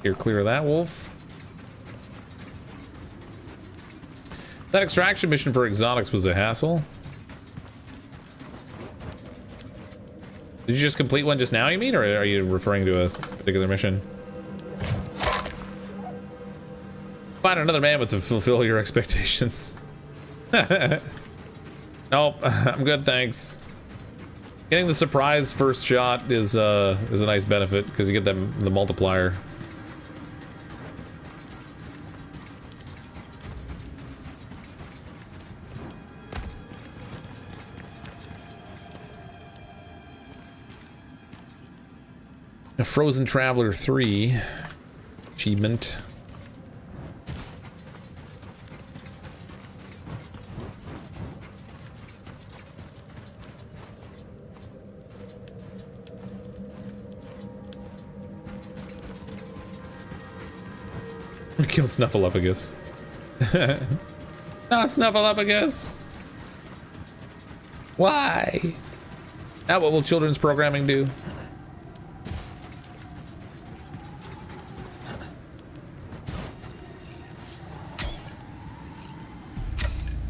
Here, clear that wolf. That extraction mission for exotics was a hassle. Did you just complete one just now, you mean, or are you referring to a particular mission? Find another mammoth to fulfill your expectations. Nope, I'm good, thanks. Getting the surprise first shot is a nice benefit because you get the multiplier. A Frozen Traveler 3 achievement. Kill Snuffleupagus. Not Snuffleupagus. Why? Now what will children's programming do?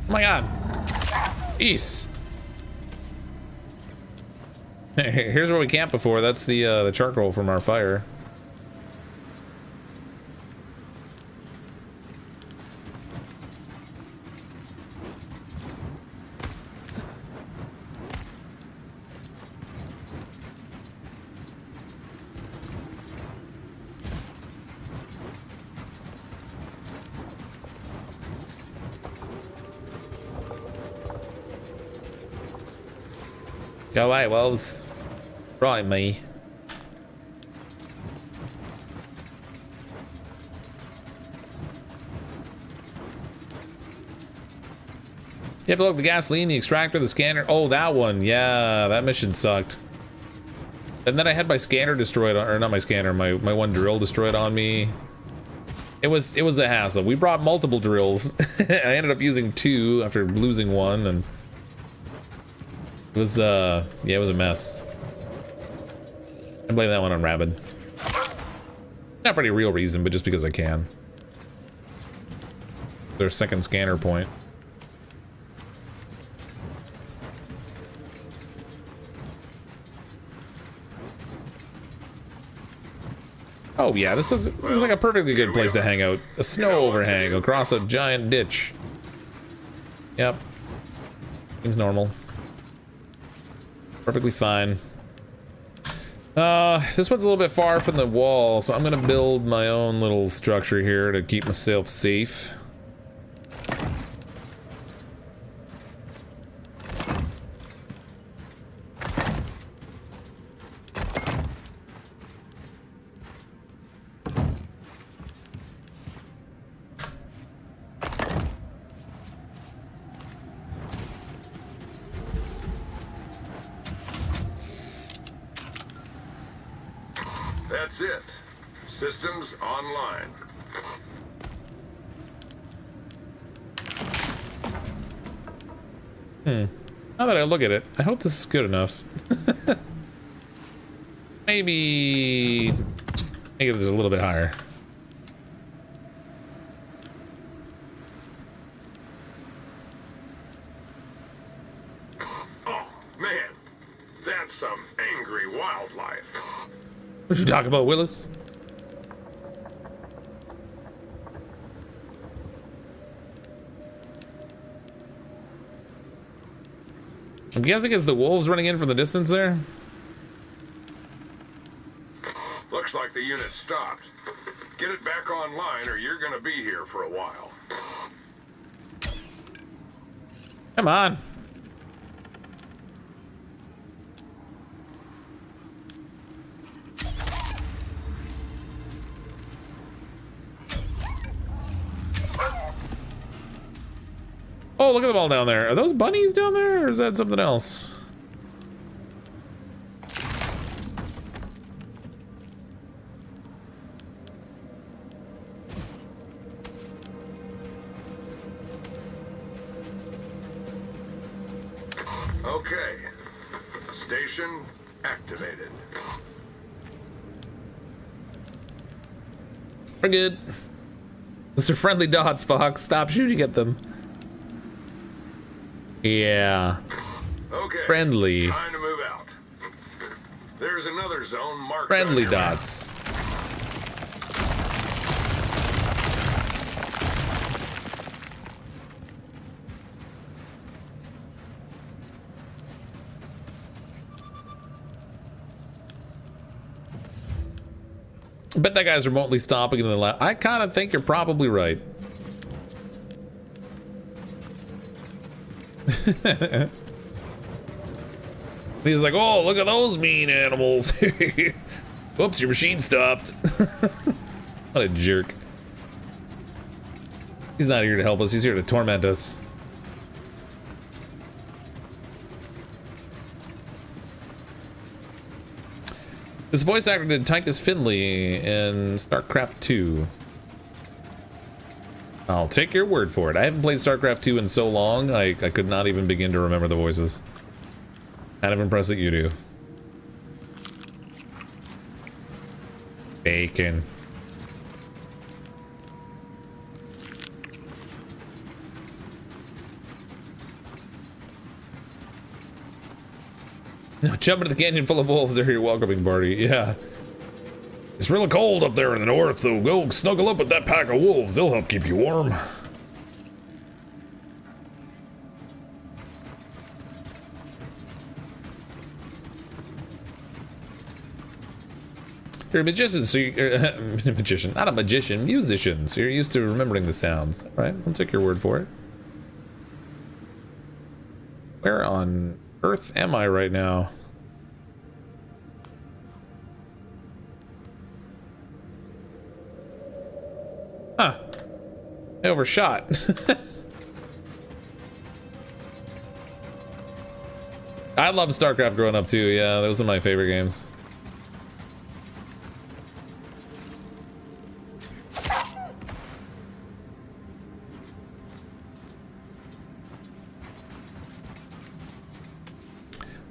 Oh my god. East. Here's where we camped before. That's the charcoal from our fire. Go away, Wolves. Right, me. You have to look the gasoline, the extractor, the scanner. Oh, that one. Yeah, that mission sucked. And then I had my scanner destroyed, or not my scanner, my one drill destroyed on me. It was a hassle. We brought multiple drills. I ended up using 2 after losing 1, and it was yeah, it was a mess. I blame that one on Rabid. Not for any real reason, but just because I can. Their second scanner point. Oh yeah, this is like a perfectly good place to hang out. A snow overhang across a giant ditch. Yep. Seems normal. Perfectly fine. This one's a little bit far from the wall, so I'm gonna build my own little structure here to keep myself safe. That's it. Systems online. Now that I look at it, I hope this is good enough. Maybe make it just a little bit higher. Oh, man. That's some angry wildlife. What you talking about, Willis? I'm guessing it's the wolves running in from the distance there. Looks like the unit stopped. Get it back online or you're gonna be here for a while. Come on. Oh, look at them all down there. Are those bunnies down there, or is that something else? Okay. Station activated. We're good. Those are friendly dots, Fox. Stop shooting at them. Yeah. Okay. Friendly. Time to move out. There's another zone marked. Friendly on your map. dots. I bet that guy's remotely stopping in the lab. I kind of think you're probably right. He's like, oh, look at those mean animals. Whoops, your machine stopped. What a jerk. He's not here to help us, he's here to torment us. This voice actor did Titus Finley in StarCraft 2. I'll take your word for it. I haven't played StarCraft 2 in so long, I could not even begin to remember the voices. Kind of impressed that you do. Bacon. No, jump into the canyon full of wolves. They're your welcoming party. Yeah. It's really cold up there in the north, so go snuggle up with that pack of wolves. They'll help keep you warm. You're a magician, so you're magician, not a magician, musician. So you're used to remembering the sounds, right? I'll take your word for it. Where on earth am I right now? Huh. I overshot. I love StarCraft growing up too. Yeah, those are my favorite games.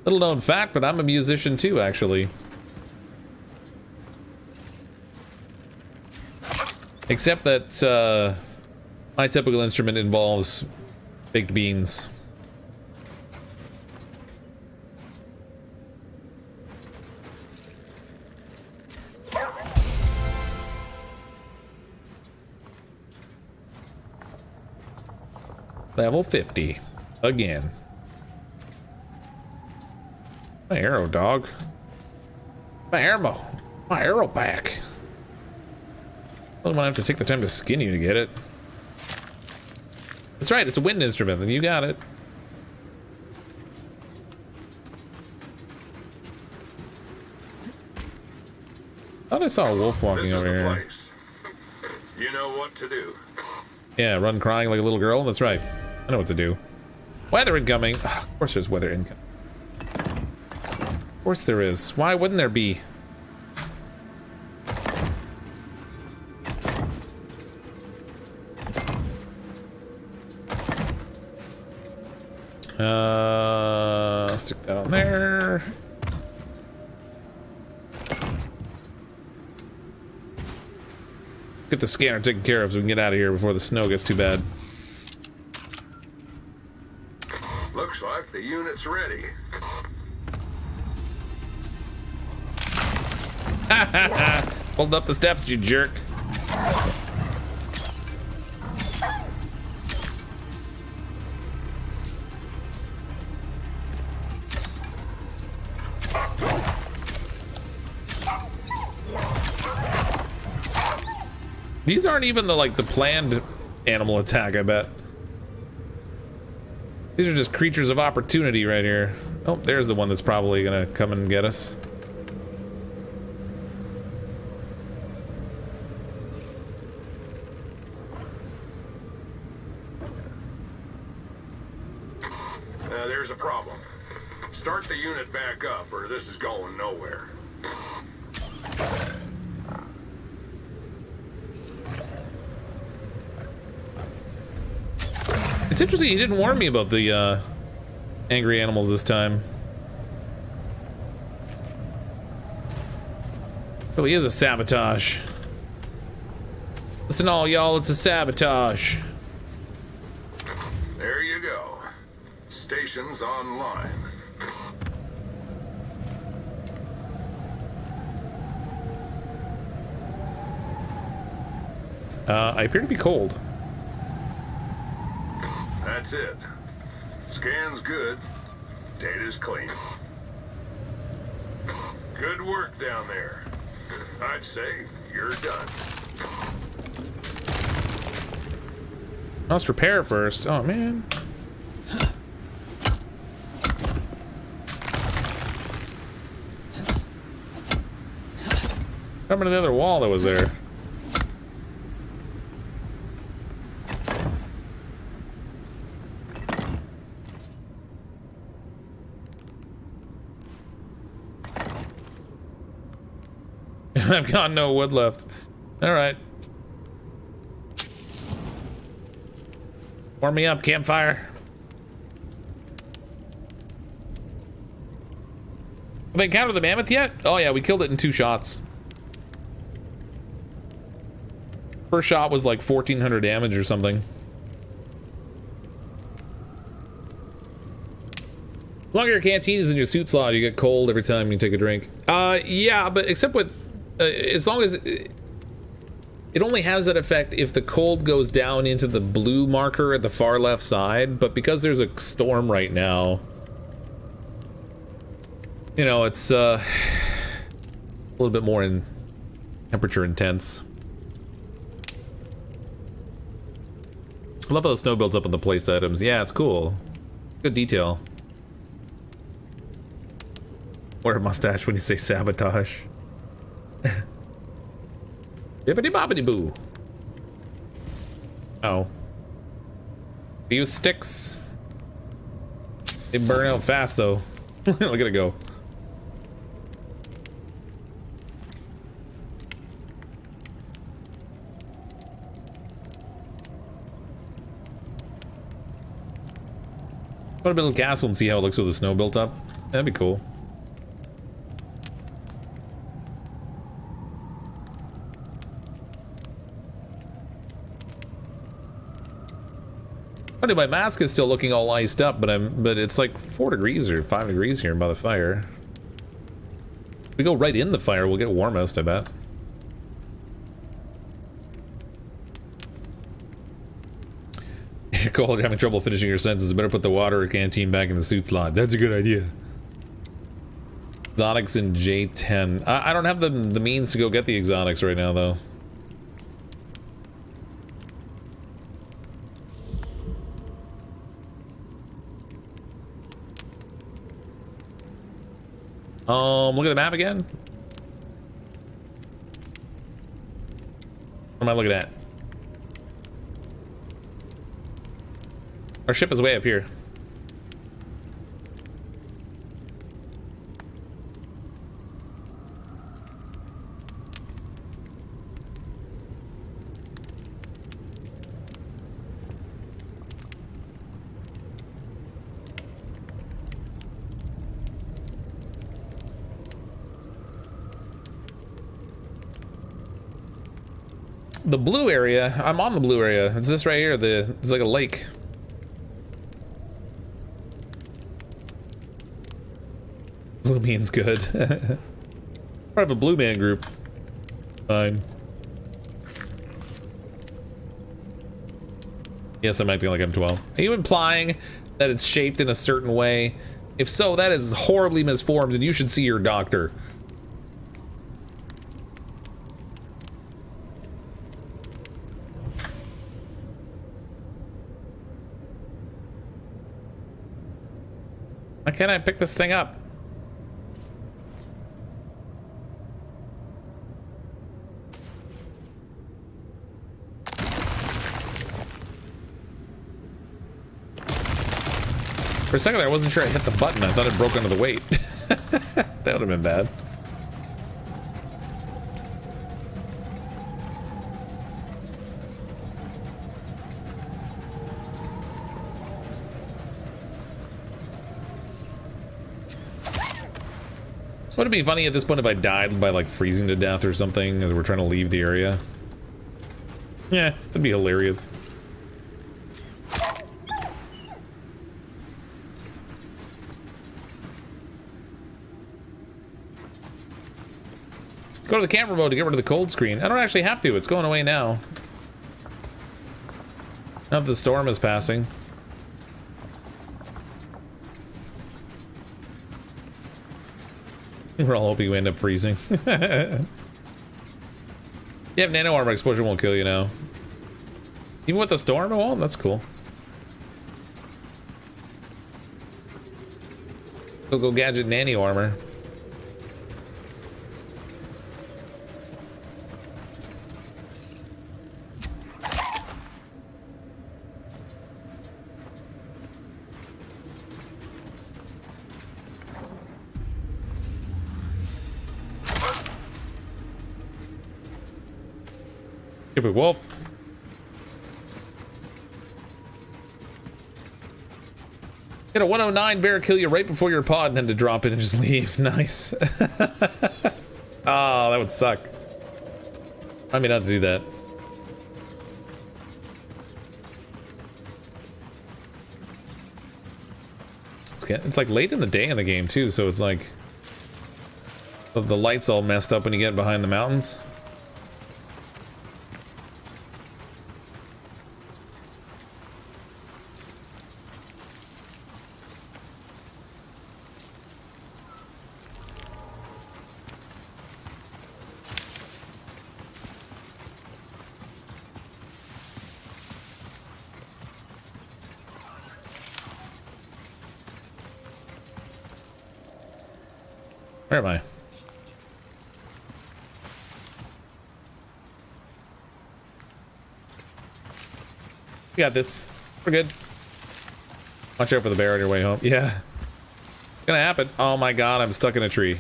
Little known fact, but I'm a musician too, actually. Except that my typical instrument involves baked beans. Level 50. Again. My arrow, dog. My arrow back. I'm gonna have to take the time to skin you to get it. That's right, it's a wind instrument, then you got it. Thought I saw a wolf walking over here. Place. You know what to do. Yeah, run crying like a little girl. That's right. I know what to do. Weather incoming. Ugh, of course there's weather incoming. Of course there is. Why wouldn't there be? Stick that on there. Get the scanner taken care of so we can get out of here before the snow gets too bad. Looks like the unit's ready. Hold up the steps, you jerk. These aren't even the planned animal attack, I bet. These are just creatures of opportunity right here. Oh, there's the one that's probably gonna come and get us. There's a problem. Start the unit back up, or this is going nowhere. It's interesting you didn't warn me about the angry animals this time. Really is a sabotage. Listen all y'all, it's a sabotage. There you go. Stations online. I appear to be cold. That's it. Scan's good. Data's clean. Good work down there. I'd say you're done. Must repair first. Oh man. Coming to the other wall that was there. I've got no wood left. All right. Warm me up, campfire. Have they encountered the mammoth yet? Oh yeah, we killed it in 2 shots. First shot was like 1,400 damage or something. As long as your canteen is in your suit slot, you get cold every time you take a drink. Yeah, but except with, as long as it only has that effect if the cold goes down into the blue marker at the far left side, but because there's a storm right now, you know, it's a little bit more in temperature intense. I love how the snow builds up on the place items. Yeah, it's cool. Good detail. Wear a mustache when you say sabotage. Bibbidi bobbidi boo. Oh. Use sticks. They burn out fast though. Look at it go. Put a bit of castle and see how it looks with the snow built up. That'd be cool. Funny, my mask is still looking all iced up, but it's like 4 degrees or 5 degrees here by the fire. If we go right in the fire, we'll get warmest, I bet. You're cold, you're having trouble finishing your sentences. Better put the water canteen back in the suit slot. That's a good idea. Exotics in J10. I don't have the means to go get the exotics right now, though. Look at the map again. What am I looking at? Our ship is way up here. The blue area, I'm on the blue area. It's this right here, it's like a lake. Blue means good. Part of a blue man group. Fine. Yes, I'm acting like I'm 12. Are you implying that it's shaped in a certain way? If so, that is horribly misformed and you should see your doctor. Why can't I pick this thing up? For a second there, I wasn't sure I hit the button. I thought it broke under the weight. That would have been bad. Would it be funny at this point if I died by like freezing to death or something as we're trying to leave the area? Yeah, that'd be hilarious. Go to the camera mode to get rid of the cold screen. I don't actually have to, it's going away now. Now that the storm is passing. We're all hoping we end up freezing. You have nano armor, explosion won't kill you now. Even with the storm? Oh, that's cool. Go gadget nano armor. Stupid wolf. Get a 109 bear kill you right before your pod and then to drop in and just leave. Nice. Oh, that would suck. I mean, not to do that. It's like late in the day in the game too, so it's like the lights all messed up when you get behind the mountains. Where am I? We got this. We're good. Watch out for the bear on your way home. Yeah. It's gonna happen. Oh my god, I'm stuck in a tree.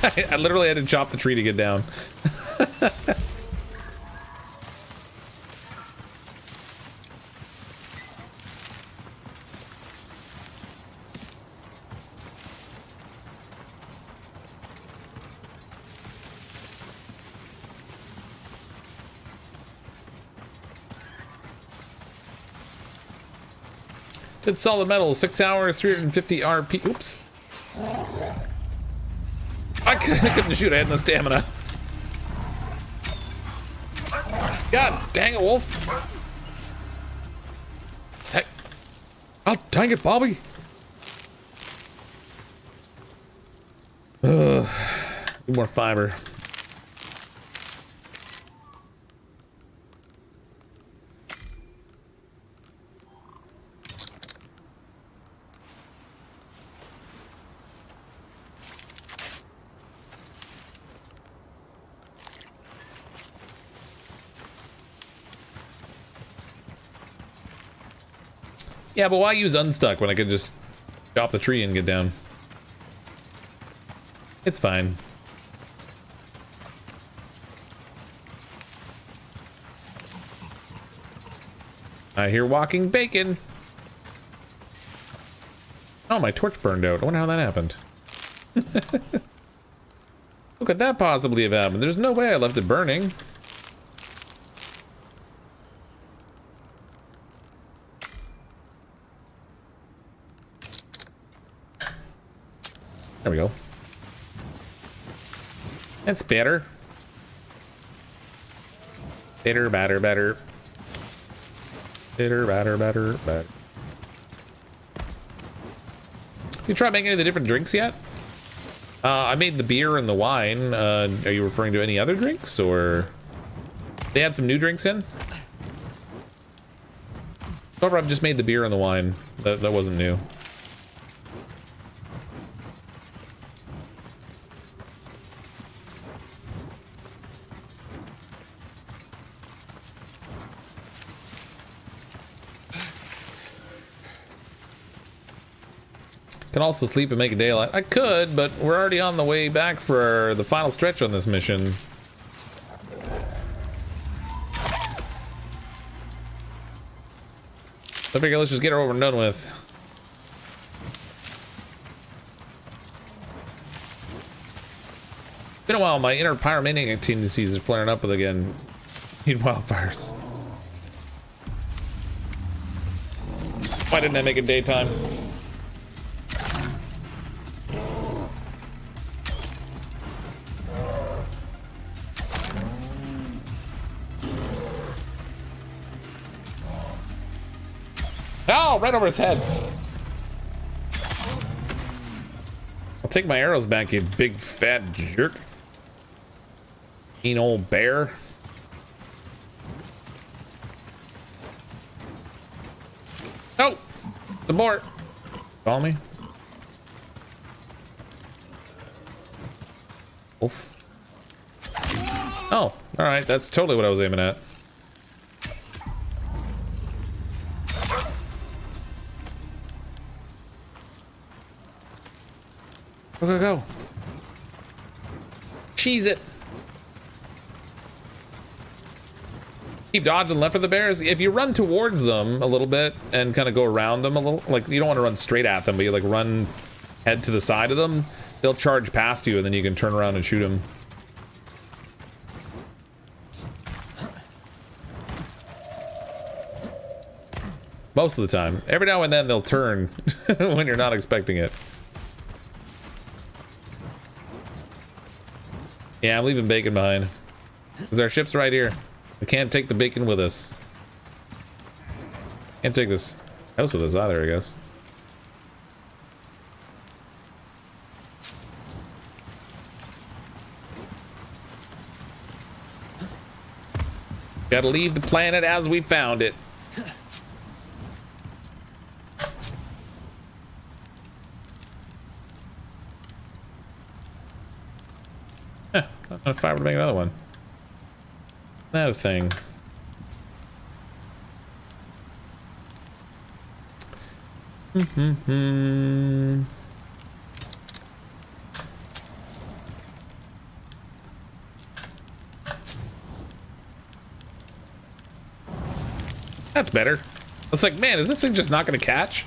I literally had to chop the tree to get down. Did solid metal, 6 hours, 350 RP. Oops. I couldn't shoot, I had no stamina. God dang it, Wolf. Oh, dang it, Bobby. Need more fiber. Yeah, but why use unstuck when I could just chop the tree and get down? It's fine. I hear walking bacon. Oh, my torch burned out. I wonder how that happened. How could that possibly have happened? There's no way I left it burning. There we go. That's better. Better, better, better. Better, better, better, better. You try making any of the different drinks yet? I made the beer and the wine. Are you referring to any other drinks, or they had some new drinks in? However, I've just made the beer and the wine. That wasn't new. Can also sleep and make a daylight. I could, but we're already on the way back for the final stretch on this mission. So I figure let's just get her over and done with. Been a while, my inner pyromaniac tendencies are flaring up again. Need wildfires. Why didn't I make it daytime? Oh, right over his head. I'll take my arrows back, you big fat jerk. Mean old bear. Oh, the boar. Follow me. Wolf. Oh, all right. That's totally what I was aiming at. Go, go, go. Cheese it. Keep dodging left of the bears. If you run towards them a little bit and kind of go around them a little, like you don't want to run straight at them, but you like run head to the side of them, they'll charge past you and then you can turn around and shoot them. Most of the time. Every now and then they'll turn when you're not expecting it. Yeah, I'm leaving bacon behind. Because our ship's right here. We can't take the bacon with us. Can't take this house with us either, I guess. Gotta leave the planet as we found it. If I were to make another one. Another thing. That's better. It's like, man, is this thing just not gonna catch?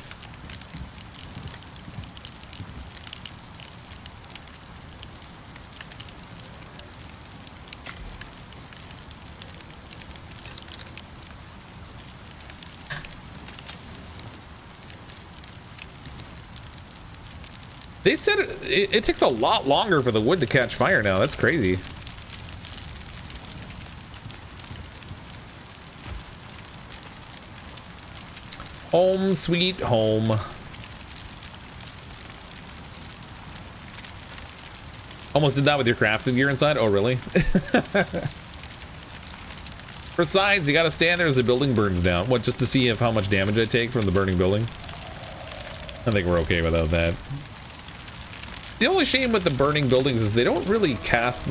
They said it takes a lot longer for the wood to catch fire now. That's crazy. Home sweet home. Almost did that with your crafting gear inside. Oh, really? For signs, you gotta stand there as the building burns down. What, just to see if how much damage I take from the burning building? I think we're okay without that. The only shame with the burning buildings is they don't really cast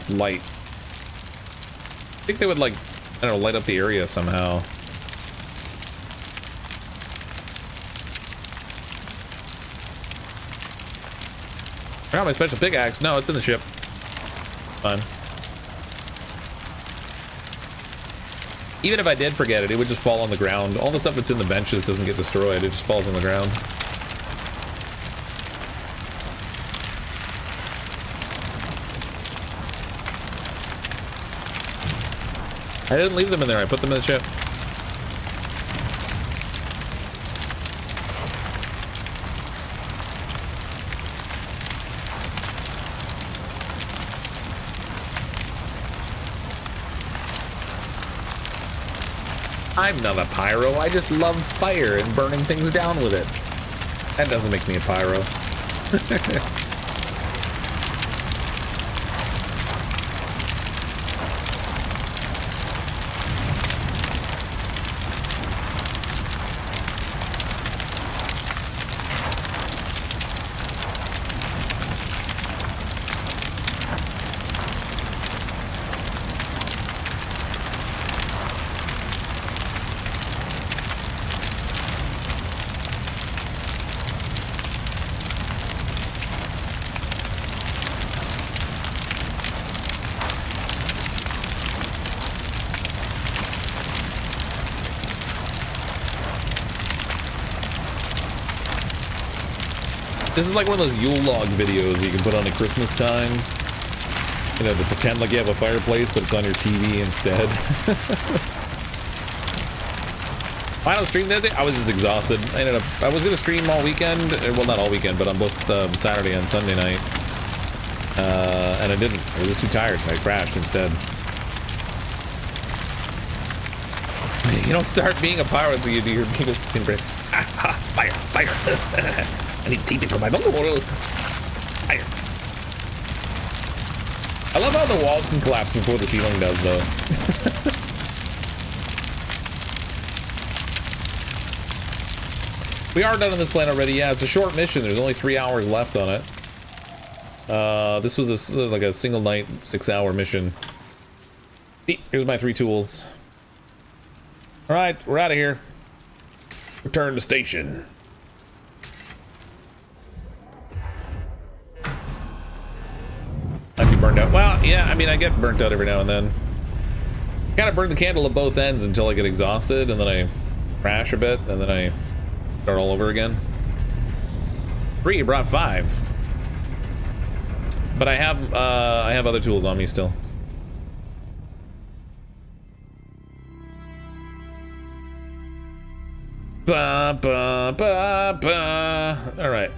light. I think they would, like, I don't know, light up the area somehow. I got my special pickaxe. No, it's in the ship. Fine. Even if I did forget it, it would just fall on the ground. All the stuff that's in the benches doesn't get destroyed. It just falls on the ground. I didn't leave them in there. I put them in the ship. I'm not a pyro. I just love fire and burning things down with it. That doesn't make me a pyro. This is like one of those Yule log videos you can put on at Christmas time. You know, to pretend like you have a fireplace, but it's on your TV instead. Final stream the other day, I was just exhausted. I was gonna stream all weekend, well not all weekend, but on both Saturday and Sunday night. And I didn't. I was just too tired. I crashed instead. You don't start being a pirate until you do your biggest skin break. Fire, fire. I need TP for my fire. I love how the walls can collapse before the ceiling does, though. We are done on this planet already. Yeah, it's a short mission. There's only 3 hours left on it. This was like a single night, 6-hour mission. Here's my 3 tools. All right, we're out of here. Return to station. I'd be burned out. Well, yeah, I mean, I get burnt out every now and then. Kind of burn the candle at both ends until I get exhausted, and then I crash a bit, and then I start all over again. 3 brought 5. But I have other tools on me still. Ba ba ba ba. All right,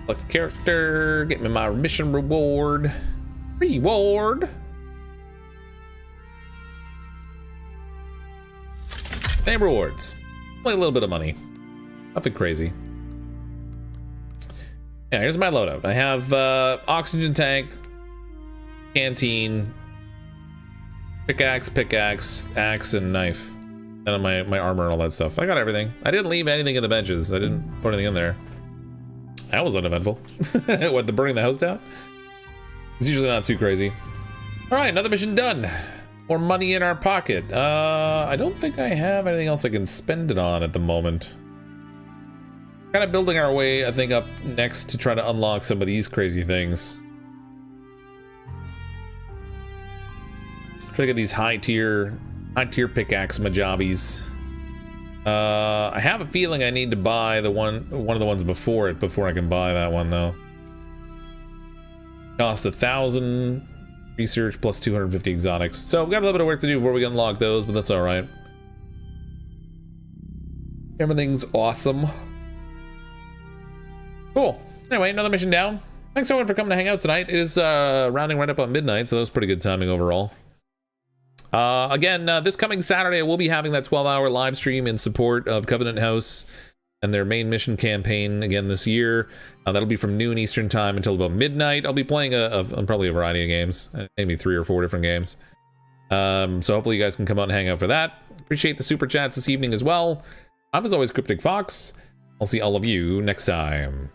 select a character. Get me my mission reward. Reward. Same rewards. Only a little bit of money. Nothing crazy. Yeah, here's my loadout. I have oxygen tank, canteen, pickaxe, axe, and knife. And my armor and all that stuff. I got everything. I didn't leave anything in the benches. I didn't put anything in there. That was uneventful. What, the burning the house down? It's usually not too crazy. All right, another mission done. More money in our pocket. I don't think I have anything else I can spend it on at the moment. Kind of building our way, I think, up next to try to unlock some of these crazy things. Try to get these high tier pickaxe majobbies. I have a feeling I need to buy the one of the ones before it before I can buy that one though. Cost 1,000 research plus 250 exotics. So we've got a little bit of work to do before we can unlock those, but that's all right. Everything's awesome. Cool. Anyway, another mission down. Thanks everyone for coming to hang out tonight. It is rounding right up on midnight, so that was pretty good timing overall. Again, this coming Saturday, we'll be having that 12-hour live stream in support of Covenant House and their main mission campaign again this year. That'll be from noon Eastern time until about midnight. I'll be playing probably a variety of games, maybe 3 or 4 different games. So hopefully you guys can come out and hang out for that. Appreciate the super chats this evening as well. I'm as always CrypticFox. I'll see all of you next time.